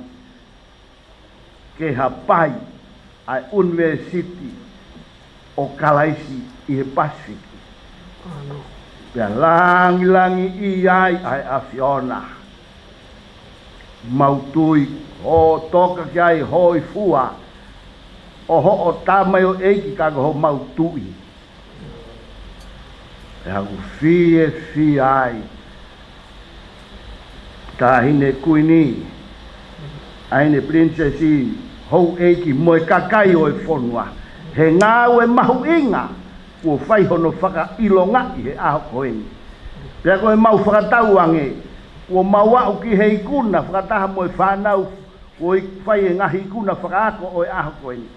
ke hapai ai University o Kalaisi i he Pasifiki. Pea langi i ai Aviation. Mautui o toka ki ai hoi fua. O ho o tāmai o eiki kako ho mautui. E haku fie ai. Tā hine kuini. Aine princesi hou eiki mo e kakai o e whonua. He ngā ue mahu inga. Kua whai hono whaka ilonga i he aho koeni. Pea koe mau whakatau ange. Kua mau au ki he ikuna whakataha mo e whanau. Kua whai e ngahi ikuna whakaako o e aho koeni.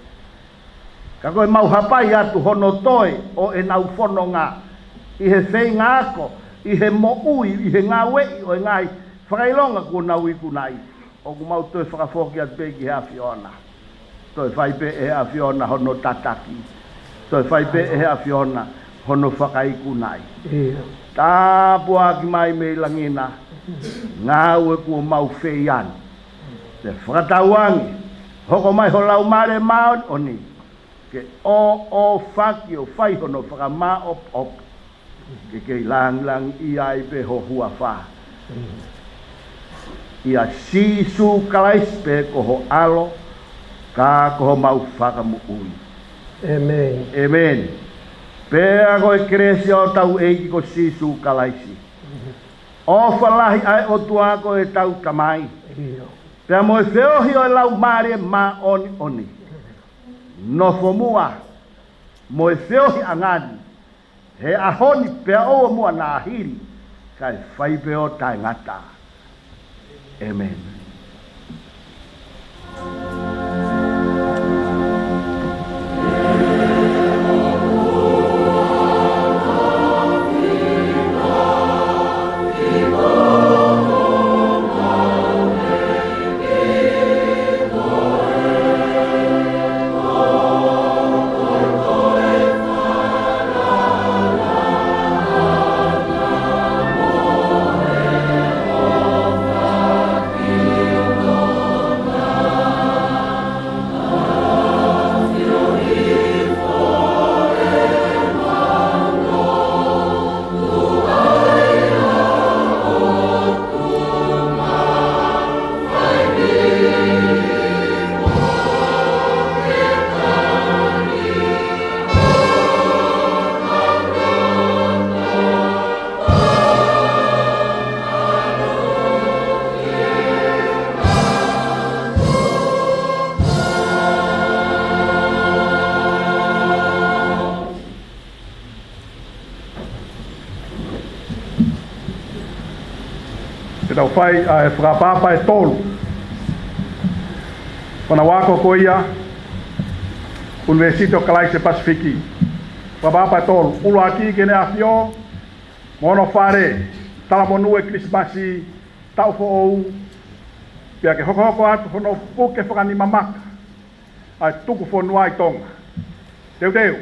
Ka koe mau hapai atu hono toe o e nau whanonga i he whei ngāko, i he mo ui, i he ngā wei o e ngai whakailonga kua nau iku nai. O ku mau toi whakafoki atu pe ki he Aviation. Toi whai pe e Aviation hono tataki. Toi whai pe e Aviation hono whakaiku nai. Tāpua ki mai me langina, ngā ue kua mau whei an. Te whakatauangi, hoko mai ho lau mare maon oni. Ke o whaki o whai hono whakamā op. Ke lang i ai pe ho hua wha. Ia sisu Kalaisi pe koho alo, ka koho mau whakamu ui. Amen. Pea koe kresia o tau eiki ko sisu Kalaisi. O whalahi ai o tuako e tau kamai. Pea moe whiohi o e lau mare ma oni. Nofo mua, mo e whiohi angani, he ahoni pea oa mua na ahiri, kai whai peo tai ngata. Amen. Yeah. tau whai e whakapapa e tolu. Pana wako ko ia, University of Kalaise Pasifiki. Whakapapa e tolu. Ulu aki kene awhio, mono whare, talamonu e Krismasi, tau who'ou, pia ke hoko atu hono puke whakanimamaka, ai tuku whonua i Tonga. Teu teu.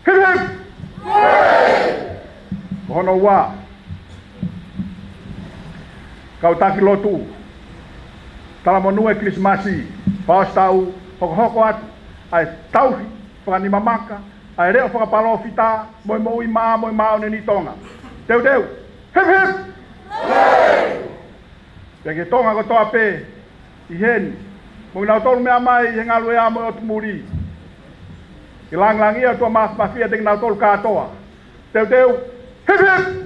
Hip hip! Hono wā. Kau taki lotu. Talamonu e Krismasi, paostau, hoko atu, ai tauhi, whakanimamaka, ai reo whakapalo fita, moimoi maa, moimao ni Tonga. Teu teu. Hip hip! Pia ke Tonga ko toa pe, i heni. Mungi nau tolu mea mai, he ngalu ea mo o tumuri. I lang ia tua mafia teki nau tolu katoa. Teu teu, hip hip!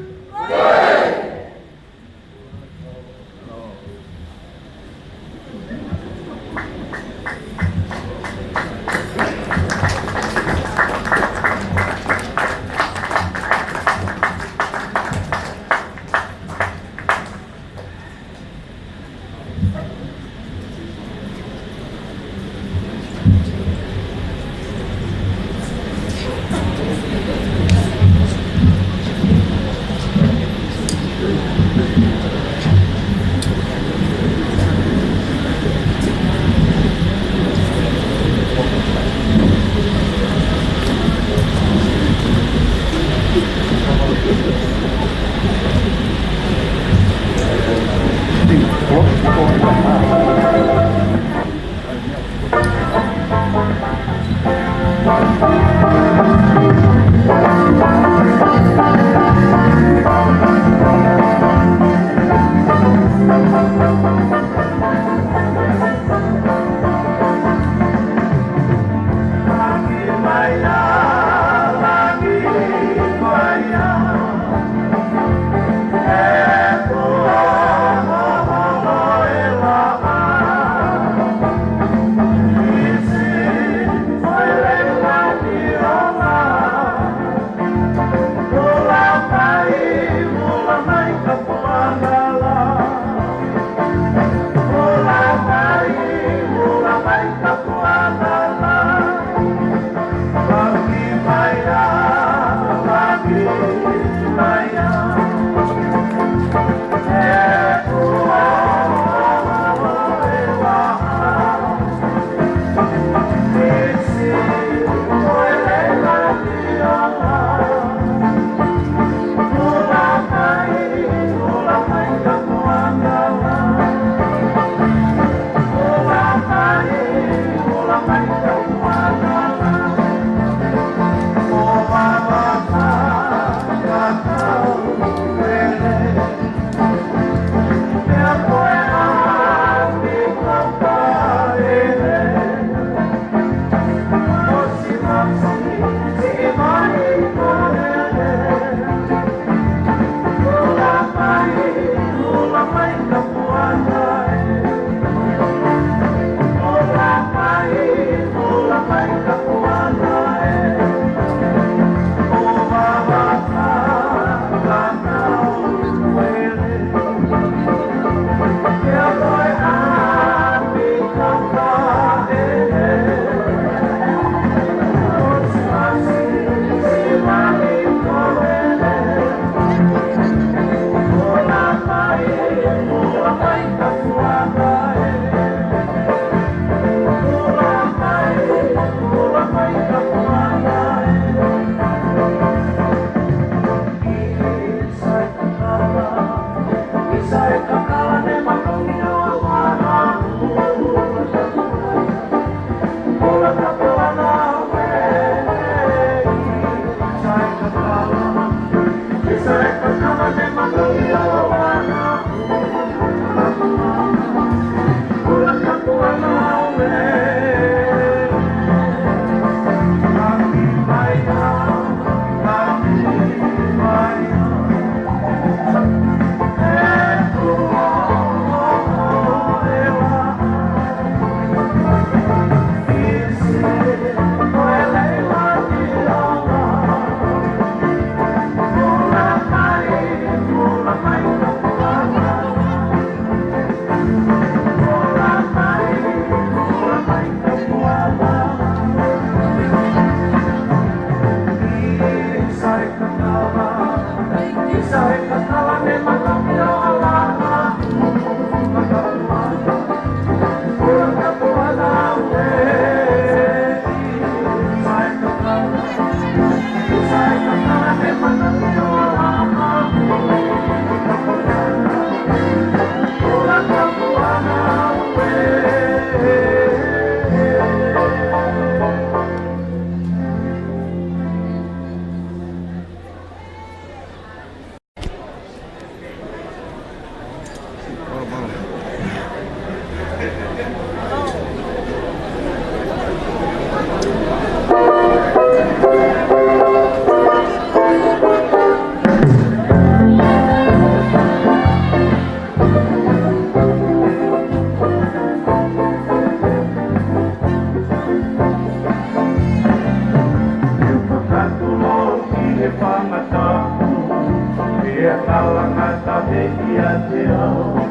he ia te au.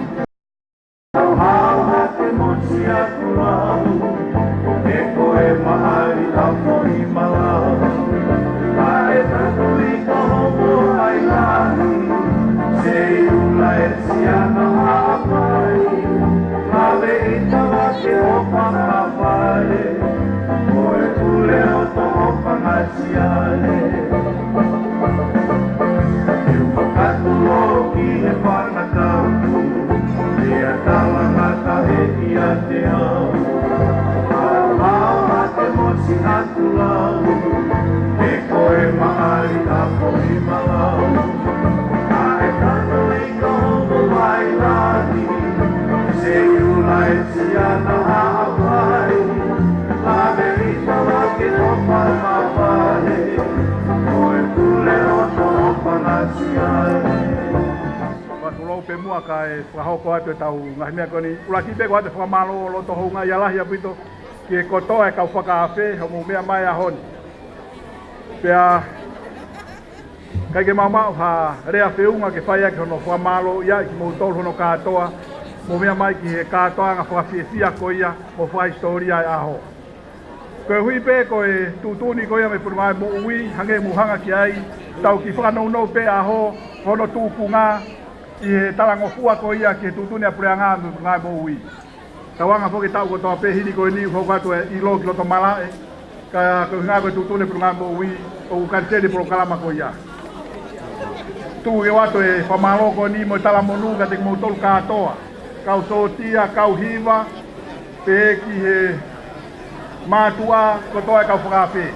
Au hao ha te mosi a kulau, e koe mahari a poni malau. Ka e tatu i ka homo ai lahi, se i ula e siana hapai. Lave i tawa ke opa mawale, koe kule o to opa ngasiale. E whakatu o ki he whanakau, e a tawa ngata he ia te au. Au hao ha te mosi atu lau, e koe maari a poni malau. A e tano i ka homo mai lahi, se iula e siana haawai. Lave i tawa ke opa mawale, koe kule o to opa ngasiale. Patulou pe mua ka e whahoko atu e tau ngahi mea koni. Ulaki pe ko atu whamalo o loto hounga i alahi apito ki e kotoa e kau whakaafe homu mea mai a honi. Pea kai ke mau ha rea whiunga ke whaia ki hono whamalo ia ki mou tolu hono katoa. Mo mea mai ki he katoa ngā whawhiawhia ko ia mo wha historia e aho. Koe hui pe ko e tūtuni ko ia me purungai mo ui hange muhanga ki ai. Tau ki whakanounou pe aho hono tūpunga i he talangofua ko ia ki he tūtuni a pureanga me purungai mo ui. Tawanga poke tau ko toa pe hini ko e niu whakatu e ilo ki loto malae. Ka ko ngā ko tūtuni purungai mo ui o kanseli pro kalama ko ia. Tu e wato e whamalo ko ni mo talamonu ka te mo tolu katoa. Kau sotia, kau hiva, pe ki he mātua kotoa e kau whakawhi.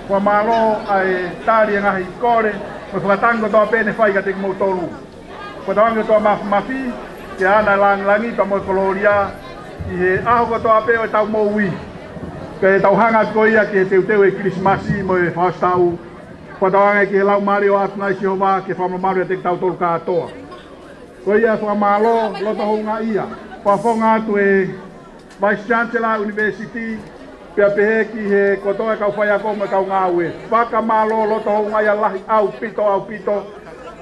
Kua malo ai tāri ngahi kore, mo whakatango toa pene whai ka te mo tolu. Kua tawango toa mafi, ke ana langi pa mo koloria, i he aho kotoa pe o tau mo ui. Ke tau hanga ko ia ke teu e Krismasi mo e whaustau. Kua tawango ke lau mari o atu nai si hova ke whamamari a te tau tolu katoa. Ko ia whamalo loto hounga ia. Whawhonga atu e Vice Chancellor University, pia pehe ki he kotoa e kau whai ako me kau ngāue. Whakamalo loto hounga ia lahi au pito.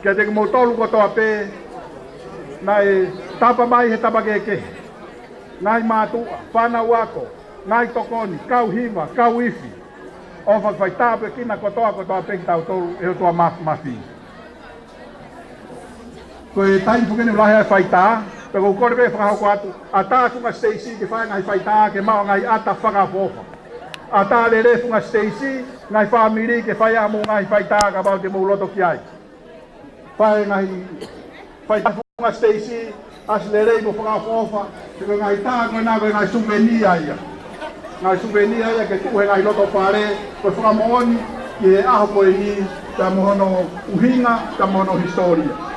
Kia te mo tolu kotoa pe, nai tapa mai he tapa keke. Nai mātua, whanau ako, nai tokoni, kau hiva, kau ifi. O whai tāpe kina kotoa pe ki tau tolu e o toa mafi. Koe tai pukene ulahe ai whaitā, pe kou kore pe whakahoko atu, a tā kunga Stacey ke whae ngai whaitā ke mao ngai ata whakafofa. A tā lere funga Stacey, ngai whamiri ke whae amu ngai whaitā ka bao te mouloto ki ai. Whae ngai whaitā funga Stacey, as lere mo whakafofa, te ngai tā koe nā koe ngai suvenia ia. Ngai suvenia ia ke tuhe ngai loto pare, koe whakamooni ki he aho koe ni, ta mohono uhinga, ta mohono historia.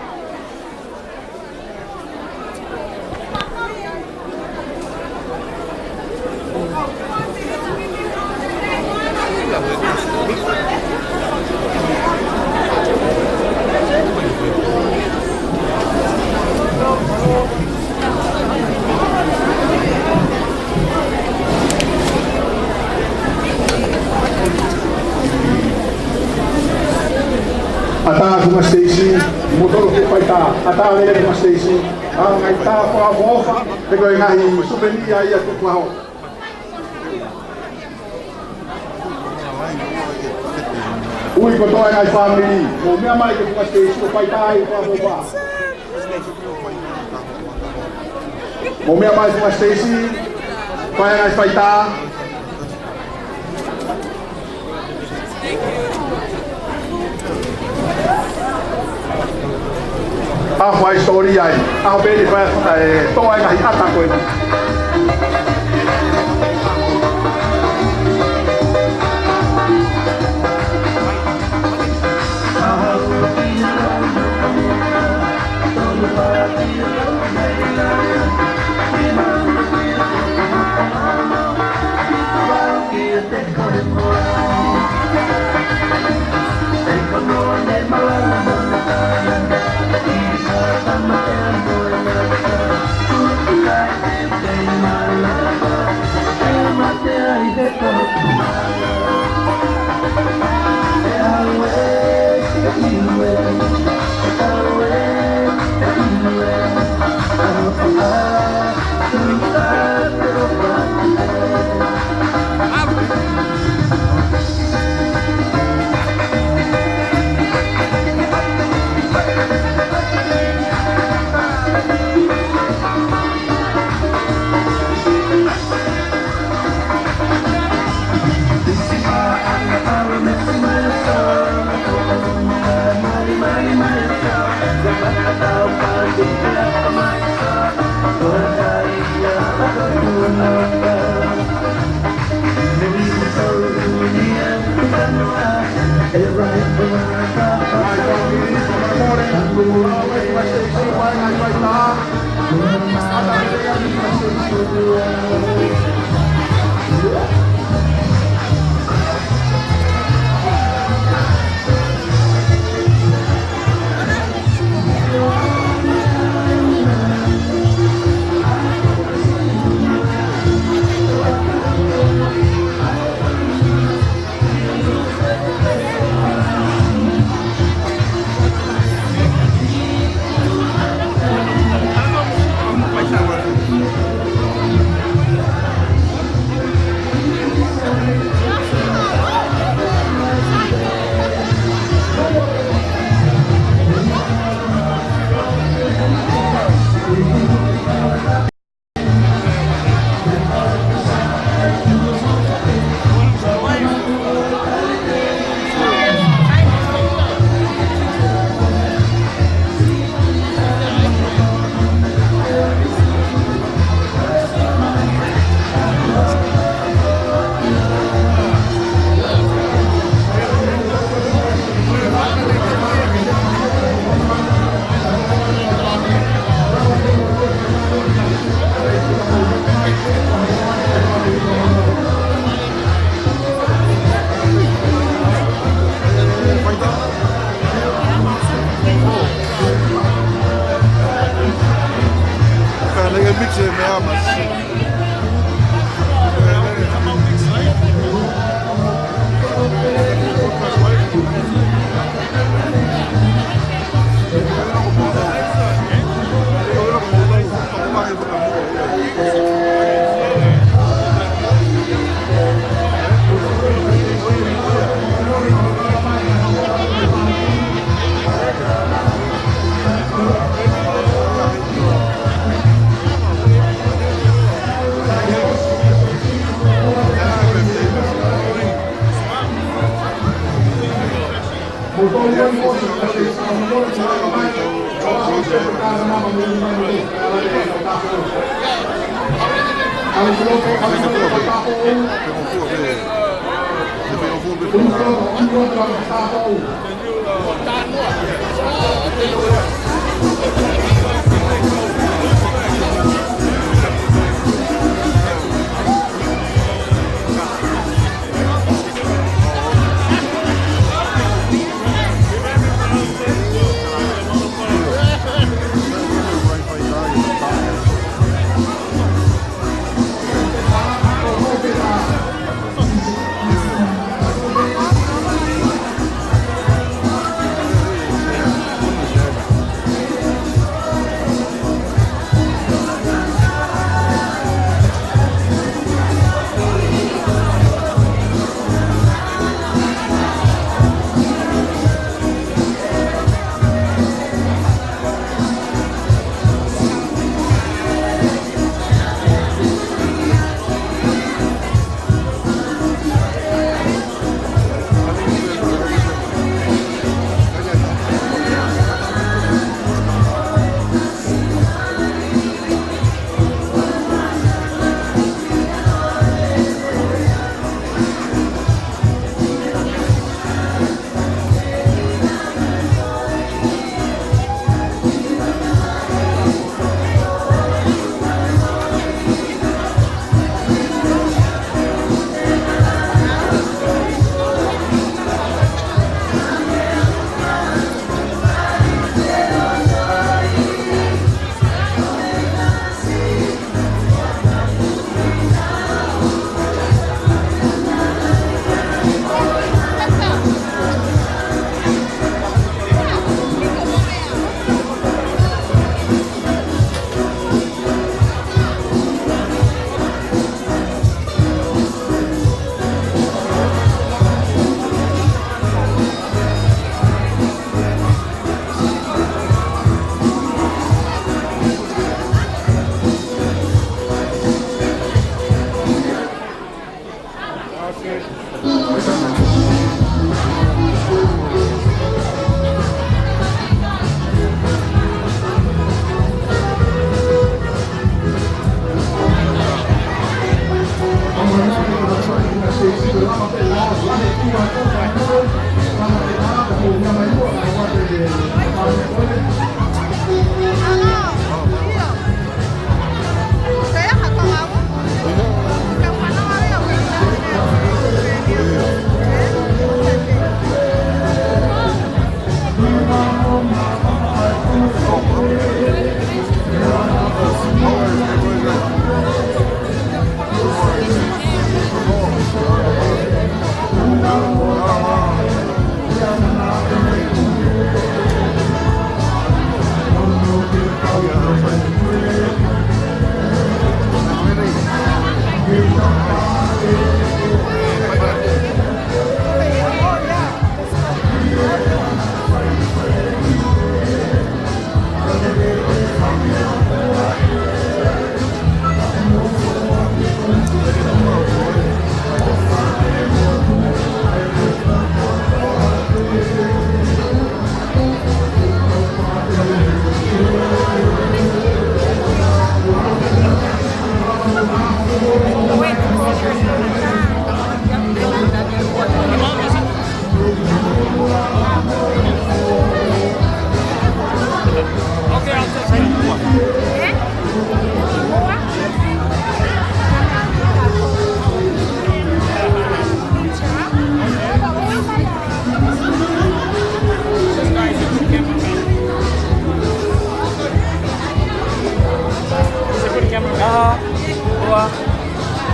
Ata kuma Stacey, motor ke paita, ata lele kuma Stacey, ngai tā whakamofa, te koe ngahi supenia ia Tuku'aho. Ui kotoa ngai family, mo mea mai ke kuma Stacey, o paita ai whakamofa. Mo mea mai kuma Stacey, whae ngai paita. Aho a historia ai, aho pēni whae toa e ngahi ata koe. My love.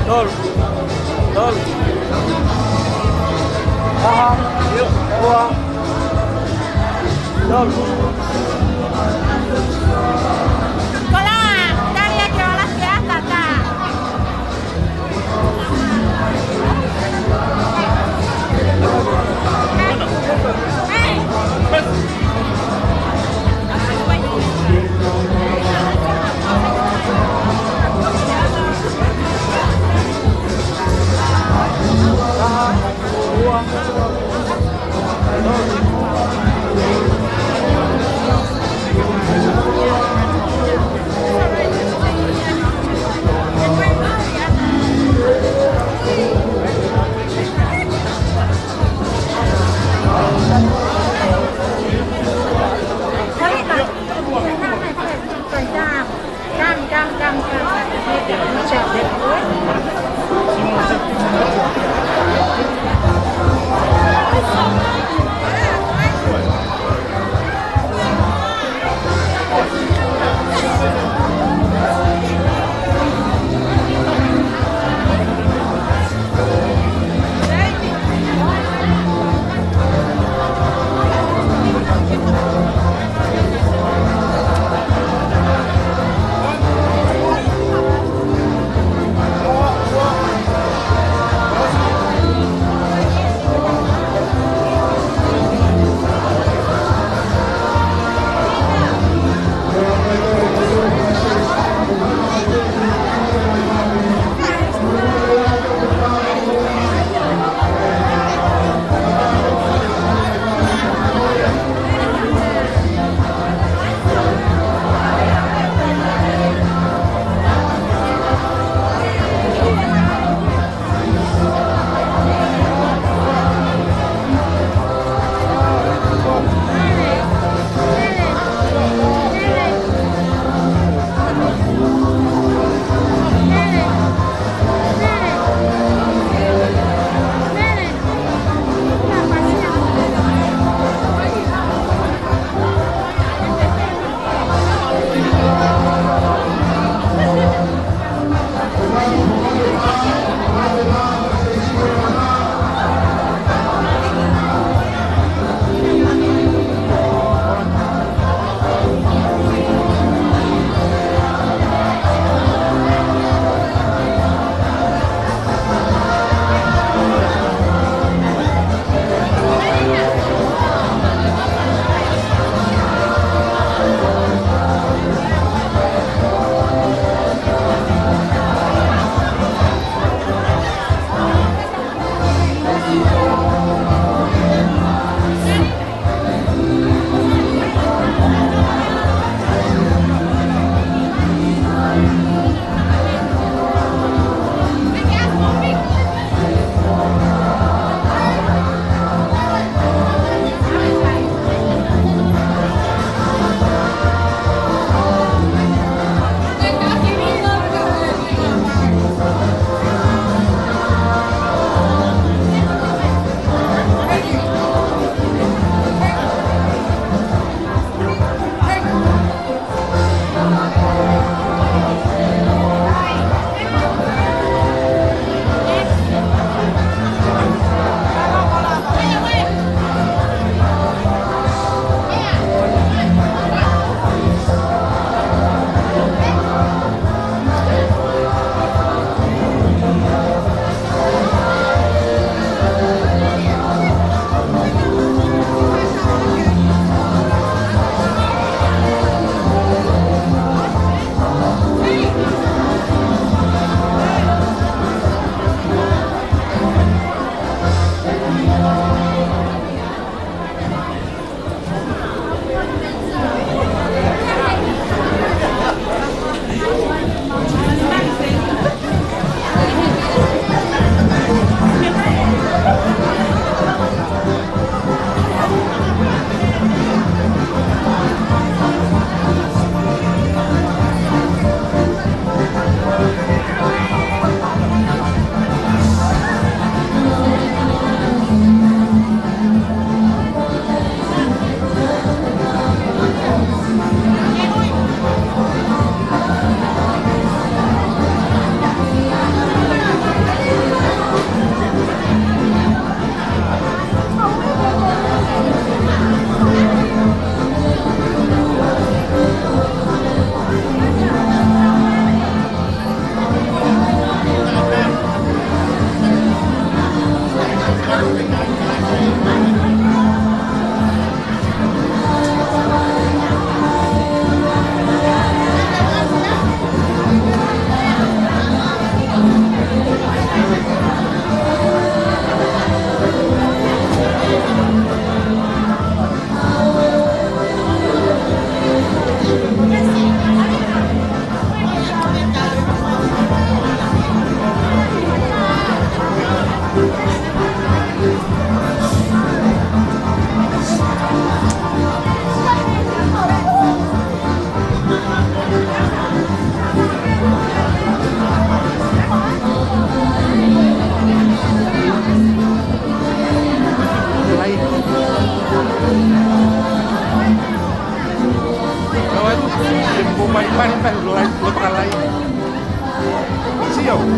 Dol. Dol. Paham. Yuk. Dua. Dol.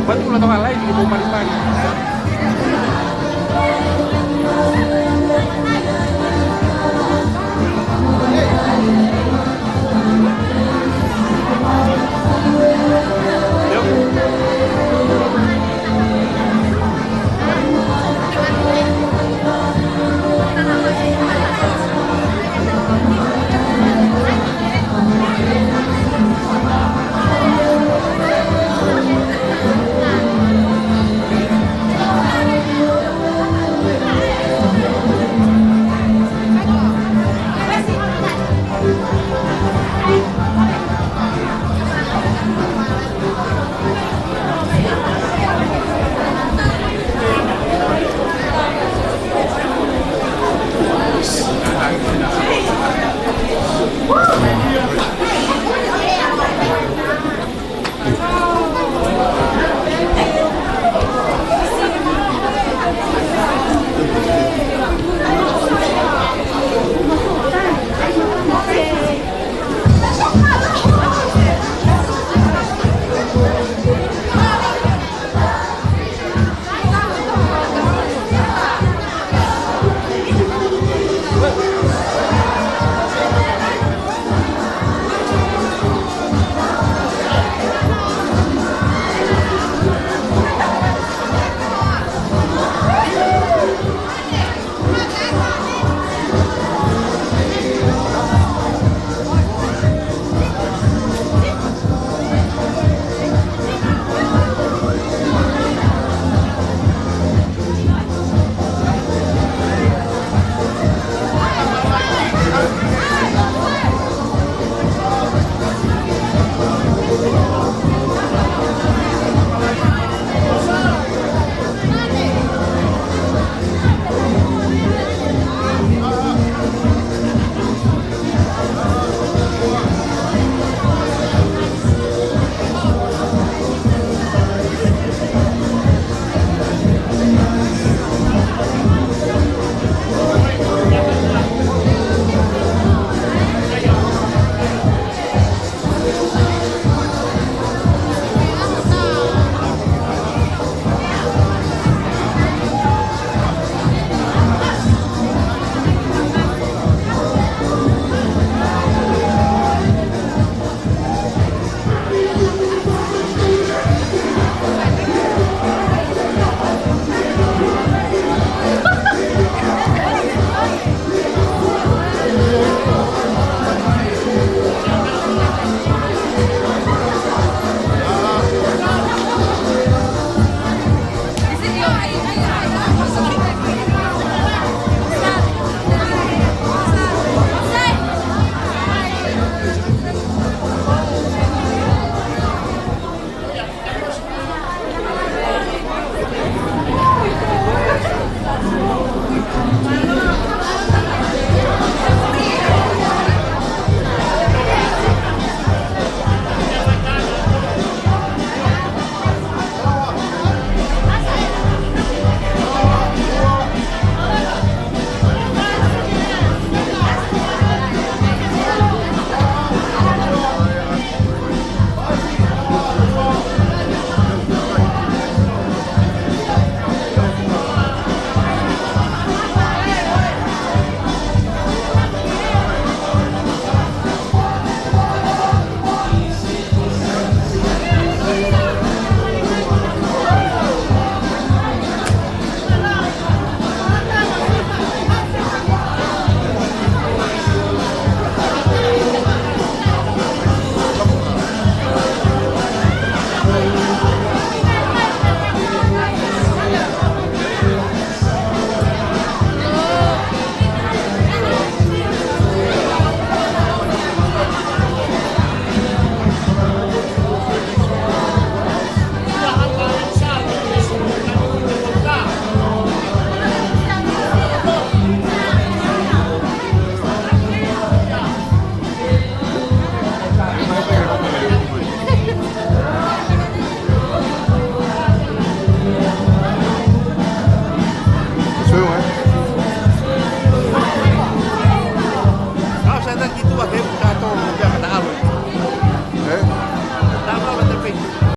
Ba't mo na ito kalay, hindi ko palipan.